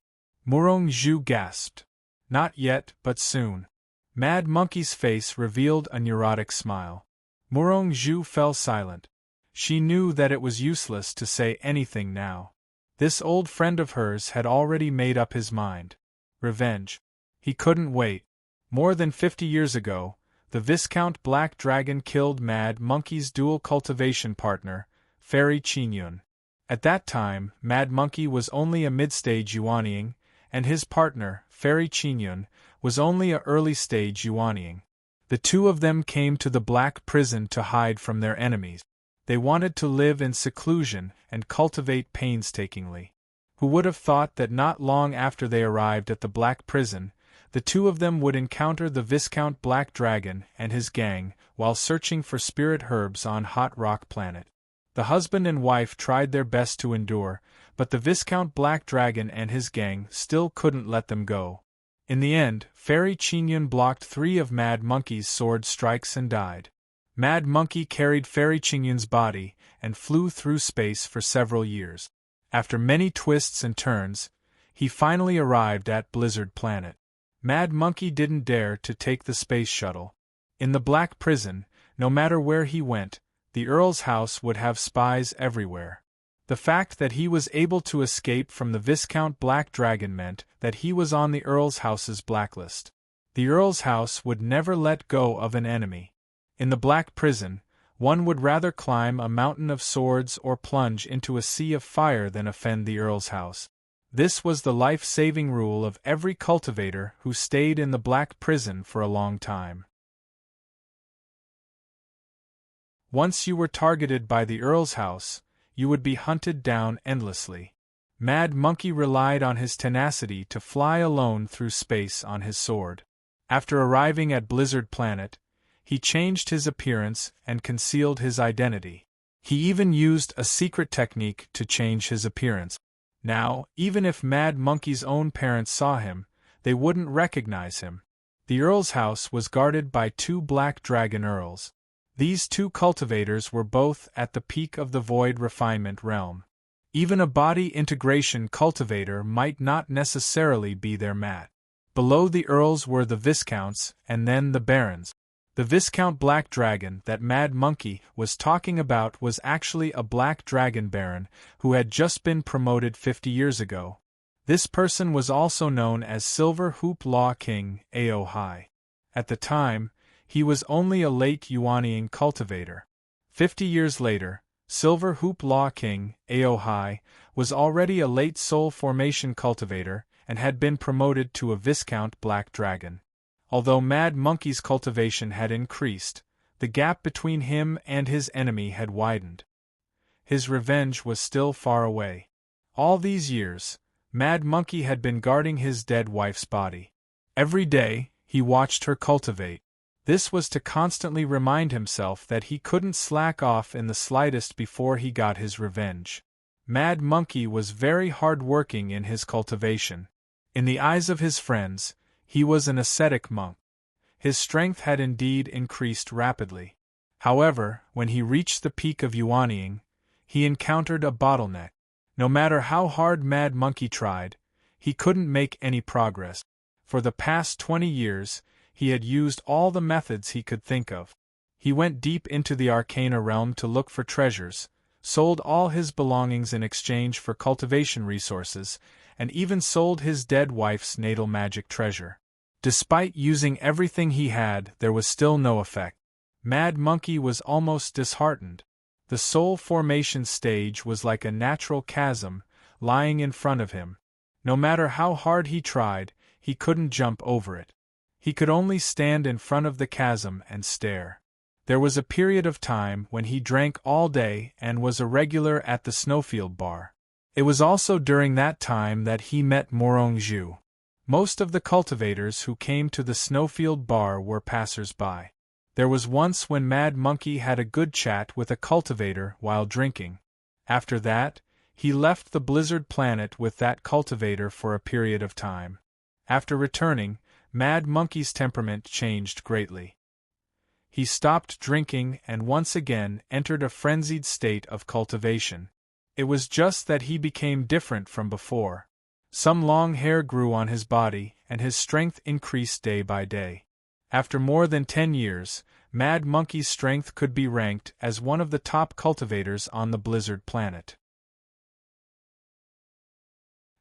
Murong Zhu gasped. Not yet, but soon. Mad Monkey's face revealed a neurotic smile. Murong Zhu fell silent. She knew that it was useless to say anything now. This old friend of hers had already made up his mind. Revenge. He couldn't wait. More than 50 years ago, the Viscount Black Dragon killed Mad Monkey's dual cultivation partner, Fairy Qingyun. At that time, Mad Monkey was only a mid-stage Yuanying, and his partner, Fairy Qingyun, was only a early-stage Yuanying. The two of them came to the Black Prison to hide from their enemies. They wanted to live in seclusion and cultivate painstakingly. Who would have thought that not long after they arrived at the Black Prison, the two of them would encounter the Viscount Black Dragon and his gang while searching for spirit herbs on Hot Rock Planet. The husband and wife tried their best to endure, but the Viscount Black Dragon and his gang still couldn't let them go. In the end, Fairy Qingyun blocked 3 of Mad Monkey's sword strikes and died. Mad Monkey carried Fairy Qingyun's body and flew through space for several years. After many twists and turns, he finally arrived at Blizzard Planet. Mad Monkey didn't dare to take the space shuttle. In the Black Prison, no matter where he went, the Earl's house would have spies everywhere. The fact that he was able to escape from the Viscount Black Dragon meant that he was on the Earl's house's blacklist. The Earl's house would never let go of an enemy. In the Black Prison, one would rather climb a mountain of swords or plunge into a sea of fire than offend the Earl's house. This was the life-saving rule of every cultivator who stayed in the Black Prison for a long time. Once you were targeted by the Earl's house, you would be hunted down endlessly. Mad Monkey relied on his tenacity to fly alone through space on his sword. After arriving at Blizzard Planet, he changed his appearance and concealed his identity. He even used a secret technique to change his appearance. Now, even if Mad Monkey's own parents saw him, they wouldn't recognize him. The Earl's house was guarded by 2 Black Dragon Earls. These 2 cultivators were both at the peak of the Void Refinement realm. Even a body integration cultivator might not necessarily be their match. Below the Earls were the Viscounts and then the Barons. The Viscount Black Dragon that Mad Monkey was talking about was actually a Black Dragon Baron who had just been promoted 50 years ago. This person was also known as Silver Hoop Law King Ao Hai. At the time, He was only a late Yuanying cultivator. 50 years later, Silver Hoop Law King, Aohai, was already a late soul formation cultivator and had been promoted to a Viscount Black Dragon. Although Mad Monkey's cultivation had increased, the gap between him and his enemy had widened. His revenge was still far away. All these years, Mad Monkey had been guarding his dead wife's body. Every day, he watched her cultivate. This was to constantly remind himself that he couldn't slack off in the slightest before he got his revenge. Mad Monkey was very hard-working in his cultivation. In the eyes of his friends, he was an ascetic monk. His strength had indeed increased rapidly. However, when he reached the peak of Yuanying, he encountered a bottleneck. No matter how hard Mad Monkey tried, he couldn't make any progress. For the past 20 years, he had used all the methods he could think of. He went deep into the Arcana realm to look for treasures, sold all his belongings in exchange for cultivation resources, and even sold his dead wife's natal magic treasure. Despite using everything he had, there was still no effect. Mad Monkey was almost disheartened. The soul formation stage was like a natural chasm, lying in front of him. No matter how hard he tried, he couldn't jump over it. He could only stand in front of the chasm and stare. There was a period of time when he drank all day and was a regular at the Snowfield bar. It was also during that time that he met Morong Zhu. Most of the cultivators who came to the Snowfield bar were passers-by. There was once when Mad Monkey had a good chat with a cultivator while drinking. After that, he left the Blizzard Planet with that cultivator for a period of time. After returning, Mad Monkey's temperament changed greatly. He stopped drinking and once again entered a frenzied state of cultivation. It was just that he became different from before. Some long hair grew on his body, and his strength increased day by day. After more than 10 years, Mad Monkey's strength could be ranked as one of the top cultivators on the Blizzard Planet.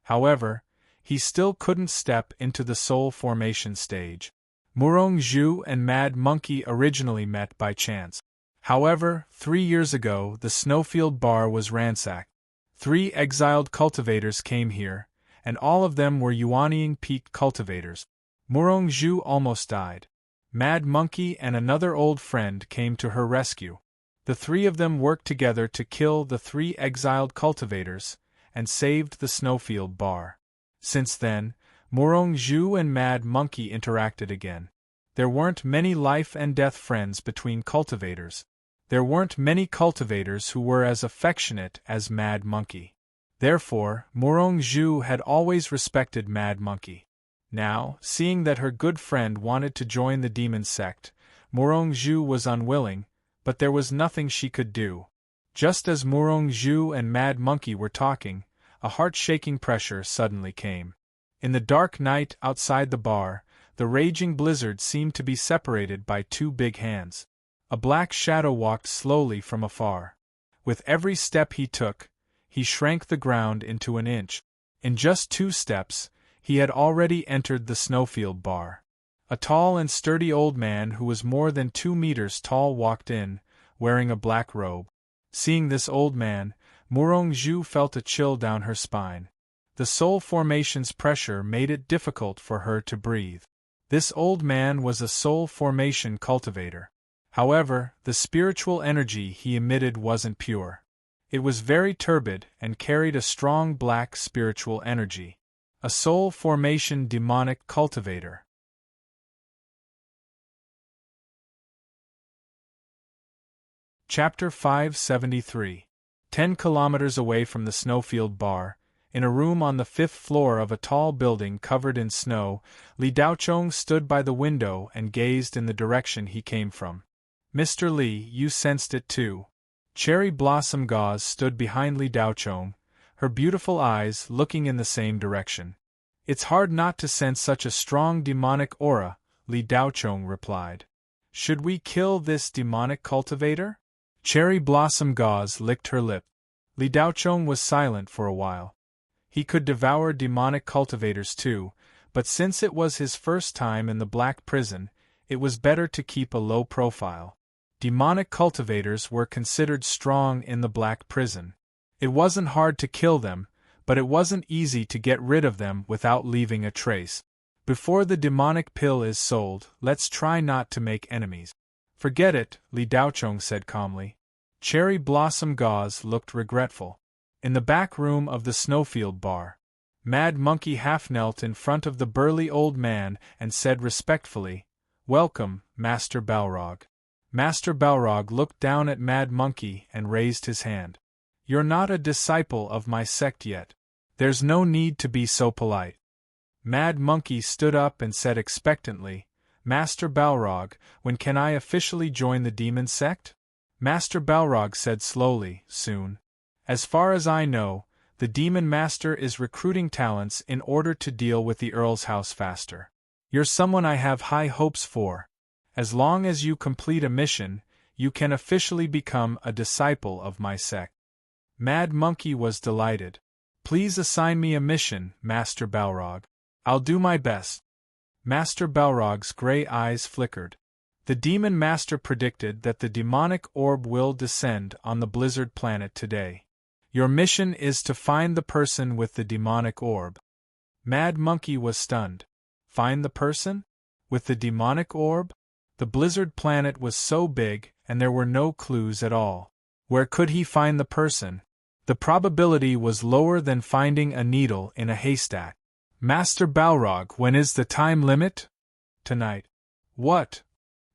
However, he still couldn't step into the soul formation stage. Morong Zhu and Mad Monkey originally met by chance. However, 3 years ago the Snowfield bar was ransacked. 3 exiled cultivators came here, and all of them were Yuanying peak cultivators. Morong Zhu almost died. Mad Monkey and another old friend came to her rescue. The 3 of them worked together to kill the 3 exiled cultivators, and saved the Snowfield bar. Since then, Morong Zhu and Mad Monkey interacted again. There weren't many life and death friends between cultivators. There weren't many cultivators who were as affectionate as Mad Monkey. Therefore, Morong Zhu had always respected Mad Monkey. Now, seeing that her good friend wanted to join the demon sect, Morong Zhu was unwilling, but there was nothing she could do. Just as Morong Zhu and Mad Monkey were talking, a heart-shaking pressure suddenly came. In the dark night outside the bar, the raging blizzard seemed to be separated by 2 big hands. A black shadow walked slowly from afar. With every step he took, he shrank the ground into an inch. In just 2 steps, he had already entered the Snowfield bar. A tall and sturdy old man who was more than 2 meters tall walked in, wearing a black robe. Seeing this old man, Morong Zhu felt a chill down her spine. The soul formation's pressure made it difficult for her to breathe. This old man was a soul formation cultivator. However, the spiritual energy he emitted wasn't pure. It was very turbid and carried a strong black spiritual energy. A soul formation demonic cultivator. Chapter 573. 10 kilometers away from the Snowfield bar, in a room on the 5th floor of a tall building covered in snow, Li Daochong stood by the window and gazed in the direction he came from. Mr. Li, you sensed it too. Cherry Blossom Gauze stood behind Li Daochong, her beautiful eyes looking in the same direction. It's hard not to sense such a strong demonic aura, Li Daochong replied. Should we kill this demonic cultivator? Cherry Blossom Gauze licked her lip. Li Daochong was silent for a while. He could devour demonic cultivators too, but since it was his first time in the Black Prison, it was better to keep a low profile. Demonic cultivators were considered strong in the Black Prison. It wasn't hard to kill them, but it wasn't easy to get rid of them without leaving a trace. Before the demonic pill is sold, let's try not to make enemies. Forget it, Li Daochong said calmly. Cherry Blossom Gauze looked regretful. In the back room of the Snowfield bar, Mad Monkey half knelt in front of the burly old man and said respectfully, "Welcome, Master Balrog." Master Balrog looked down at Mad Monkey and raised his hand. "You're not a disciple of my sect yet. There's no need to be so polite." Mad Monkey stood up and said expectantly, "Master Balrog, when can I officially join the demon sect?" Master Balrog said slowly, "Soon. As far as I know, the Demon Master is recruiting talents in order to deal with the Earl's house faster. You're someone I have high hopes for. As long as you complete a mission, you can officially become a disciple of my sect." Mad Monkey was delighted. "Please assign me a mission, Master Balrog. I'll do my best." Master Balrog's gray eyes flickered. The Demon Master predicted that the demonic orb will descend on the Blizzard planet today. Your mission is to find the person with the demonic orb. Mad Monkey was stunned. Find the person? With the demonic orb? The Blizzard planet was so big, and there were no clues at all. Where could he find the person? The probability was lower than finding a needle in a haystack. "Master Balrog, when is the time limit?" "Tonight." "What?"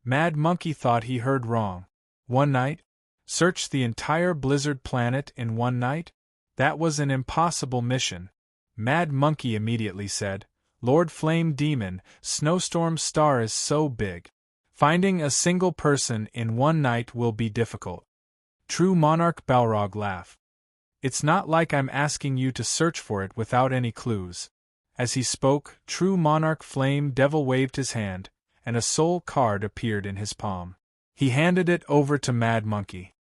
Mad Monkey thought he heard wrong. "One night? Search the entire Blizzard planet in one night? That was an impossible mission." Mad Monkey immediately said, "Lord Flame Demon, Snowstorm Star is so big. Finding a single person in one night will be difficult." True Monarch Balrog laughed. "It's not like I'm asking you to search for it without any clues." As he spoke, True Monarch Flame Devil waved his hand, and a soul card appeared in his palm. He handed it over to Mad Monkey.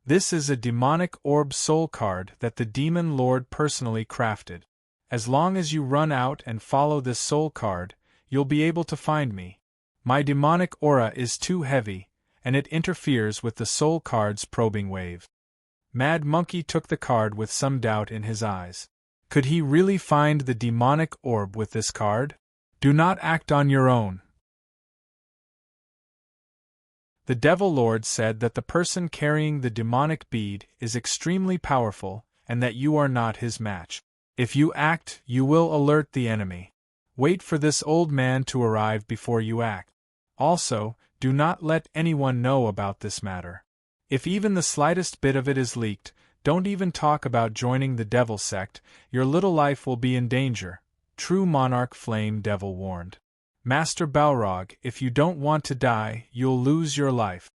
"This is a demonic orb soul card that the Demon Lord personally crafted. As long as you run out and follow this soul card, you'll be able to find me. My demonic aura is too heavy, and it interferes with the soul card's probing wave." Mad Monkey took the card with some doubt in his eyes. Could he really find the demonic orb with this card? "Do not act on your own." The Devil Lord said that the person carrying the demonic bead is extremely powerful, and that you are not his match. If you act, you will alert the enemy. Wait for this old man to arrive before you act. Also, do not let anyone know about this matter. If even the slightest bit of it is leaked, don't even talk about joining the Devil sect, your little life will be in danger, True Monarch Flame Devil warned. "Master Balrog, if you don't want to die, you'll lose your life."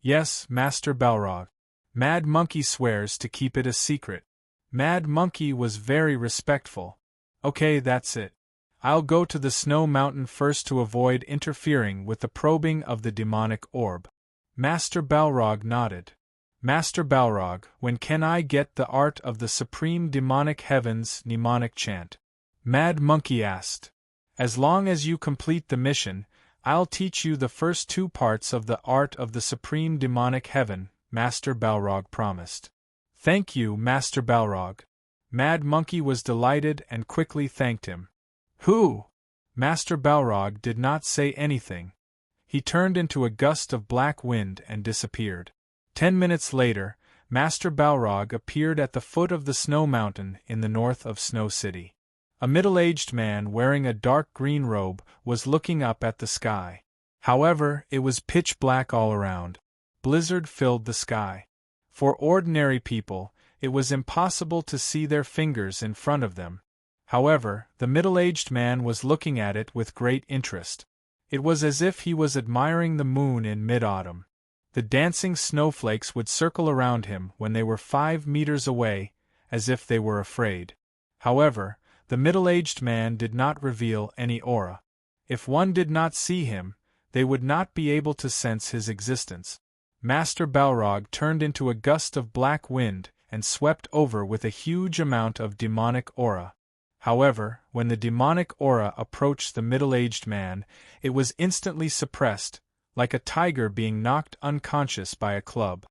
"Yes, Master Balrog." Mad Monkey swears to keep it a secret. Mad Monkey was very respectful. "Okay, that's it. I'll go to the Snow Mountain first to avoid interfering with the probing of the demonic orb." Master Balrog nodded. "Master Balrog, when can I get the art of the Supreme Demonic Heaven's mnemonic chant?" Mad Monkey asked. "As long as you complete the mission, I'll teach you the first two parts of the art of the Supreme Demonic Heaven," Master Balrog promised. "Thank you, Master Balrog." Mad Monkey was delighted and quickly thanked him. "Who?" Master Balrog did not say anything. He turned into a gust of black wind and disappeared. 10 minutes later, Master Balrog appeared at the foot of the Snow Mountain in the north of Snow City. A middle-aged man wearing a dark green robe was looking up at the sky. However, it was pitch black all around. Blizzard filled the sky. For ordinary people, it was impossible to see their fingers in front of them. However, the middle-aged man was looking at it with great interest. It was as if he was admiring the moon in mid-autumn. The dancing snowflakes would circle around him when they were 5 meters away, as if they were afraid. However, the middle-aged man did not reveal any aura. If one did not see him, they would not be able to sense his existence. Master Balrog turned into a gust of black wind and swept over with a huge amount of demonic aura. However, when the demonic aura approached the middle-aged man, it was instantly suppressed, like a tiger being knocked unconscious by a club.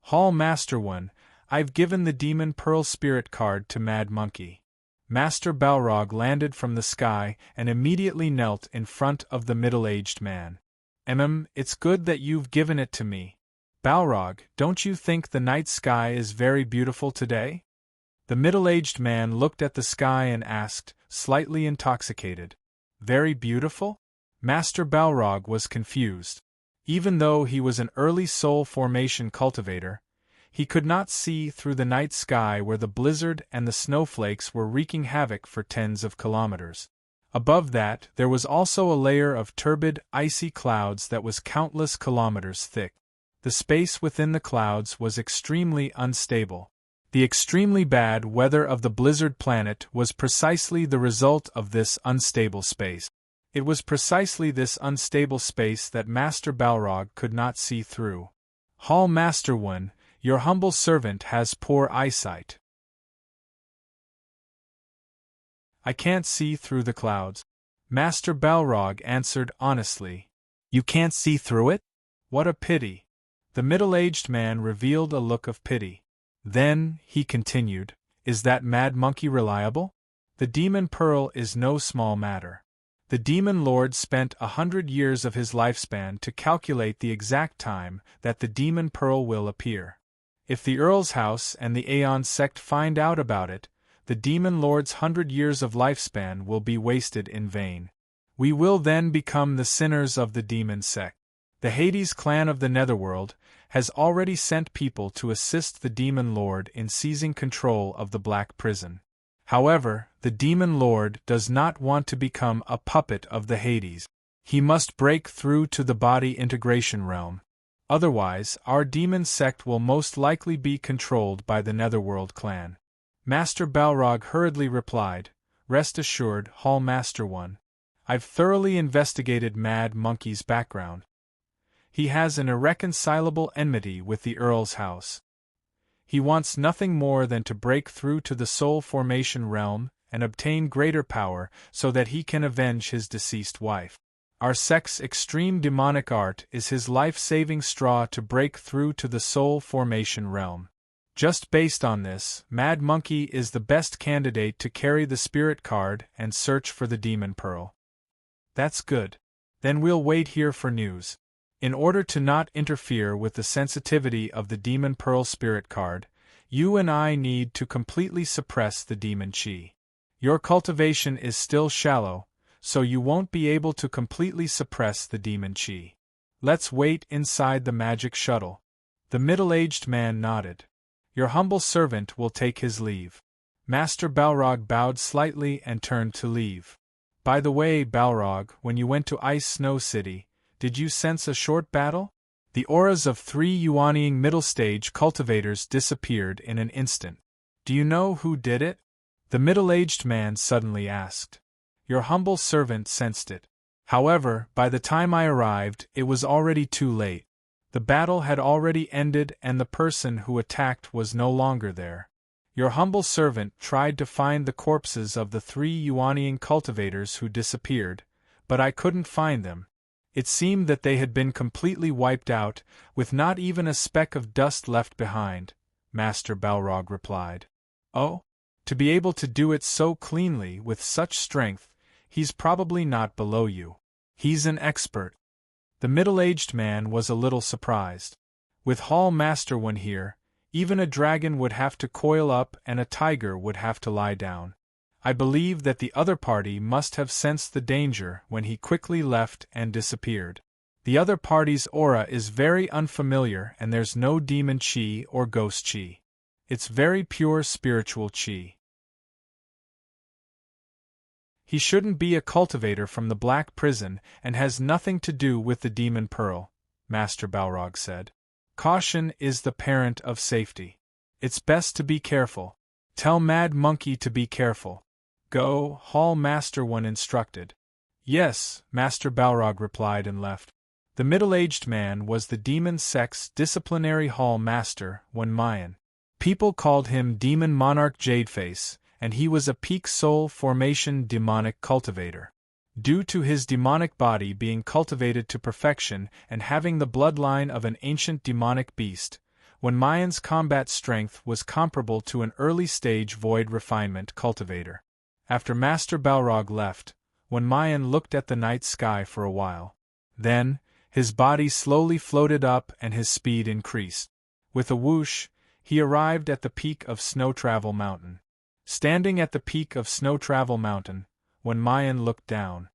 Hall Master 1, I've given the Demon Pearl Spirit card to Mad Monkey. Master Balrog landed from the sky and immediately knelt in front of the middle-aged man. It's good that you've given it to me. Balrog, don't you think the night sky is very beautiful today? The middle-aged man looked at the sky and asked, slightly intoxicated. Very beautiful? Master Balrog was confused. Even though he was an early soul formation cultivator, he could not see through the night sky where the blizzard and the snowflakes were wreaking havoc for tens of kilometers. Above that, there was also a layer of turbid, icy clouds that was countless kilometers thick. The space within the clouds was extremely unstable. The extremely bad weather of the blizzard planet was precisely the result of this unstable space. It was precisely this unstable space that Master Balrog could not see through. Hall Master 1, your humble servant has poor eyesight. I can't see through the clouds. Master Balrog answered honestly. You can't see through it? What a pity. The middle-aged man revealed a look of pity. Then, he continued, is that Mad Monkey reliable? The Demon Pearl is no small matter. The Demon Lord spent 100 years of his lifespan to calculate the exact time that the Demon Pearl will appear. If the Earl's house and the Aeon sect find out about it, the Demon Lord's 100 years of lifespan will be wasted in vain. We will then become the sinners of the Demon sect. The Hades clan of the Netherworld has already sent people to assist the Demon Lord in seizing control of the Black Prison. However, the Demon Lord does not want to become a puppet of the Hades. He must break through to the body integration realm. Otherwise, our demon sect will most likely be controlled by the Netherworld clan. Master Balrog hurriedly replied, Rest assured, Hall Master 1. I've thoroughly investigated Mad Monkey's background. He has an irreconcilable enmity with the Earl's house. He wants nothing more than to break through to the soul formation realm and obtain greater power so that he can avenge his deceased wife. Our sect's extreme demonic art is his life-saving straw to break through to the soul formation realm. Just based on this, Mad Monkey is the best candidate to carry the spirit card and search for the Demon Pearl. That's good. Then we'll wait here for news. In order to not interfere with the sensitivity of the Demon Pearl spirit card, you and I need to completely suppress the demon chi. Your cultivation is still shallow, so you won't be able to completely suppress the demon chi. Let's wait inside the magic shuttle. The middle-aged man nodded. Your humble servant will take his leave. Master Balrog bowed slightly and turned to leave. By the way, Balrog, when you went to Ice Snow City, did you sense a short battle? The auras of 3 Yuanying middle-stage cultivators disappeared in an instant. Do you know who did it? The middle-aged man suddenly asked. Your humble servant sensed it. However, by the time I arrived, it was already too late. The battle had already ended and the person who attacked was no longer there. Your humble servant tried to find the corpses of the 3 Yuanying cultivators who disappeared, but I couldn't find them. It seemed that they had been completely wiped out, with not even a speck of dust left behind, Master Balrog replied. Oh? To be able to do it so cleanly with such strength, he's probably not below you. He's an expert. The middle-aged man was a little surprised. With Hall Master 1 here, even a dragon would have to coil up and a tiger would have to lie down. I believe that the other party must have sensed the danger when he quickly left and disappeared. The other party's aura is very unfamiliar and there's no demon chi or ghost chi. It's very pure spiritual chi. He shouldn't be a cultivator from the Black Prison and has nothing to do with the Demon Pearl, Master Balrog said. Caution is the parent of safety. It's best to be careful. Tell Mad Monkey to be careful. Go, Hall Master 1 instructed. Yes, Master Balrog replied and left. The middle-aged man was the demon sect's disciplinary Hall Master 1 Mayan. People called him Demon Monarch Jadeface, and he was a peak soul formation demonic cultivator. Due to his demonic body being cultivated to perfection and having the bloodline of an ancient demonic beast, Wen Mayan's combat strength was comparable to an early-stage void refinement cultivator. After Master Balrog left, Wen Mayan looked at the night sky for a while. Then, his body slowly floated up and his speed increased. With a whoosh, he arrived at the peak of Snow Travel Mountain. Standing at the peak of Snow Travel Mountain, Wen Mayan looked down.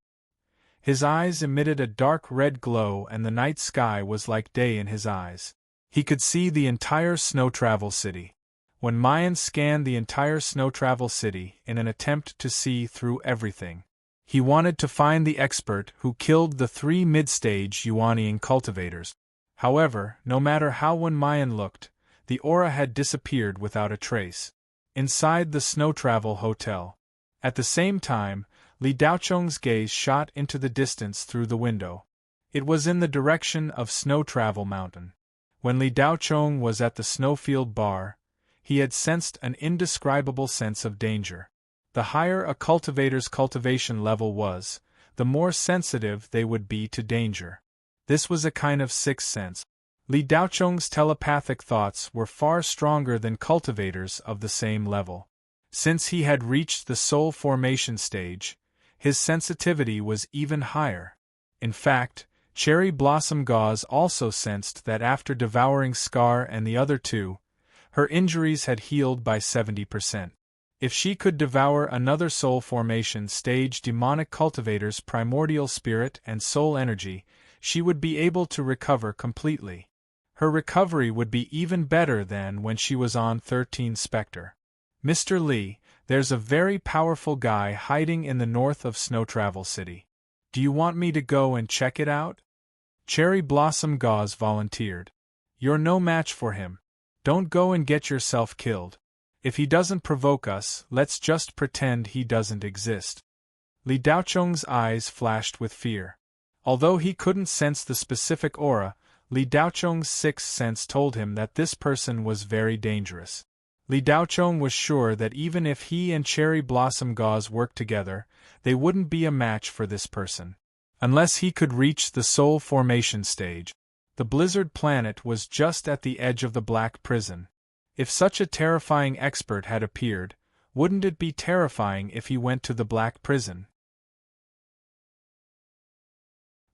His eyes emitted a dark red glow and the night sky was like day in his eyes. He could see the entire Snow Travel City. Wen Mayan scanned the entire Snow Travel City in an attempt to see through everything. He wanted to find the expert who killed the 3 mid-stage Yuanian cultivators. However, no matter how Wen Mayan looked, the aura had disappeared without a trace. Inside the Snow Travel Hotel. At the same time, Li Daocheng's gaze shot into the distance through the window. It was in the direction of Snow Travel Mountain. When Li Daocheng was at the Snowfield Bar, he had sensed an indescribable sense of danger. The higher a cultivator's cultivation level was, the more sensitive they would be to danger. This was a kind of sixth sense. Li Daocheng's telepathic thoughts were far stronger than cultivators of the same level. Since he had reached the soul formation stage, his sensitivity was even higher. In fact, Cherry Blossom Gauze also sensed that after devouring Scar and the other 2, her injuries had healed by 70%. If she could devour another soul formation stage demonic cultivator's primordial spirit and soul energy, she would be able to recover completely. Her recovery would be even better than when she was on 13 Specter. Mr. Li, there's a very powerful guy hiding in the north of Snow Travel City. Do you want me to go and check it out? Cherry Blossom Gauze volunteered. You're no match for him. Don't go and get yourself killed. If he doesn't provoke us, let's just pretend he doesn't exist. Li Daocheng's eyes flashed with fear. Although he couldn't sense the specific aura, Li Daocheng's sixth sense told him that this person was very dangerous. Li Daocheng was sure that even if he and Cherry Blossom Gauze worked together, they wouldn't be a match for this person. Unless he could reach the soul formation stage. The Blizzard Planet was just at the edge of the Black Prison. If such a terrifying expert had appeared, wouldn't it be terrifying if he went to the Black Prison?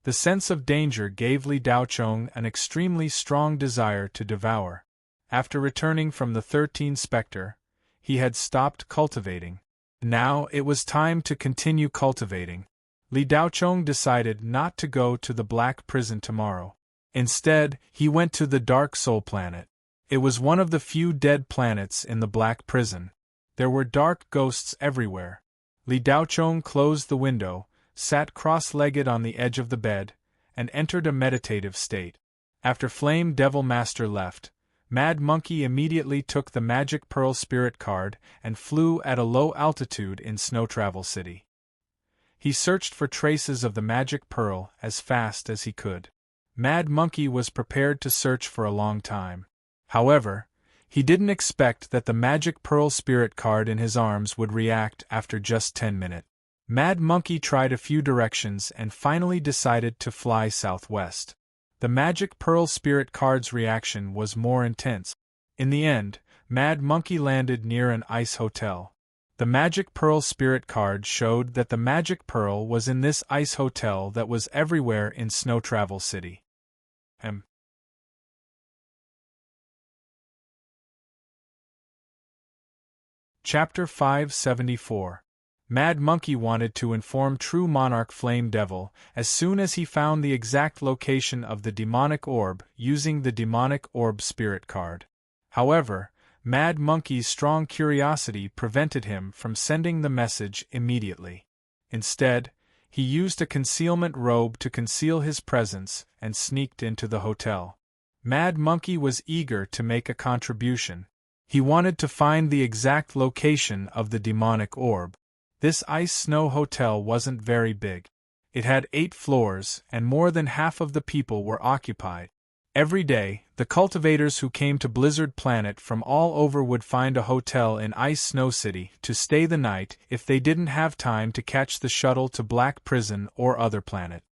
The sense of danger gave Li Daocheng an extremely strong desire to devour. After returning from the 13 Specter, he had stopped cultivating. Now it was time to continue cultivating. Li Daocheng decided not to go to the Black Prison tomorrow. Instead, he went to the Dark Soul Planet. It was one of the few dead planets in the Black Prison. There were dark ghosts everywhere. Li Daocheng closed the window, sat cross-legged on the edge of the bed, and entered a meditative state. After Flame Devil Master left, Mad Monkey immediately took the Magic Pearl Spirit card and flew at a low altitude in Snow Travel City. He searched for traces of the Magic Pearl as fast as he could. Mad Monkey was prepared to search for a long time. However, he didn't expect that the Magic Pearl Spirit card in his arms would react after just 10 minutes. Mad Monkey tried a few directions and finally decided to fly southwest. The Magic Pearl Spirit card's reaction was more intense. In the end, Mad Monkey landed near an ice hotel. The Magic Pearl Spirit card showed that the Magic Pearl was in this ice hotel that was everywhere in Snow Travel City. Chapter 574. Mad Monkey wanted to inform True Monarch Flame Devil as soon as he found the exact location of the demonic orb using the demonic orb spirit card. However, Mad Monkey's strong curiosity prevented him from sending the message immediately. Instead, he used a concealment robe to conceal his presence and sneaked into the hotel. Mad Monkey was eager to make a contribution. He wanted to find the exact location of the demonic orb. This ice snow hotel wasn't very big. It had 8 floors, and more than half of the people were occupied. Every day, the cultivators who came to Blizzard Planet from all over would find a hotel in Ice Snow City to stay the night if they didn't have time to catch the shuttle to Black Prison or other planet.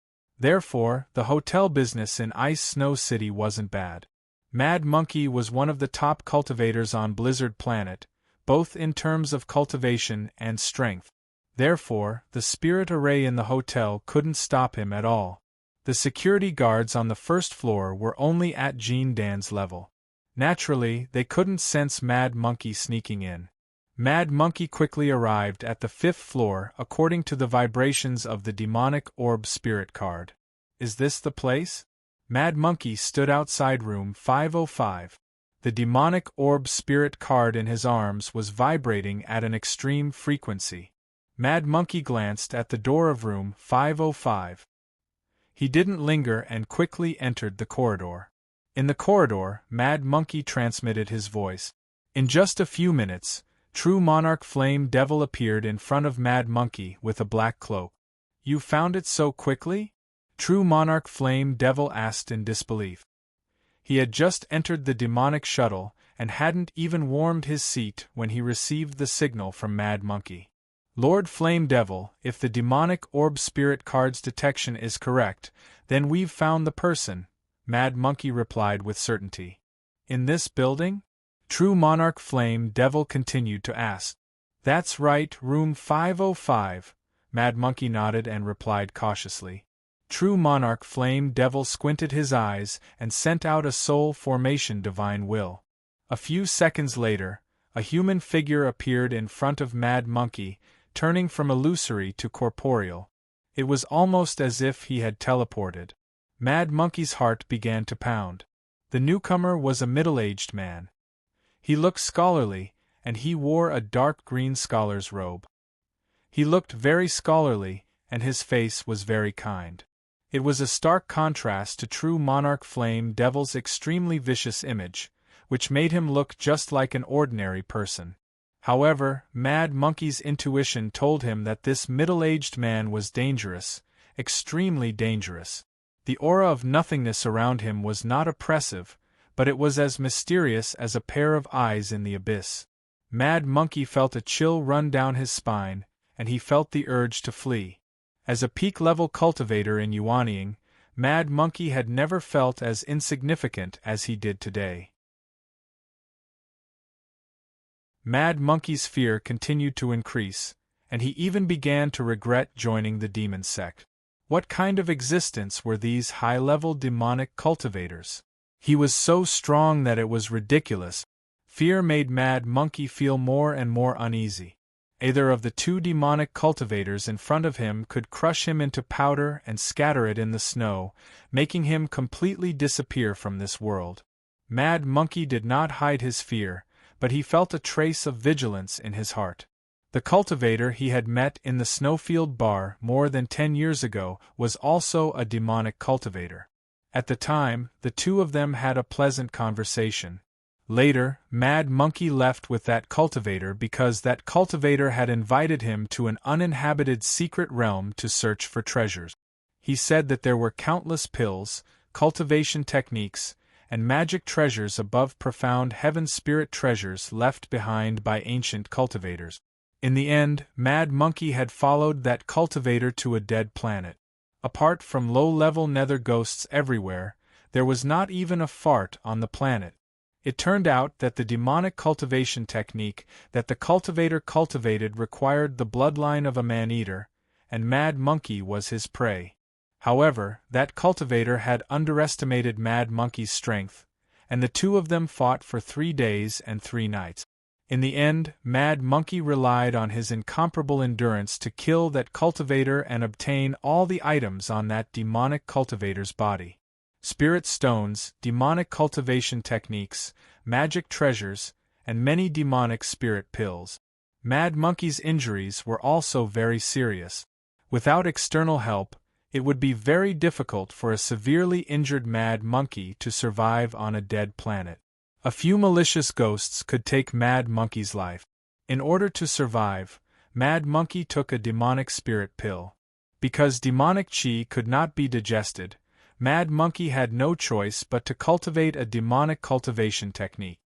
Therefore, the hotel business in Ice Snow City wasn't bad. Mad Monkey was one of the top cultivators on Blizzard Planet, both in terms of cultivation and strength. Therefore, the spirit array in the hotel couldn't stop him at all. The security guards on the first floor were only at Jean Dan's level. Naturally, they couldn't sense Mad Monkey sneaking in. Mad Monkey quickly arrived at the 5th floor according to the vibrations of the demonic orb spirit card. Is this the place? Mad Monkey stood outside room 505. The demonic orb spirit card in his arms was vibrating at an extreme frequency. Mad Monkey glanced at the door of room 505. He didn't linger and quickly entered the corridor. In the corridor, Mad Monkey transmitted his voice. In just a few minutes, True Monarch Flame Devil appeared in front of Mad Monkey with a black cloak. "You found it so quickly?" True Monarch Flame Devil asked in disbelief. He had just entered the demonic shuttle and hadn't even warmed his seat when he received the signal from Mad Monkey. "Lord Flame Devil, if the demonic orb spirit card's detection is correct, then we've found the person," Mad Monkey replied with certainty. "In this building?" True Monarch Flame Devil continued to ask. "That's right, room 505, Mad Monkey nodded and replied cautiously. True Monarch Flame Devil squinted his eyes and sent out a soul formation divine will. A few seconds later, a human figure appeared in front of Mad Monkey, turning from illusory to corporeal. It was almost as if he had teleported. Mad Monkey's heart began to pound. The newcomer was a middle-aged man. He looked scholarly, and he wore a dark green scholar's robe. He looked very scholarly, and his face was very kind. It was a stark contrast to True Monarch Flame Devil's extremely vicious image, which made him look just like an ordinary person. However, Mad Monkey's intuition told him that this middle-aged man was dangerous, extremely dangerous. The aura of nothingness around him was not oppressive, but it was as mysterious as a pair of eyes in the abyss. Mad Monkey felt a chill run down his spine, and he felt the urge to flee. As a peak-level cultivator in Yuanying, Mad Monkey had never felt as insignificant as he did today. Mad Monkey's fear continued to increase, and he even began to regret joining the demon sect. What kind of existence were these high-level demonic cultivators? He was so strong that it was ridiculous. Fear made Mad Monkey feel more and more uneasy. Either of the two demonic cultivators in front of him could crush him into powder and scatter it in the snow, making him completely disappear from this world. Mad Monkey did not hide his fear, but he felt a trace of vigilance in his heart. The cultivator he had met in the Snowfield Bar more than 10 years ago was also a demonic cultivator. At the time, the two of them had a pleasant conversation. Later, Mad Monkey left with that cultivator because that cultivator had invited him to an uninhabited secret realm to search for treasures. He said that there were countless pills, cultivation techniques, and magic treasures above profound heaven spirit treasures left behind by ancient cultivators. In the end, Mad Monkey had followed that cultivator to a dead planet. Apart from low-level nether ghosts everywhere, there was not even a fart on the planet. It turned out that the demonic cultivation technique that the cultivator cultivated required the bloodline of a man-eater, and Mad Monkey was his prey. However, that cultivator had underestimated Mad Monkey's strength, and the two of them fought for 3 days and 3 nights. In the end, Mad Monkey relied on his incomparable endurance to kill that cultivator and obtain all the items on that demonic cultivator's body. Spirit stones, demonic cultivation techniques, magic treasures, and many demonic spirit pills. Mad Monkey's injuries were also very serious. Without external help, it would be very difficult for a severely injured Mad Monkey to survive on a dead planet. A few malicious ghosts could take Mad Monkey's life. In order to survive, Mad Monkey took a demonic spirit pill. Because demonic chi could not be digested, Mad Monkey had no choice but to cultivate a demonic cultivation technique.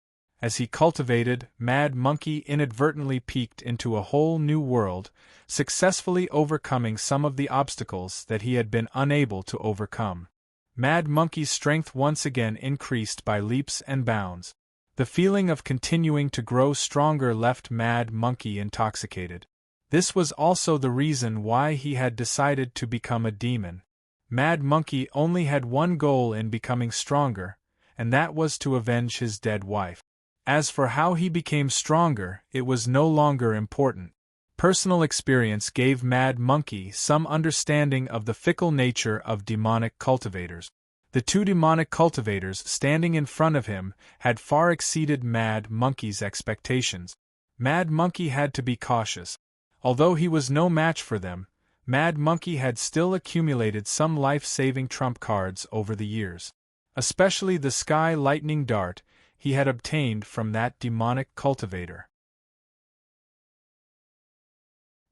As he cultivated, Mad Monkey inadvertently peeked into a whole new world, successfully overcoming some of the obstacles that he had been unable to overcome. Mad Monkey's strength once again increased by leaps and bounds. The feeling of continuing to grow stronger left Mad Monkey intoxicated. This was also the reason why he had decided to become a demon. Mad Monkey only had one goal in becoming stronger, and that was to avenge his dead wife. As for how he became stronger, it was no longer important. Personal experience gave Mad Monkey some understanding of the fickle nature of demonic cultivators. The two demonic cultivators standing in front of him had far exceeded Mad Monkey's expectations. Mad Monkey had to be cautious. Although he was no match for them, Mad Monkey had still accumulated some life-saving trump cards over the years. Especially the Sky Lightning Dart he had obtained from that demonic cultivator.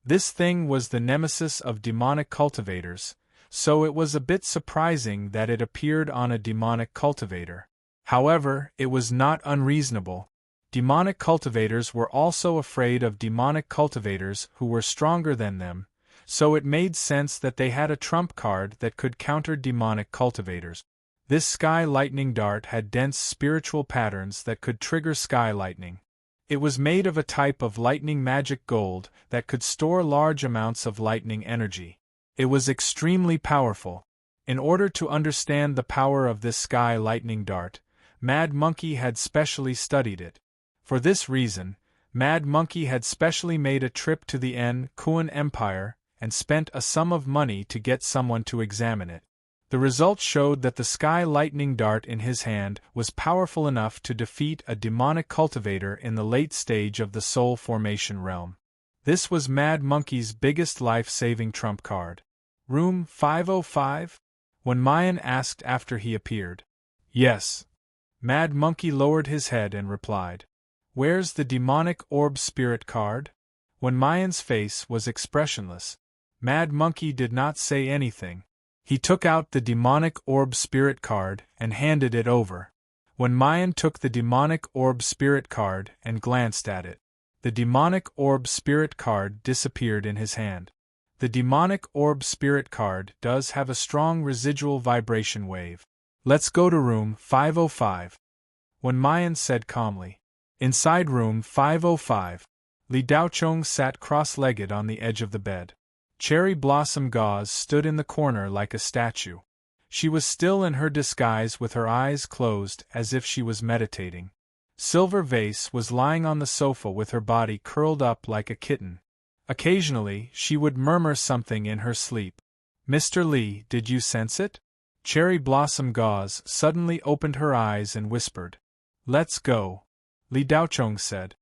This thing was the nemesis of demonic cultivators, so it was a bit surprising that it appeared on a demonic cultivator. However, it was not unreasonable. Demonic cultivators were also afraid of demonic cultivators who were stronger than them, so it made sense that they had a trump card that could counter demonic cultivators. This Sky Lightning Dart had dense spiritual patterns that could trigger sky lightning. It was made of a type of lightning magic gold that could store large amounts of lightning energy. It was extremely powerful. In order to understand the power of this Sky Lightning Dart, Mad Monkey had specially studied it. For this reason, Mad Monkey had specially made a trip to the Kuan Empire and spent a sum of money to get someone to examine it. The results showed that the Sky Lightning Dart in his hand was powerful enough to defeat a demonic cultivator in the late stage of the soul formation realm. This was Mad Monkey's biggest life-saving trump card. Room 505? When Mayan asked after he appeared. Yes. Mad Monkey lowered his head and replied. Where's the demonic orb spirit card? When Mayan's face was expressionless, Mad Monkey did not say anything. He took out the demonic orb spirit card and handed it over. When Mayan took the demonic orb spirit card and glanced at it, the demonic orb spirit card disappeared in his hand. The demonic orb spirit card does have a strong residual vibration wave. Let's go to room 505. When Mayan said calmly. Inside room 505, Li Daochong sat cross-legged on the edge of the bed. Cherry Blossom Gauze stood in the corner like a statue. She was still in her disguise with her eyes closed as if she was meditating. Silver Vase was lying on the sofa with her body curled up like a kitten. Occasionally, she would murmur something in her sleep. Mr. Li, did you sense it? Cherry Blossom Gauze suddenly opened her eyes and whispered. Let's go, Li Daochong said.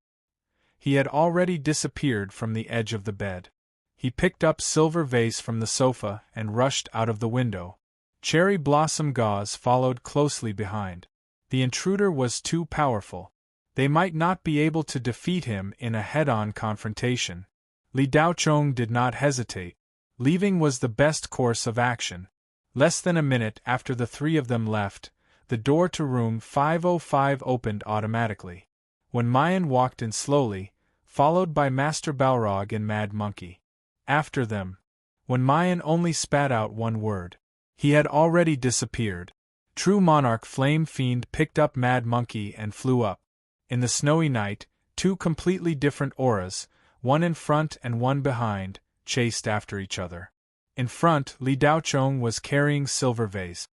He had already disappeared from the edge of the bed. He picked up Silver Vase from the sofa and rushed out of the window. Cherry Blossom Gauze followed closely behind. The intruder was too powerful. They might not be able to defeat him in a head-on confrontation. Li Daochong did not hesitate. Leaving was the best course of action. Less than a minute after the three of them left, the door to room 505 opened automatically. When Mayan walked in slowly, followed by Master Balrog and Mad Monkey. After them. When Mayan only spat out one word. He had already disappeared. True Monarch Flame Fiend picked up Mad Monkey and flew up. In the snowy night, two completely different auras, one in front and one behind, chased after each other. In front, Li Daochong was carrying Silver Vase.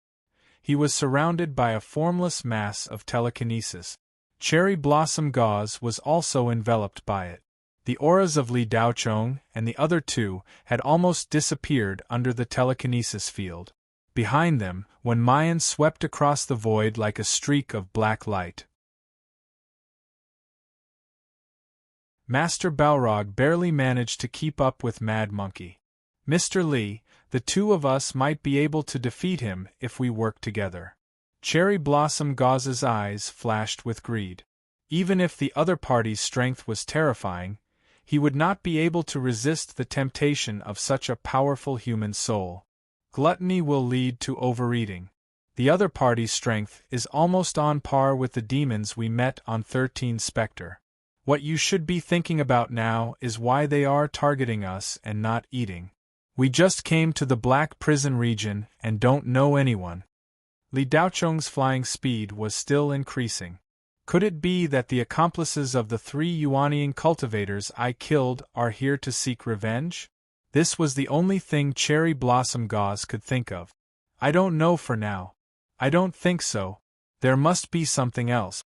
He was surrounded by a formless mass of telekinesis. Cherry Blossom Gauze was also enveloped by it. The auras of Li Daochong and the other two had almost disappeared under the telekinesis field. Behind them, when Mayan swept across the void like a streak of black light. Master Balrog barely managed to keep up with Mad Monkey. Mr. Li, the two of us might be able to defeat him if we work together. Cherry Blossom Gauze's eyes flashed with greed. Even if the other party's strength was terrifying, he would not be able to resist the temptation of such a powerful human soul. Gluttony will lead to overeating. The other party's strength is almost on par with the demons we met on 13 Specter. What you should be thinking about now is why they are targeting us and not eating. We just came to the Black Prison region and don't know anyone. Li Daocheng's flying speed was still increasing. Could it be that the accomplices of the 3 Yuanian cultivators I killed are here to seek revenge? This was the only thing Cherry Blossom Gauze could think of. I don't know for now. I don't think so. There must be something else.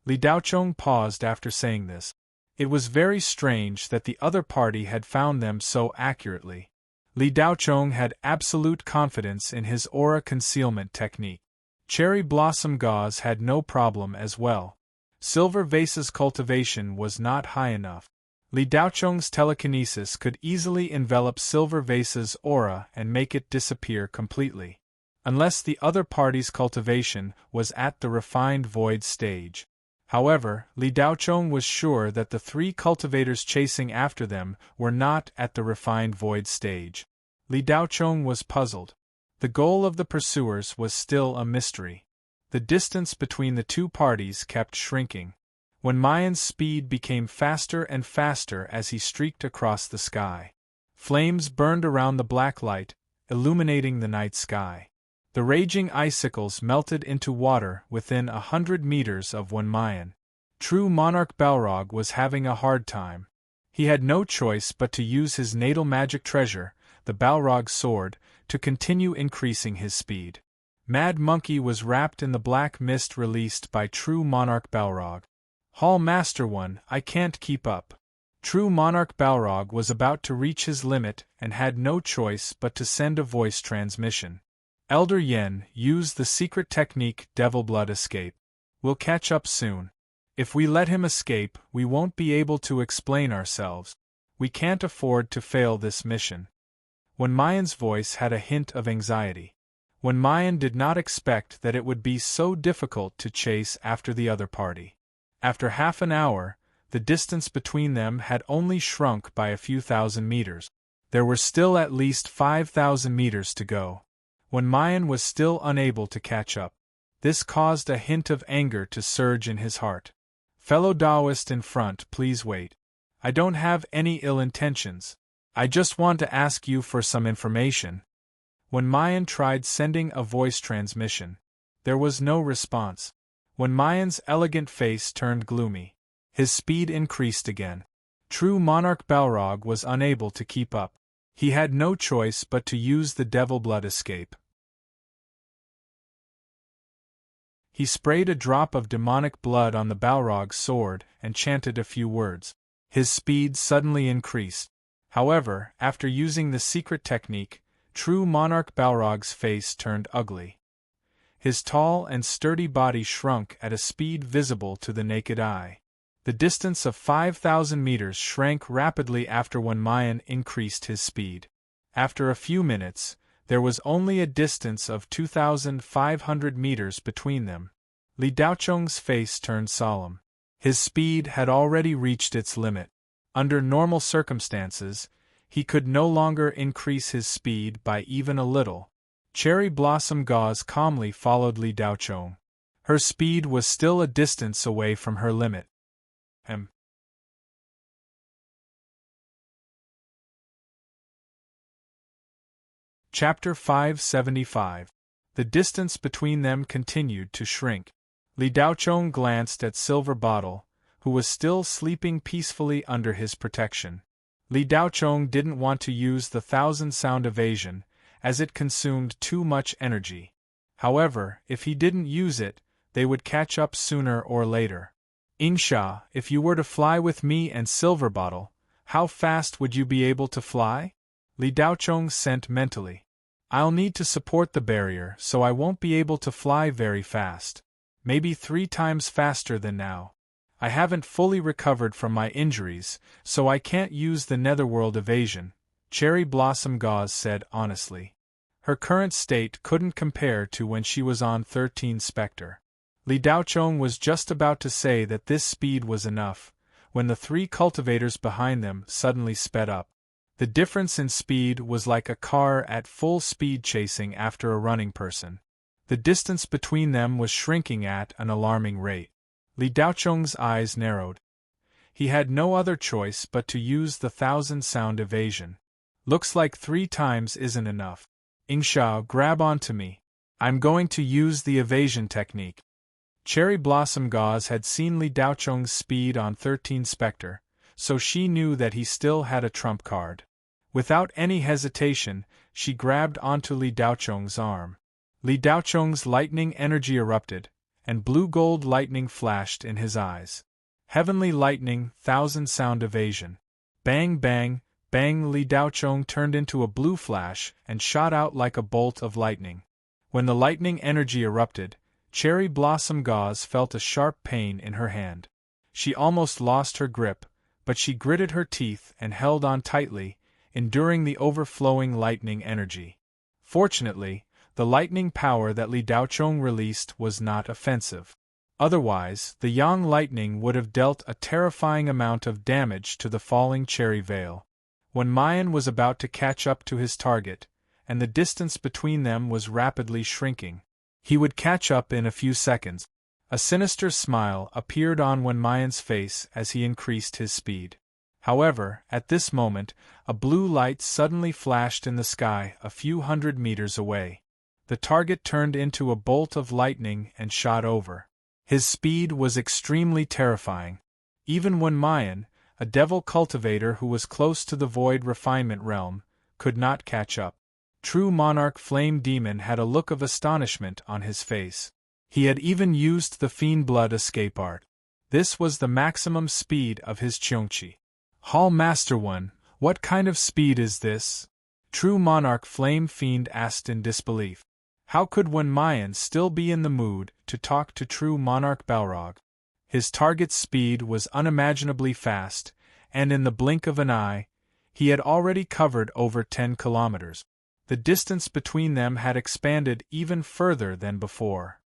Li Daocheng paused after saying this. It was very strange that the other party had found them so accurately. Li Daocheng had absolute confidence in his aura concealment technique. Cherry Blossom Gauze had no problem as well. Silver Vase's cultivation was not high enough. Li Daocheng's telekinesis could easily envelop Silver Vase's aura and make it disappear completely. Unless the other party's cultivation was at the refined void stage. However, Li Daocheng was sure that the 3 cultivators chasing after them were not at the refined void stage. Li Daocheng was puzzled. The goal of the pursuers was still a mystery. The distance between the 2 parties kept shrinking. When Mayan's speed became faster and faster as he streaked across the sky. Flames burned around the black light, illuminating the night sky. The raging icicles melted into water within 100 meters of Wen Mayan. True Monarch Balrog was having a hard time. He had no choice but to use his natal magic treasure, the Balrog sword, to continue increasing his speed. Mad Monkey was wrapped in the black mist released by True Monarch Balrog. Hall Master 1, I can't keep up. True Monarch Balrog was about to reach his limit and had no choice but to send a voice transmission. Elder Yen, use the secret technique Devil Blood Escape. We'll catch up soon. If we let him escape, we won't be able to explain ourselves. We can't afford to fail this mission. Wen Mayan's voice had a hint of anxiety. Wen Mayan did not expect that it would be so difficult to chase after the other party. After half an hour, the distance between them had only shrunk by a few thousand meters. There were still at least 5,000 meters to go. Wen Mayan was still unable to catch up. This caused a hint of anger to surge in his heart. Fellow Taoist in front, please wait. I don't have any ill intentions. I just want to ask you for some information. Wen Mayan tried sending a voice transmission. There was no response. Wen Mayan's elegant face turned gloomy. His speed increased again. True Monarch Balrog was unable to keep up. He had no choice but to use the Devil Blood Escape. He sprayed a drop of demonic blood on the Balrog's sword and chanted a few words. His speed suddenly increased. However, after using the secret technique, True Monarch Balrog's face turned ugly. His tall and sturdy body shrunk at a speed visible to the naked eye. The distance of 5,000 meters shrank rapidly after Wen Mayan increased his speed. After a few minutes, there was only a distance of 2,500 meters between them. Li Daocheng's face turned solemn. His speed had already reached its limit. Under normal circumstances, he could no longer increase his speed by even a little. Cherry Blossom Gauze calmly followed Li Daocheng. Her speed was still a distance away from her limit. Chapter 575. The distance between them continued to shrink. Li Daocheng glanced at Silver Bottle, who was still sleeping peacefully under his protection. Li Daocheng didn't want to use the 1,000-sound evasion, as it consumed too much energy. However, if he didn't use it, they would catch up sooner or later. Insha, if you were to fly with me and Silver Bottle, how fast would you be able to fly? Li Daocheng sent mentally. I'll need to support the barrier, so I won't be able to fly very fast. Maybe 3 times faster than now. I haven't fully recovered from my injuries, so I can't use the netherworld evasion, Cherry Blossom Gauze said honestly. Her current state couldn't compare to when she was on 13 Specter. Li Daocheng was just about to say that this speed was enough, when the 3 cultivators behind them suddenly sped up. The difference in speed was like a car at full speed chasing after a running person. The distance between them was shrinking at an alarming rate. Li Daocheng's eyes narrowed. He had no other choice but to use the 1,000-sound evasion. Looks like 3 times isn't enough. Ingshao, grab onto me. I'm going to use the evasion technique. Cherry Blossom Gauze had seen Li Daocheng's speed on 13 Specter, so she knew that he still had a trump card. Without any hesitation, she grabbed onto Li Daocheng's arm. Li Daocheng's lightning energy erupted, and blue-gold lightning flashed in his eyes. Heavenly lightning, 1,000-sound evasion. Bang bang, bang! Li Daocheng turned into a blue flash and shot out like a bolt of lightning. When the lightning energy erupted, Cherry Blossom Gauze felt a sharp pain in her hand. She almost lost her grip, but she gritted her teeth and held on tightly, enduring the overflowing lightning energy. Fortunately, the lightning power that Li Daocheng released was not offensive. Otherwise, the yang lightning would have dealt a terrifying amount of damage to the falling cherry veil. When Mayan was about to catch up to his target, and the distance between them was rapidly shrinking, he would catch up in a few seconds. A sinister smile appeared on Wen Mayan's face as he increased his speed. However, at this moment, a blue light suddenly flashed in the sky a few hundred meters away. The target turned into a bolt of lightning and shot over. His speed was extremely terrifying. Even Wen Mayan, a devil cultivator who was close to the void refinement realm, could not catch up. True Monarch Flame Demon had a look of astonishment on his face. He had even used the Fiend Blood escape art. This was the maximum speed of his Cheongqi. Hall Master One, what kind of speed is this? True Monarch Flame Fiend asked in disbelief. How could Wen Mayan still be in the mood to talk to True Monarch Balrog? His target's speed was unimaginably fast, and in the blink of an eye, he had already covered over 10 kilometers. The distance between them had expanded even further than before.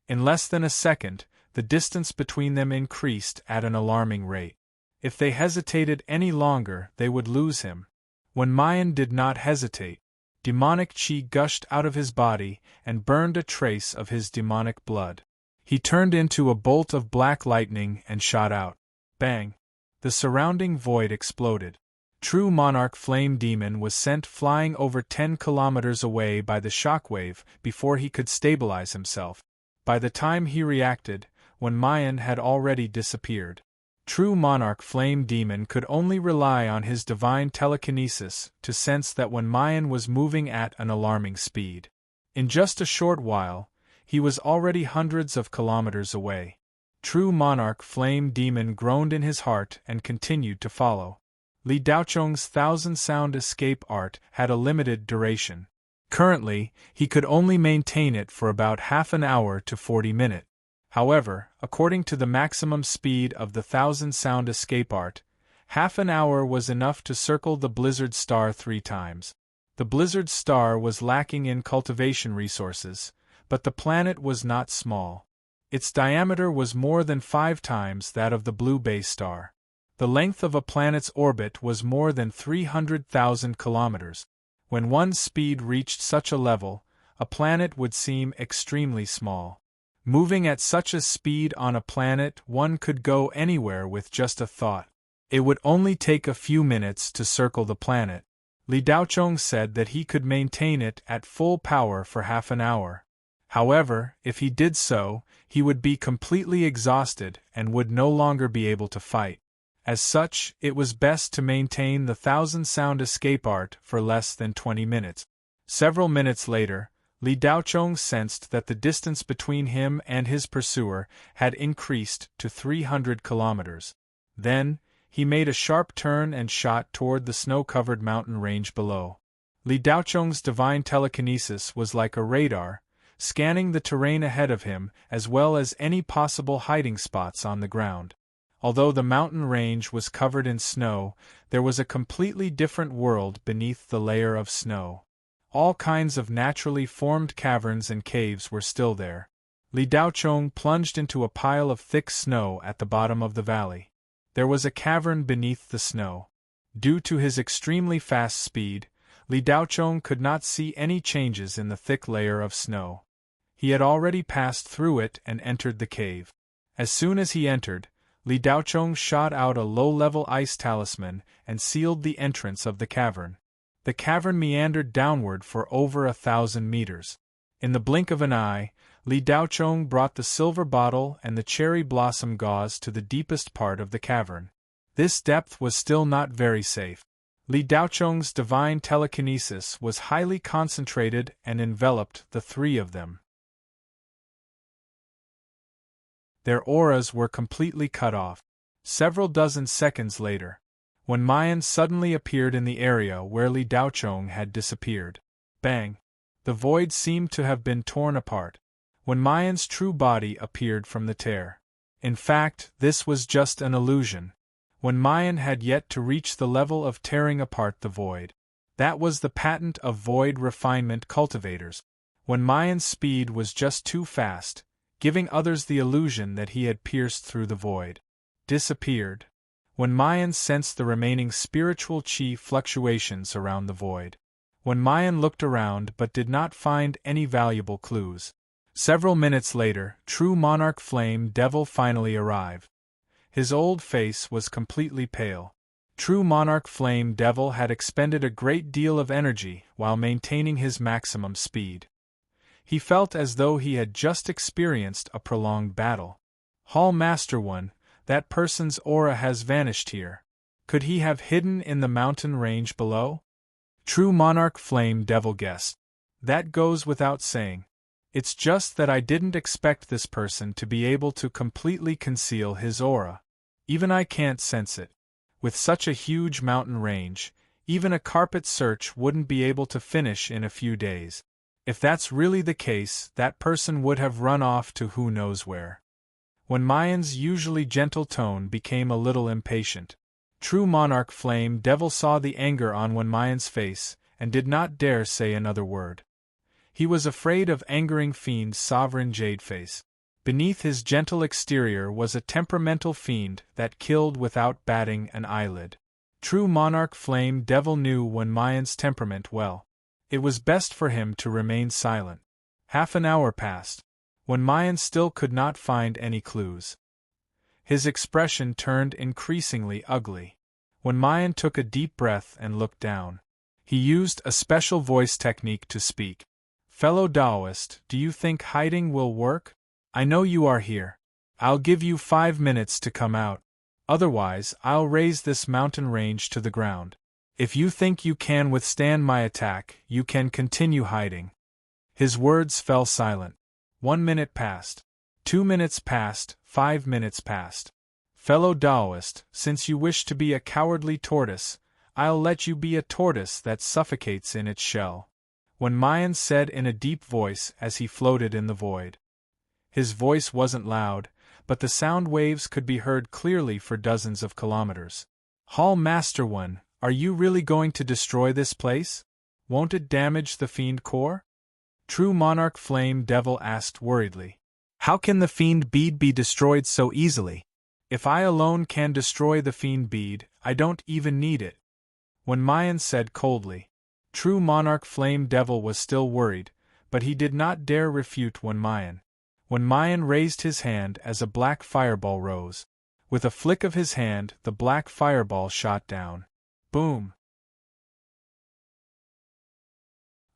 In less than a second, the distance between them increased at an alarming rate. If they hesitated any longer, they would lose him. Wen Mayan did not hesitate. Demonic chi gushed out of his body and burned a trace of his demonic blood. He turned into a bolt of black lightning and shot out. Bang! The surrounding void exploded. True Monarch Flame Demon was sent flying over 10 kilometers away by the shockwave before he could stabilize himself. By the time he reacted, Wen Mayan had already disappeared. True Monarch Flame Demon could only rely on his divine telekinesis to sense that Wen Mayan was moving at an alarming speed. In just a short while, he was already hundreds of kilometers away. True Monarch Flame Demon groaned in his heart and continued to follow. Li Daocheng's 1,000-sound escape art had a limited duration. Currently, he could only maintain it for about half an hour to 40 minutes. However, according to the maximum speed of the 1,000-sound escape art, half an hour was enough to circle the Blizzard Star 3 times. The Blizzard Star was lacking in cultivation resources, but the planet was not small. Its diameter was more than 5 times that of the Blue Bay Star. The length of a planet's orbit was more than 300,000 kilometers. When one's speed reached such a level, a planet would seem extremely small. Moving at such a speed on a planet, one could go anywhere with just a thought. It would only take a few minutes to circle the planet. Li Daocheng said that he could maintain it at full power for half an hour. However, if he did so, he would be completely exhausted and would no longer be able to fight. As such, it was best to maintain the 1,000-sound escape art for less than 20 minutes. Several minutes later, Li Daocheng sensed that the distance between him and his pursuer had increased to 300 kilometers. Then, he made a sharp turn and shot toward the snow-covered mountain range below. Li Daocheng's divine telekinesis was like a radar, scanning the terrain ahead of him as well as any possible hiding spots on the ground. Although the mountain range was covered in snow, there was a completely different world beneath the layer of snow. All kinds of naturally formed caverns and caves were still there. Li Daocheng plunged into a pile of thick snow at the bottom of the valley. There was a cavern beneath the snow. Due to his extremely fast speed, Li Daochong could not see any changes in the thick layer of snow. He had already passed through it and entered the cave. As soon as he entered, Li Daochong shot out a low-level ice talisman and sealed the entrance of the cavern. The cavern meandered downward for over 1,000 meters. In the blink of an eye, Li Daochong brought the silver bottle and the cherry blossom gauze to the deepest part of the cavern. This depth was still not very safe. Li Daochong's divine telekinesis was highly concentrated and enveloped the three of them. Their auras were completely cut off. Several dozen seconds later, Wen Mayan suddenly appeared in the area where Li Daochong had disappeared. Bang! The void seemed to have been torn apart. Wen Mayan's true body appeared from the tear. In fact, this was just an illusion. Wen Mayan had yet to reach the level of tearing apart the void. That was the patent of void refinement cultivators. Wen Mayan's speed was just too fast, giving others the illusion that he had pierced through the void. Disappeared. Wen Mayan sensed the remaining spiritual chi fluctuations around the void. Wen Mayan looked around but did not find any valuable clues. Several minutes later, True Monarch Flame Devil finally arrived. His old face was completely pale. True Monarch Flame Devil had expended a great deal of energy while maintaining his maximum speed. He felt as though he had just experienced a prolonged battle. Hall Master One, that person's aura has vanished here. Could he have hidden in the mountain range below? True Monarch Flame Devil guessed. That goes without saying. It's just that I didn't expect this person to be able to completely conceal his aura. Even I can't sense it. With such a huge mountain range, even a carpet search wouldn't be able to finish in a few days. If that's really the case, that person would have run off to who knows where. When Mayan's usually gentle tone became a little impatient. True Monarch Flame Devil saw the anger on Wen Mayan's face and did not dare say another word. He was afraid of angering Fiend Sovereign Jadeface. Beneath his gentle exterior was a temperamental fiend that killed without batting an eyelid. True Monarch Flame Devil knew Wen Mayan's temperament well. It was best for him to remain silent. Half an hour passed. Wen Mayan still could not find any clues. His expression turned increasingly ugly. Wen Mayan took a deep breath and looked down. He used a special voice technique to speak. Fellow Taoist, do you think hiding will work? I know you are here. I'll give you 5 minutes to come out. Otherwise, I'll raise this mountain range to the ground. If you think you can withstand my attack, you can continue hiding. His words fell silent. 1 minute passed. 2 minutes passed, 5 minutes passed. Fellow Taoist, since you wish to be a cowardly tortoise, I'll let you be a tortoise that suffocates in its shell. Wen Mayan said in a deep voice as he floated in the void. His voice wasn't loud, but the sound waves could be heard clearly for dozens of kilometers. Hall Master One, are you really going to destroy this place? Won't it damage the fiend core? True Monarch Flame Devil asked worriedly. How can the fiend bead be destroyed so easily? If I alone can destroy the fiend bead, I don't even need it. Wen Mayan said coldly. True Monarch Flame Devil was still worried, but he did not dare refute Wen Mayan. Wen Mayan raised his hand as a black fireball rose. With a flick of his hand, the black fireball shot down. Boom!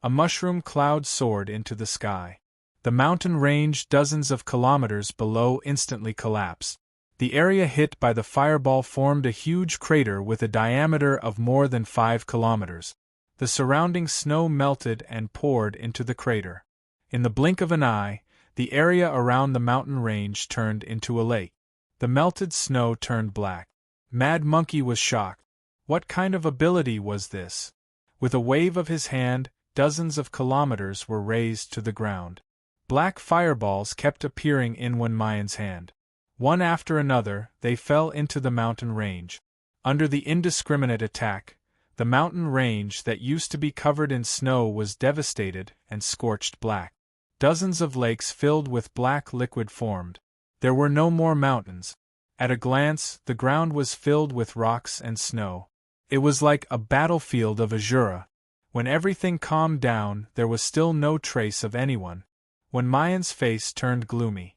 A mushroom cloud soared into the sky. The mountain range dozens of kilometers below instantly collapsed. The area hit by the fireball formed a huge crater with a diameter of more than 5 kilometers. The surrounding snow melted and poured into the crater. In the blink of an eye, the area around the mountain range turned into a lake. The melted snow turned black. Mad Monkey was shocked. What kind of ability was this? With a wave of his hand, dozens of kilometers were razed to the ground. Black fireballs kept appearing in Wen Mayan's hand. One after another, they fell into the mountain range. Under the indiscriminate attack, the mountain range that used to be covered in snow was devastated and scorched black. Dozens of lakes filled with black liquid formed. There were no more mountains. At a glance, the ground was filled with rocks and snow. It was like a battlefield of azure. When everything calmed down, there was still no trace of anyone. When Mayan's face turned gloomy.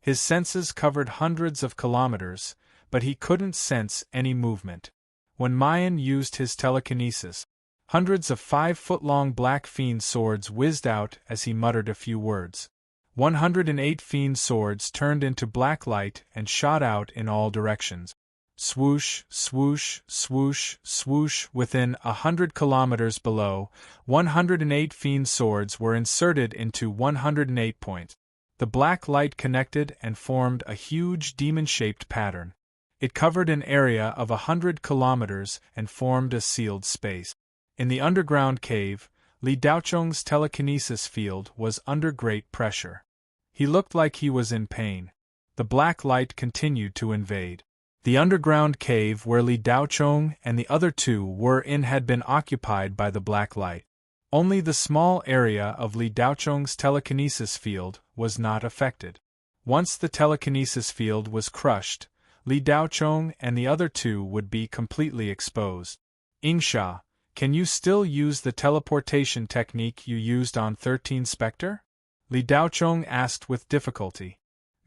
His senses covered hundreds of kilometers, but he couldn't sense any movement. When Mayan used his telekinesis, hundreds of 5-foot-long black fiend swords whizzed out as he muttered a few words. 108 fiend swords turned into black light and shot out in all directions. Swoosh, swoosh, swoosh, swoosh. Within 100 kilometers below, 108 fiend swords were inserted into 108 points. The black light connected and formed a huge demon-shaped pattern. It covered an area of 100 kilometers and formed a sealed space. In the underground cave, Li Daocheng's telekinesis field was under great pressure. He looked like he was in pain. The black light continued to invade. The underground cave where Li Daocheng and the other two were in had been occupied by the black light. Only the small area of Li Daocheng's telekinesis field was not affected. Once the telekinesis field was crushed, Li Daocheng and the other two would be completely exposed. Yingsha, can you still use the teleportation technique you used on 13 Specter? Li Daocheng asked with difficulty.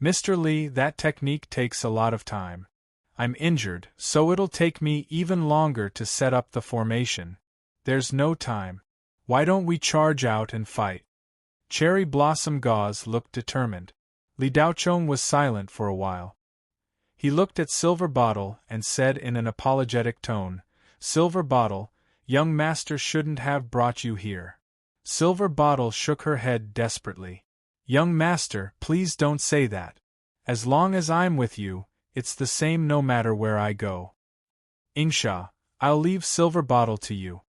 Mr. Li, that technique takes a lot of time. I'm injured, so it'll take me even longer to set up the formation. There's no time. Why don't we charge out and fight? Cherry Blossom Gauze looked determined. Li Daocheng was silent for a while. He looked at Silver Bottle and said in an apologetic tone, Silver Bottle, young master shouldn't have brought you here. Silver Bottle shook her head desperately. Young master, please don't say that. As long as I'm with you, it's the same no matter where I go. Yingsha, I'll leave Silver Bottle to you.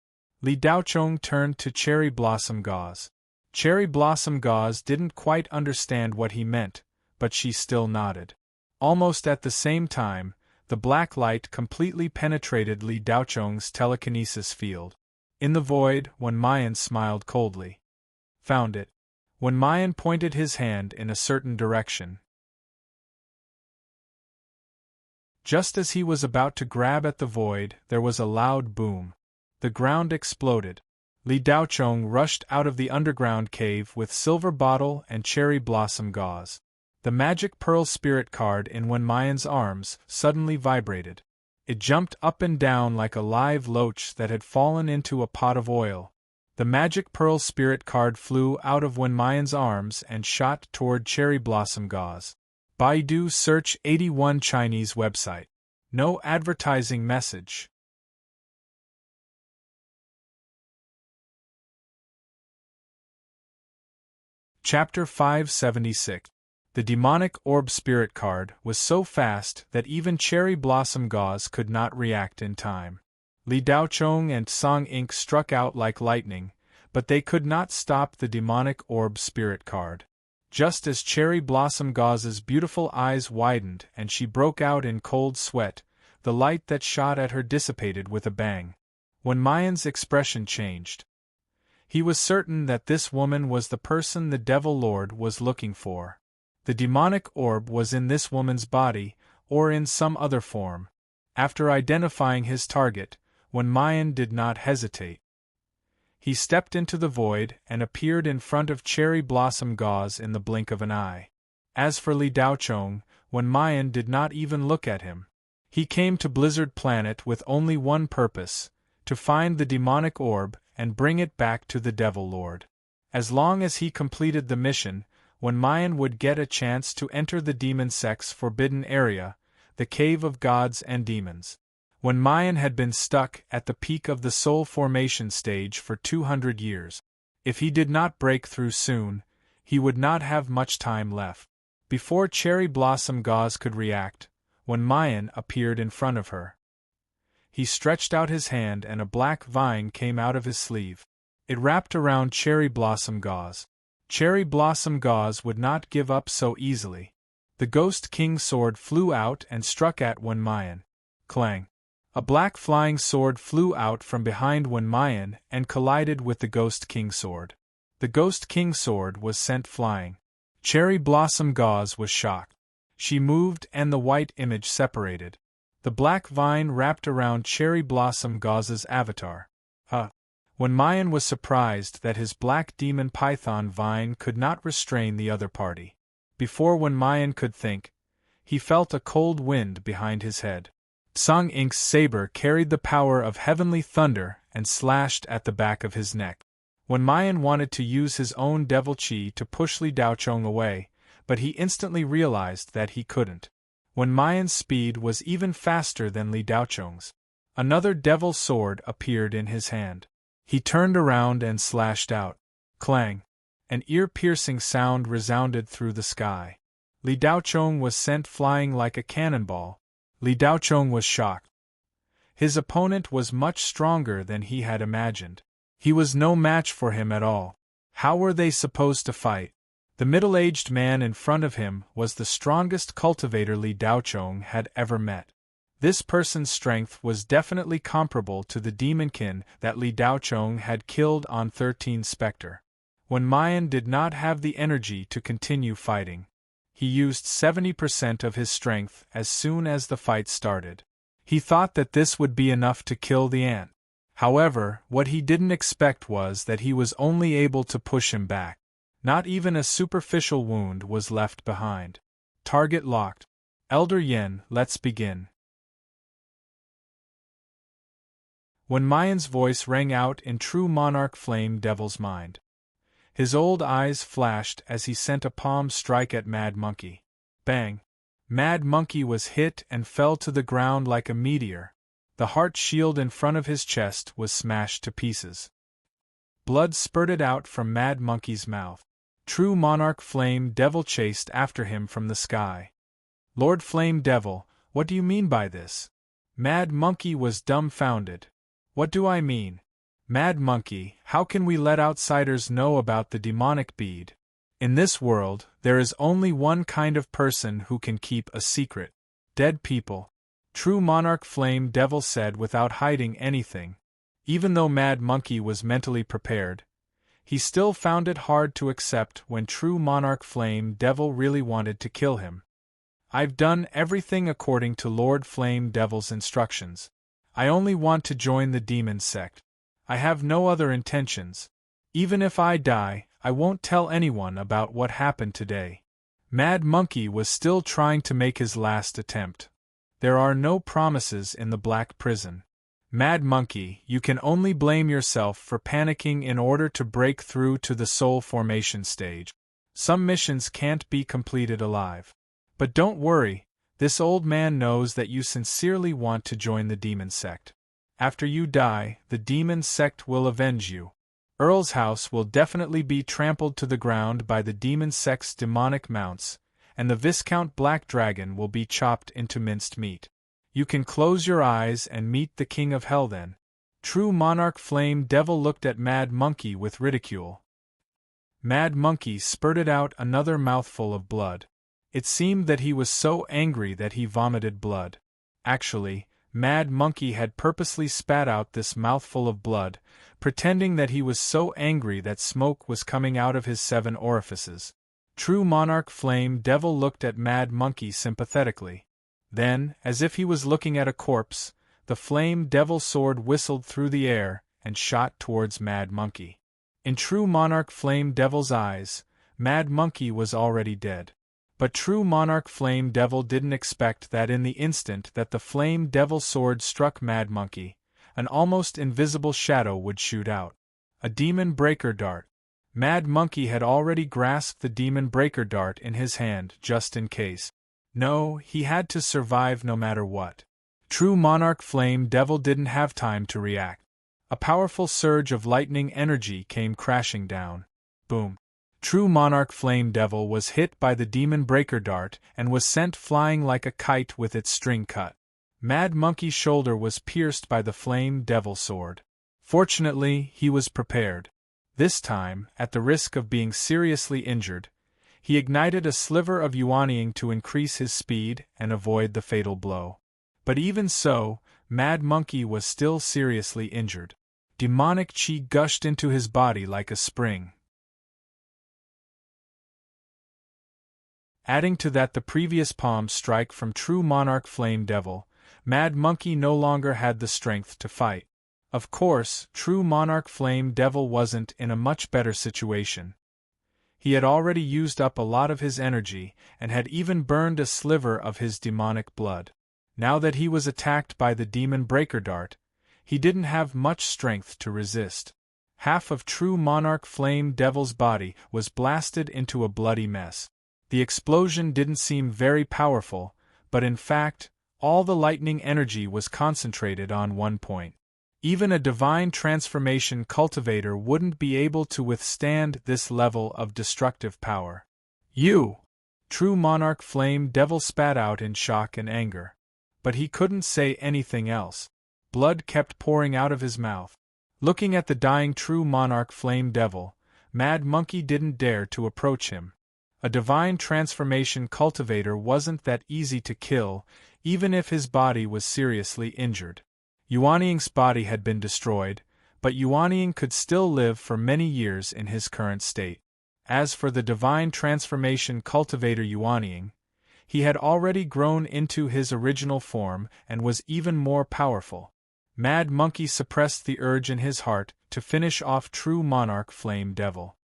Li Daocheng turned to Cherry Blossom Gauze. Cherry Blossom Gauze didn't quite understand what he meant, but she still nodded. Almost at the same time, the black light completely penetrated Li Daocheng's telekinesis field. In the void, Wen Mayan smiled coldly. Found it. When Mayan pointed his hand in a certain direction. Just as he was about to grab at the void, there was a loud boom. The ground exploded. Li Daocheng rushed out of the underground cave with Silver Bottle and Cherry Blossom Gauze. The magic pearl spirit card in Wen Mayan's arms suddenly vibrated. It jumped up and down like a live loach that had fallen into a pot of oil. The magic pearl spirit card flew out of Wen Mayan's arms and shot toward Cherry Blossom Gauze. Baidu search 81 Chinese website. No advertising message. Chapter 576. The demonic orb spirit card was so fast that even Cherry Blossom Gauze could not react in time. Li Daocheng and Song Ink struck out like lightning, but they could not stop the demonic orb spirit card. Just as Cherry Blossom Gauze's beautiful eyes widened and she broke out in cold sweat, the light that shot at her dissipated with a bang. When Mayan's expression changed. He was certain that this woman was the person the Devil Lord was looking for. The demonic orb was in this woman's body, or in some other form. After identifying his target, Wen Mayan did not hesitate. He stepped into the void and appeared in front of Cherry Blossom Gauze in the blink of an eye. As for Li Daocheng, Wen Mayan did not even look at him. He came to Blizzard Planet with only one purpose, to find the demonic orb and bring it back to the Devil Lord. As long as he completed the mission, Wen Mayan would get a chance to enter the demon sect's forbidden area, the Cave of Gods and Demons. Wen Mayan had been stuck at the peak of the soul formation stage for 200 years. If he did not break through soon, he would not have much time left. Before Cherry Blossom Gauze could react, Wen Mayan appeared in front of her. He stretched out his hand and a black vine came out of his sleeve. It wrapped around Cherry Blossom Gauze. Cherry Blossom Gauze would not give up so easily. The Ghost King sword flew out and struck at Wen Mayan. Clang! A black flying sword flew out from behind Wen Mayan and collided with the Ghost King sword. The Ghost King sword was sent flying. Cherry Blossom Gauze was shocked. She moved and the white image separated. The black vine wrapped around Cherry Blossom Gauze's avatar. When Mayan was surprised that his black demon python vine could not restrain the other party. Before when Mayan could think, he felt a cold wind behind his head. Song Ink's saber carried the power of heavenly thunder and slashed at the back of his neck. When Mayan wanted to use his own devil chi to push Li Daochong away, but he instantly realized that he couldn't. When Mayan's speed was even faster than Li Daochong's, another devil sword appeared in his hand. He turned around and slashed out. Clang! An ear-piercing sound resounded through the sky. Li Daochong was sent flying like a cannonball. Li Daochong was shocked. His opponent was much stronger than he had imagined. He was no match for him at all. How were they supposed to fight? The middle-aged man in front of him was the strongest cultivator Li Daochong had ever met. This person's strength was definitely comparable to the demonkin that Li Daochong had killed on 13 Specter. When Mayan did not have the energy to continue fighting, he used 70% of his strength as soon as the fight started. He thought that this would be enough to kill the ant. However, what he didn't expect was that he was only able to push him back. Not even a superficial wound was left behind. Target locked. Elder Yen, let's begin. When Mayan's voice rang out in true monarch flame devil's mind, his old eyes flashed as he sent a palm strike at Mad Monkey. Bang! Mad Monkey was hit and fell to the ground like a meteor. The heart shield in front of his chest was smashed to pieces. Blood spurted out from Mad Monkey's mouth. True Monarch Flame Devil chased after him from the sky. Lord Flame Devil, what do you mean by this? Mad Monkey was dumbfounded. What do I mean? Mad Monkey, how can we let outsiders know about the demonic bead? In this world, there is only one kind of person who can keep a secret. Dead people. True Monarch Flame Devil said without hiding anything. Even though Mad Monkey was mentally prepared, he still found it hard to accept when True Monarch Flame Devil really wanted to kill him. I've done everything according to Lord Flame Devil's instructions. I only want to join the demon sect. I have no other intentions. Even if I die, I won't tell anyone about what happened today. Mad Monkey was still trying to make his last attempt. There are no promises in the Black Prison. Mad Monkey, you can only blame yourself for panicking in order to break through to the soul formation stage. Some missions can't be completed alive. But don't worry, this old man knows that you sincerely want to join the demon sect. After you die, the demon sect will avenge you. Earl's house will definitely be trampled to the ground by the demon sect's demonic mounts, and the Viscount Black Dragon will be chopped into minced meat. You can close your eyes and meet the King of Hell then. True Monarch Flame Devil looked at Mad Monkey with ridicule. Mad Monkey spurted out another mouthful of blood. It seemed that he was so angry that he vomited blood. Actually, Mad Monkey had purposely spat out this mouthful of blood, pretending that he was so angry that smoke was coming out of his 7 orifices. True Monarch Flame Devil looked at Mad Monkey sympathetically. Then, as if he was looking at a corpse, the Flame Devil sword whistled through the air and shot towards Mad Monkey. In True Monarch Flame Devil's eyes, Mad Monkey was already dead. But True Monarch Flame Devil didn't expect that in the instant that the Flame Devil sword struck Mad Monkey, an almost invisible shadow would shoot out. A Demon Breaker Dart. Mad Monkey had already grasped the Demon Breaker Dart in his hand just in case. No, he had to survive no matter what. True Monarch Flame Devil didn't have time to react. A powerful surge of lightning energy came crashing down. Boom. True Monarch Flame Devil was hit by the Demon Breaker Dart and was sent flying like a kite with its string cut. Mad Monkey's shoulder was pierced by the Flame Devil sword. Fortunately, he was prepared. This time, at the risk of being seriously injured, he ignited a sliver of Yuanying to increase his speed and avoid the fatal blow. But even so, Mad Monkey was still seriously injured. Demonic chi gushed into his body like a spring. Adding to that the previous palm strike from True Monarch Flame Devil, Mad Monkey no longer had the strength to fight. Of course, true monarch Flame Devil wasn't in a much better situation. He had already used up a lot of his energy and had even burned a sliver of his demonic blood. Now that he was attacked by the demon breaker dart, he didn't have much strength to resist. Half of true monarch Flame Devil's body was blasted into a bloody mess. The explosion didn't seem very powerful, but in fact, all the lightning energy was concentrated on one point. Even a divine transformation cultivator wouldn't be able to withstand this level of destructive power. You! True monarch Flame Devil spat out in shock and anger. But he couldn't say anything else. Blood kept pouring out of his mouth. Looking at the dying true monarch Flame Devil, Mad Monkey didn't dare to approach him. A divine transformation cultivator wasn't that easy to kill, even if his body was seriously injured. Yuanying's body had been destroyed, but Yuanying could still live for many years in his current state. As for the divine transformation cultivator Yuanying, he had already grown into his original form and was even more powerful. Mad Monkey suppressed the urge in his heart to finish off true monarch Flame Devil.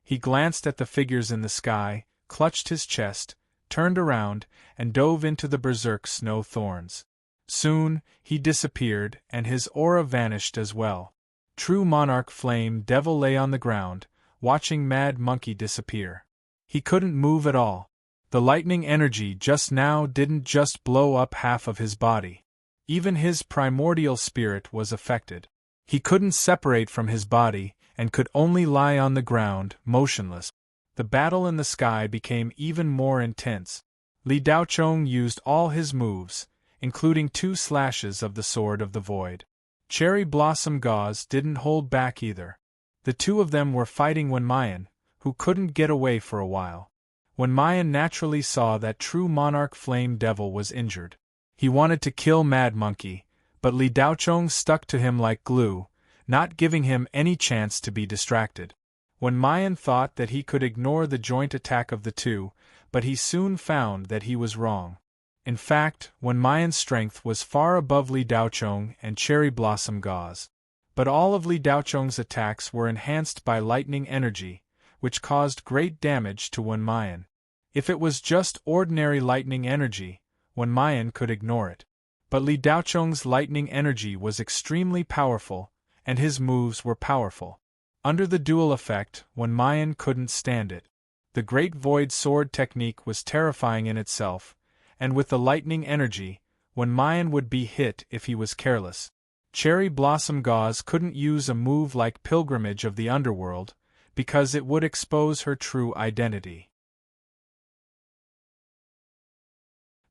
He glanced at the figures in the sky, clutched his chest, turned around, and dove into the berserk snow thorns. Soon, he disappeared and his aura vanished as well. True monarch Flame Devil lay on the ground, watching Mad Monkey disappear. He couldn't move at all. The lightning energy just now didn't just blow up half of his body. Even his primordial spirit was affected. He couldn't separate from his body, and could only lie on the ground, motionless. The battle in the sky became even more intense. Li Daochong used all his moves, including 2 slashes of the Sword of the Void. Cherry Blossom Gauze didn't hold back either. The two of them were fighting Wenmayan, who couldn't get away for a while. Wenmayan naturally saw that true monarch Flame Devil was injured. He wanted to kill Mad Monkey, but Li Daochong stuck to him like glue, not giving him any chance to be distracted. Wenmayan thought that he could ignore the joint attack of the two, but he soon found that he was wrong. In fact, Wenmayan's strength was far above Li Daochong and Cherry Blossom Gauze. But all of Li Daochong's attacks were enhanced by lightning energy, which caused great damage to Wenmayan. If it was just ordinary lightning energy, Wenmayan could ignore it. But Li Daochong's lightning energy was extremely powerful, and his moves were powerful. Under the dual effect, Wenmayan couldn't stand it. The Great Void Sword technique was terrifying in itself, and with the lightning energy, Wenmayan would be hit if he was careless. Cherry Blossom Gauze couldn't use a move like Pilgrimage of the Underworld, because it would expose her true identity.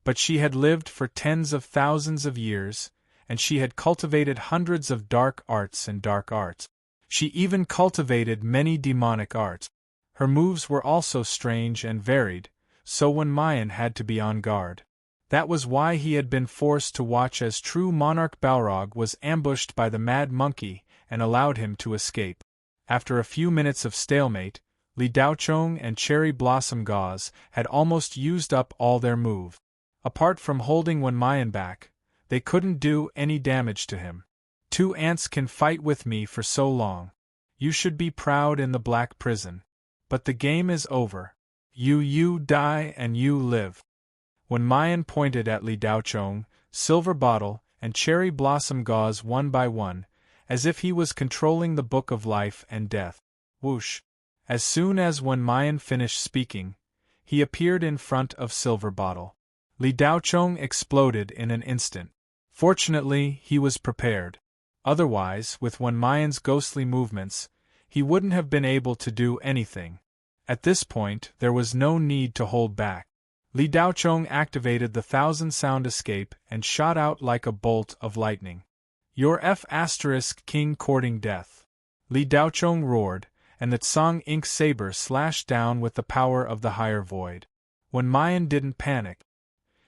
But she had lived for tens of thousands of years, and she had cultivated hundreds of dark arts and dark arts. She even cultivated many demonic arts. Her moves were also strange and varied, so Wenmayan had to be on guard. That was why he had been forced to watch as true monarch Balrog was ambushed by the Mad Monkey and allowed him to escape. After a few minutes of stalemate, Li Daochong and Cherry Blossom Gauze had almost used up all their moves. Apart from holding Wenmayan back, they couldn't do any damage to him. 2 ants can fight with me for so long. You should be proud in the Black Prison. But the game is over. You die and you live. Wenmayan pointed at Li Daochong, Silver Bottle, and Cherry Blossom Gauze one by one, as if he was controlling the Book of Life and Death. Whoosh! As soon as Wenmayan finished speaking, he appeared in front of Silver Bottle. Li Daochong exploded in an instant. Fortunately, he was prepared. Otherwise, with Wenmayan's ghostly movements, he wouldn't have been able to do anything. At this point, there was no need to hold back. Li Daochong activated the 1,000 sound escape and shot out like a bolt of lightning. Your King courting death. Li Daochong roared, and the Tsang ink saber slashed down with the power of the higher void. Wenmayan didn't panic.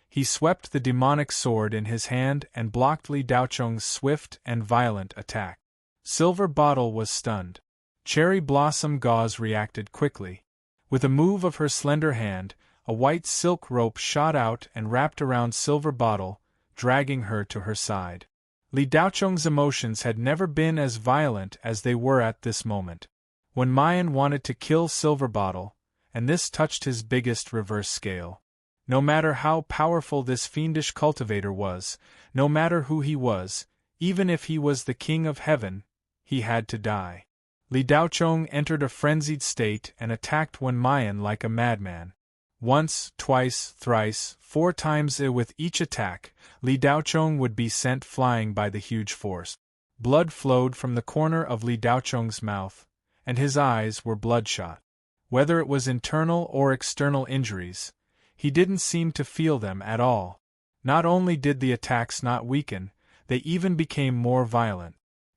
He swept the demonic sword in his hand and blocked Li Daochong's swift and violent attack. Silver Bottle was stunned. Cherry Blossom Gauze reacted quickly. With a move of her slender hand, a white silk rope shot out and wrapped around Silver Bottle, dragging her to her side. Li Daocheng's emotions had never been as violent as they were at this moment. When Mayan wanted to kill Silver Bottle, and this touched his biggest reverse scale. No matter how powerful this fiendish cultivator was, no matter who he was, even if he was the king of heaven, he had to die. Li Daocheng entered a frenzied state and attacked Wen Mayan like a madman. Once, twice, thrice, 4 times with each attack, Li Daocheng would be sent flying by the huge force. Blood flowed from the corner of Li Daocheng's mouth, and his eyes were bloodshot. Whether it was internal or external injuries, he didn't seem to feel them at all. Not only did the attacks not weaken, they even became more violent.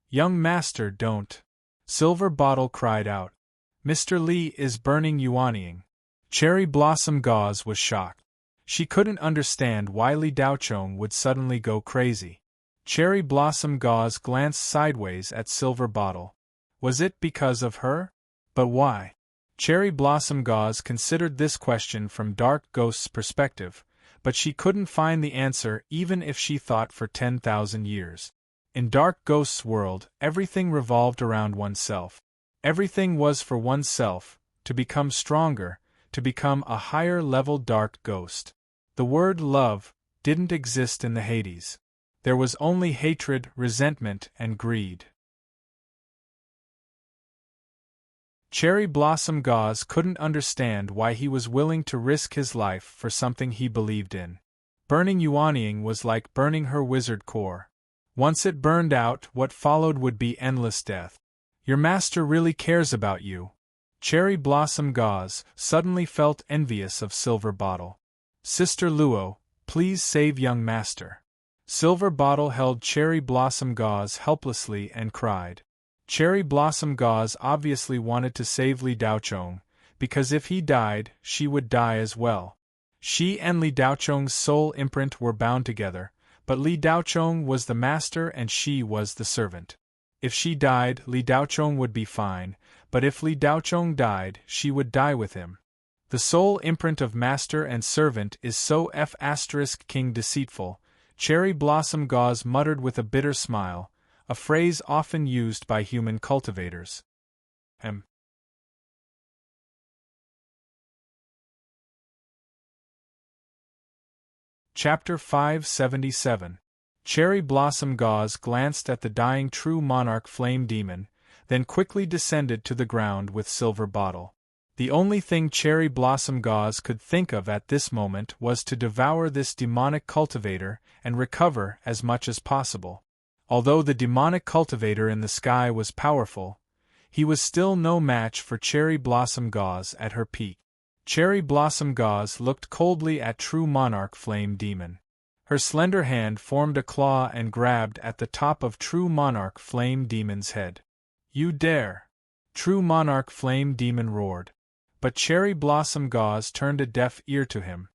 "Young master, don't!" Silver Bottle cried out. "Mr. Li is burning Yuanying." Cherry Blossom Gauze was shocked. She couldn't understand why Li Daocheng would suddenly go crazy. Cherry Blossom Gauze glanced sideways at Silver Bottle. Was it because of her? But why? Cherry Blossom Gauze considered this question from Dark Ghost's perspective, but she couldn't find the answer even if she thought for 10,000 years. In Dark Ghost's world, everything revolved around oneself. Everything was for oneself, to become stronger, to become a higher-level Dark Ghost. The word love didn't exist in the Hades. There was only hatred, resentment, and greed. Cherry Blossom Gauze couldn't understand why he was willing to risk his life for something he believed in. Burning Yuanying was like burning her wizard core. Once it burned out, what followed would be endless death. "Your master really cares about you." Cherry Blossom Gauze suddenly felt envious of Silver Bottle. "Sister Luo, please save young master." Silver Bottle held Cherry Blossom Gauze helplessly and cried. Cherry Blossom Gauze obviously wanted to save Li Daocheng, because if he died, she would die as well. She and Li Daocheng's soul imprint were bound together, but Li Daocheng was the master and she was the servant. If she died, Li Daocheng would be fine, but if Li Daocheng died, she would die with him. The soul imprint of master and servant is so *king deceitful, Cherry Blossom Gauze muttered with a bitter smile, a phrase often used by human cultivators. Chapter 577. Cherry Blossom Gauze glanced at the dying True Monarch Flame Demon, then quickly descended to the ground with Silver Bottle. The only thing Cherry Blossom Gauze could think of at this moment was to devour this demonic cultivator and recover as much as possible. Although the demonic cultivator in the sky was powerful, he was still no match for Cherry Blossom Gauze at her peak. Cherry Blossom Gauze looked coldly at True Monarch Flame Demon. Her slender hand formed a claw and grabbed at the top of True Monarch Flame Demon's head. "You dare!" True Monarch Flame Demon roared. But Cherry Blossom Gauze turned a deaf ear to him.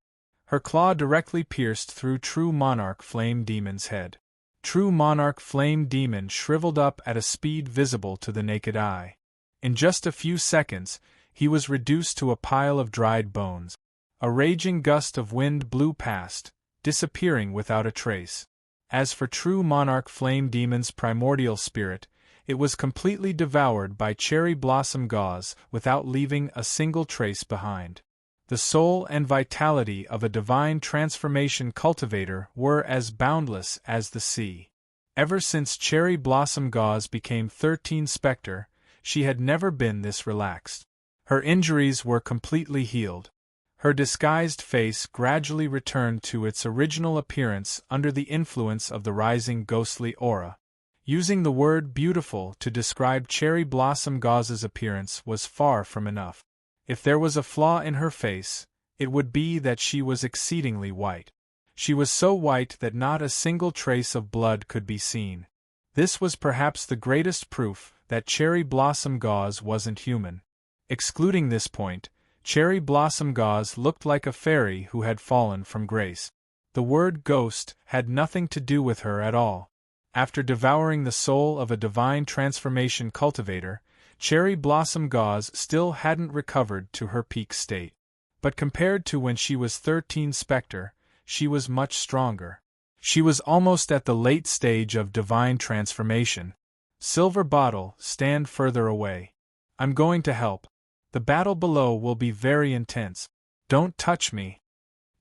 Her claw directly pierced through True Monarch Flame Demon's head. True Monarch Flame Demon shriveled up at a speed visible to the naked eye. In just a few seconds, he was reduced to a pile of dried bones. A raging gust of wind blew past, disappearing without a trace. As for True Monarch Flame Demon's primordial spirit, it was completely devoured by Cherry Blossom Gauze without leaving a single trace behind. The soul and vitality of a divine transformation cultivator were as boundless as the sea. Ever since Cherry Blossom Gauze became 13 Specter, she had never been this relaxed. Her injuries were completely healed. Her disguised face gradually returned to its original appearance under the influence of the rising ghostly aura. Using the word beautiful to describe Cherry Blossom Gauze's appearance was far from enough. If there was a flaw in her face, it would be that she was exceedingly white. She was so white that not a single trace of blood could be seen. This was perhaps the greatest proof that Cherry Blossom Gauze wasn't human. Excluding this point, Cherry Blossom Gauze looked like a fairy who had fallen from grace. The word ghost had nothing to do with her at all. After devouring the soul of a divine transformation cultivator, Cherry Blossom Gauze still hadn't recovered to her peak state. But compared to when she was 13 Specter, she was much stronger. She was almost at the late stage of divine transformation. Silver bottle, stand further away. I'm going to help. The battle below will be very intense. Don't touch me.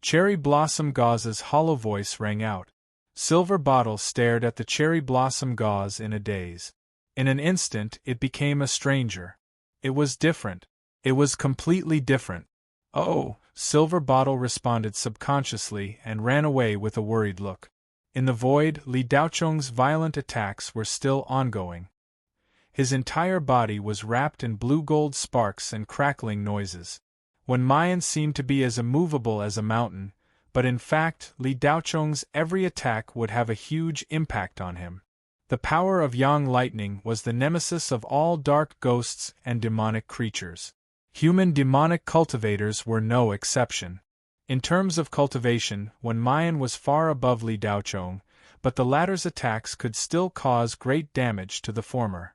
Cherry Blossom Gauze's hollow voice rang out. Silver bottle stared at the cherry blossom gauze in a daze. In an instant it became a stranger. It was different. It was completely different. Oh, Silver bottle responded subconsciously and ran away with a worried look. In the void, Li Daocheng's violent attacks were still ongoing. His entire body was wrapped in blue-gold sparks and crackling noises. Wen Mayan seemed to be as immovable as a mountain, but in fact Li Daocheng's every attack would have a huge impact on him. The power of Yang lightning was the nemesis of all dark ghosts and demonic creatures. Human demonic cultivators were no exception. In terms of cultivation, Wen Mayan was far above Li Daocheng, but the latter's attacks could still cause great damage to the former.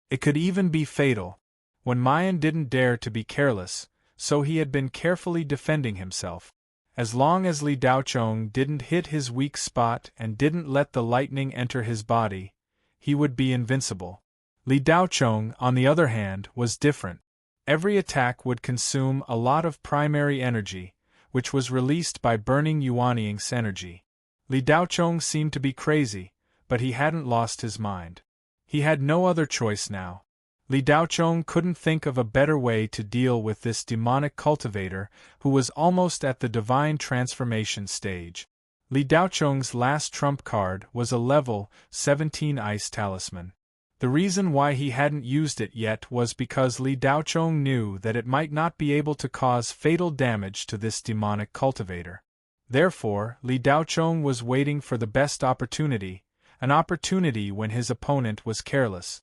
It could even be fatal. Wen Mayan didn't dare to be careless, so he had been carefully defending himself. As long as Li Daocheng didn't hit his weak spot and didn't let the lightning enter his body, he would be invincible. Li Daocheng, on the other hand, was different. Every attack would consume a lot of primary energy, which was released by burning Yuanying's energy. Li Daocheng seemed to be crazy, but he hadn't lost his mind. He had no other choice now. Li Daocheng couldn't think of a better way to deal with this demonic cultivator who was almost at the divine transformation stage. Li Daocheng's last trump card was a level 17 ice talisman. The reason why he hadn't used it yet was because Li Daocheng knew that it might not be able to cause fatal damage to this demonic cultivator. Therefore, Li Daocheng was waiting for the best opportunity, an opportunity when his opponent was careless.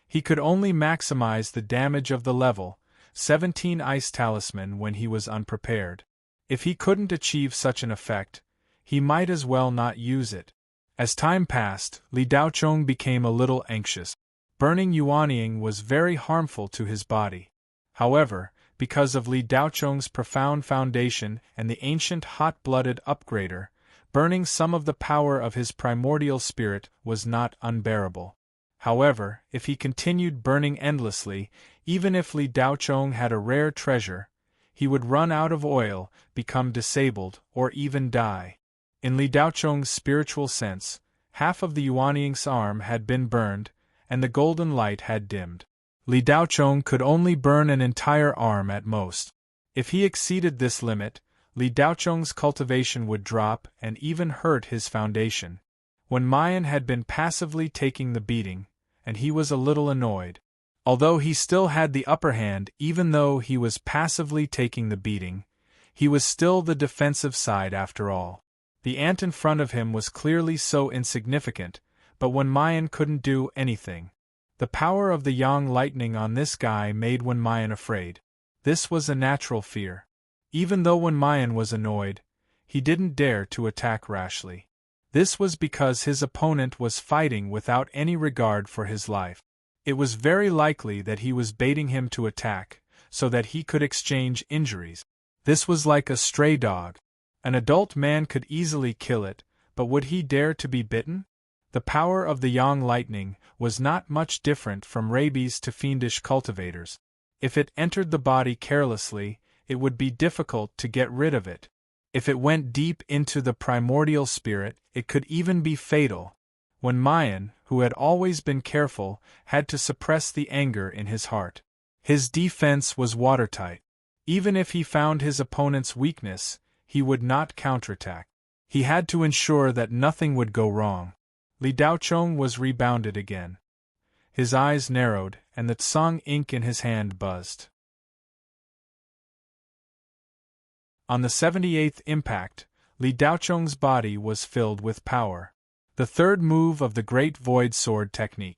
He could only maximize the damage of the level 17 ice talisman when he was unprepared. If he couldn't achieve such an effect, he might as well not use it. As time passed, Li Daocheng became a little anxious. Burning Yuanying was very harmful to his body. However, because of Li Daocheng's profound foundation and the ancient hot-blooded upgrader, burning some of the power of his primordial spirit was not unbearable. However, if he continued burning endlessly, even if Li Daocheng had a rare treasure, he would run out of oil, become disabled, or even die. In Li Daocheng's spiritual sense, half of the Yuanying's arm had been burned, and the golden light had dimmed. Li Daocheng could only burn an entire arm at most. If he exceeded this limit, Li Daocheng's cultivation would drop and even hurt his foundation. Wen Mayan had been passively taking the beating, and he was a little annoyed. Although he still had the upper hand, even though he was passively taking the beating, he was still the defensive side after all. The ant in front of him was clearly so insignificant, but Wen Mayan couldn't do anything. The power of the Yang lightning on this guy made Wen Mayan afraid. This was a natural fear. Even though Wen Mayan was annoyed, he didn't dare to attack rashly. This was because his opponent was fighting without any regard for his life. It was very likely that he was baiting him to attack, so that he could exchange injuries. This was like a stray dog. An adult man could easily kill it, but would he dare to be bitten? The power of the Yang lightning was not much different from rabies to fiendish cultivators. If it entered the body carelessly, it would be difficult to get rid of it. If it went deep into the primordial spirit, it could even be fatal. Wen Mayan, who had always been careful, had to suppress the anger in his heart. His defense was watertight. Even if he found his opponent's weakness, he would not counterattack. He had to ensure that nothing would go wrong. Li Daocheng was rebounded again. His eyes narrowed, and the Tsang ink in his hand buzzed. On the 78th impact, Li Daocheng's body was filled with power. The third move of the Great Void Sword technique.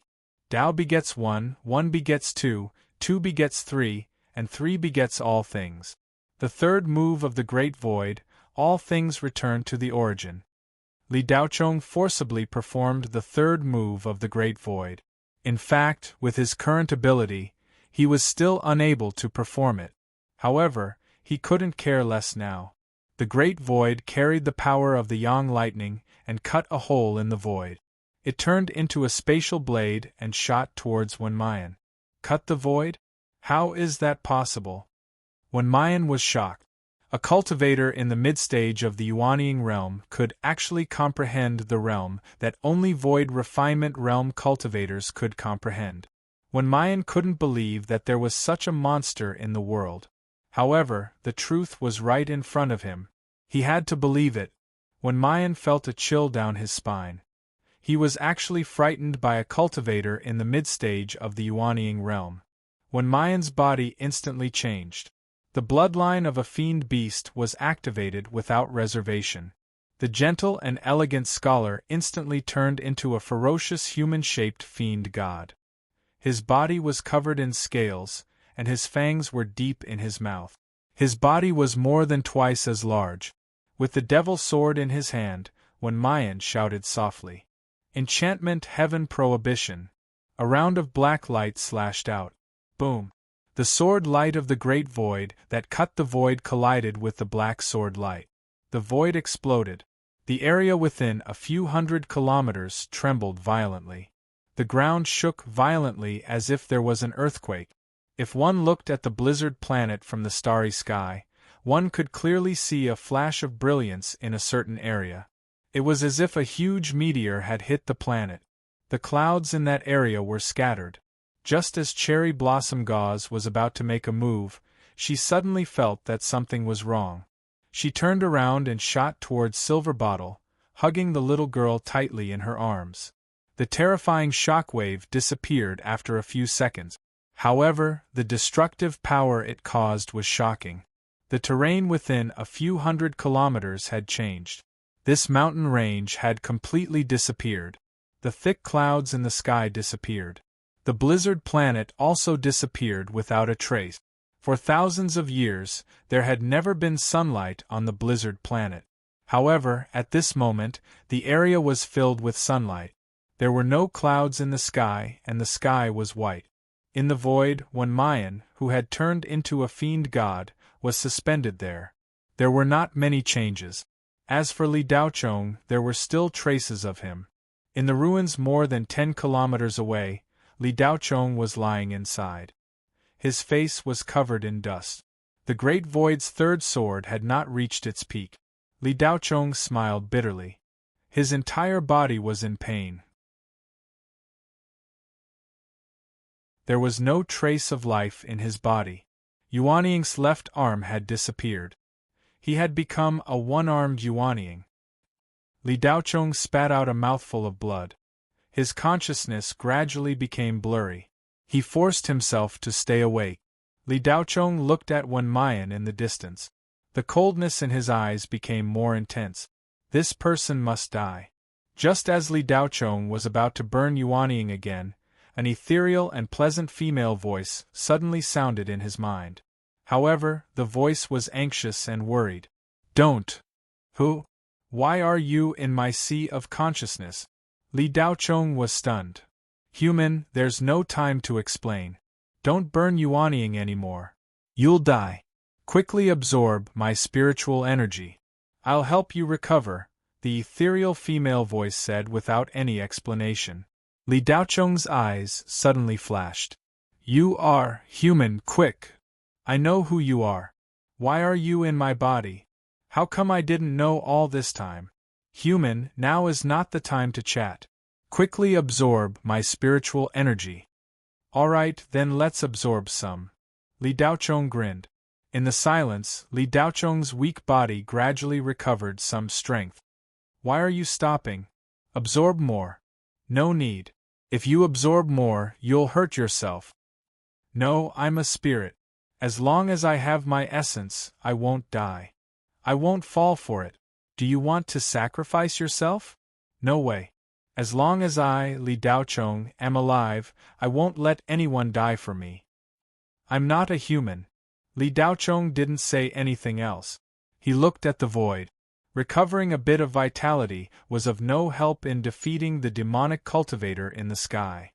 Tao begets 1, 1 begets 2, 2 begets 3, and 3 begets all things. The third move of the Great Void, all things return to the origin. Li Daocheng forcibly performed the third move of the Great Void. In fact, with his current ability, he was still unable to perform it. However, he couldn't care less now. The great void carried the power of the yang lightning and cut a hole in the void. It turned into a spatial blade and shot towards Wenmayan. Cut the void? How is that possible? Wenmayan was shocked. A cultivator in the mid-stage of the Yuanying realm could actually comprehend the realm that only void refinement realm cultivators could comprehend. Wenmayan couldn't believe that there was such a monster in the world. However, the truth was right in front of him. He had to believe it. Wenmayan felt a chill down his spine. He was actually frightened by a cultivator in the mid-stage of the Yuanying realm. Wenmayan's body instantly changed. The bloodline of a fiend beast was activated without reservation. The gentle and elegant scholar instantly turned into a ferocious human-shaped fiend god. His body was covered in scales, and his fangs were deep in his mouth. His body was more than twice as large. With the devil sword in his hand, Wenmayan shouted softly, "Enchantment, heaven, prohibition!" A round of black light slashed out. Boom! The sword light of the great void that cut the void collided with the black sword light. The void exploded. The area within a few hundred kilometers trembled violently. The ground shook violently as if there was an earthquake. If one looked at the blizzard planet from the starry sky, one could clearly see a flash of brilliance in a certain area. It was as if a huge meteor had hit the planet. The clouds in that area were scattered. Just as Cherry Blossom Gauze was about to make a move, she suddenly felt that something was wrong. She turned around and shot towards Silver Bottle, hugging the little girl tightly in her arms. The terrifying shockwave disappeared after a few seconds. However, the destructive power it caused was shocking. The terrain within a few hundred kilometers had changed. This mountain range had completely disappeared. The thick clouds in the sky disappeared. The blizzard planet also disappeared without a trace. For thousands of years, there had never been sunlight on the blizzard planet. However, at this moment, the area was filled with sunlight. There were no clouds in the sky, and the sky was white. In the void, Wenmayan, who had turned into a fiend god, was suspended there. There were not many changes. As for Li Daochong, there were still traces of him. In the ruins more than 10 kilometers away, Li Daochong was lying inside. His face was covered in dust. The great void's third sword had not reached its peak. Li Daochong smiled bitterly. His entire body was in pain. There was no trace of life in his body. Yuanying's left arm had disappeared. He had become a one-armed Yuanying. Li Daochong spat out a mouthful of blood. His consciousness gradually became blurry. He forced himself to stay awake. Li Daochong looked at Wenmayan in the distance. The coldness in his eyes became more intense. This person must die. Just as Li Daochong was about to burn Yuanying again, an ethereal and pleasant female voice suddenly sounded in his mind. However, the voice was anxious and worried. "Don't! Who? Why are you in my sea of consciousness?" Li Daochong was stunned. "Human, there's no time to explain. Don't burn Yuanying anymore. You'll die. Quickly absorb my spiritual energy. I'll help you recover," the ethereal female voice said without any explanation. Li Daochong's eyes suddenly flashed. "You are human, quick! I know who you are. Why are you in my body? How come I didn't know all this time? Human, now is not the time to chat. Quickly absorb my spiritual energy." "Alright, then let's absorb some." Li Daochong grinned. In the silence, Li Daochong's weak body gradually recovered some strength. "Why are you stopping? Absorb more." "No need. If you absorb more, you'll hurt yourself." "No, I'm a spirit. As long as I have my essence, I won't die. I won't fall for it. Do you want to sacrifice yourself? No way. As long as I, Li Daochong, am alive, I won't let anyone die for me. I'm not a human." Li Daochong didn't say anything else. He looked at the void. Recovering a bit of vitality was of no help in defeating the demonic cultivator in the sky.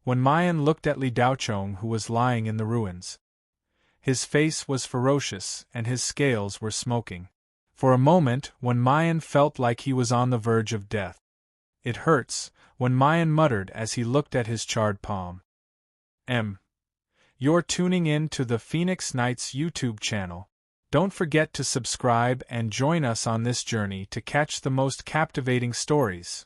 Wenmayan looked at Li Daochong, who was lying in the ruins. His face was ferocious, and his scales were smoking. For a moment, when Mayan felt like he was on the verge of death. It hurts, when Mayan muttered as he looked at his charred palm. You're tuning in to the Phoenix Nights YouTube channel. Don't forget to subscribe and join us on this journey to catch the most captivating stories.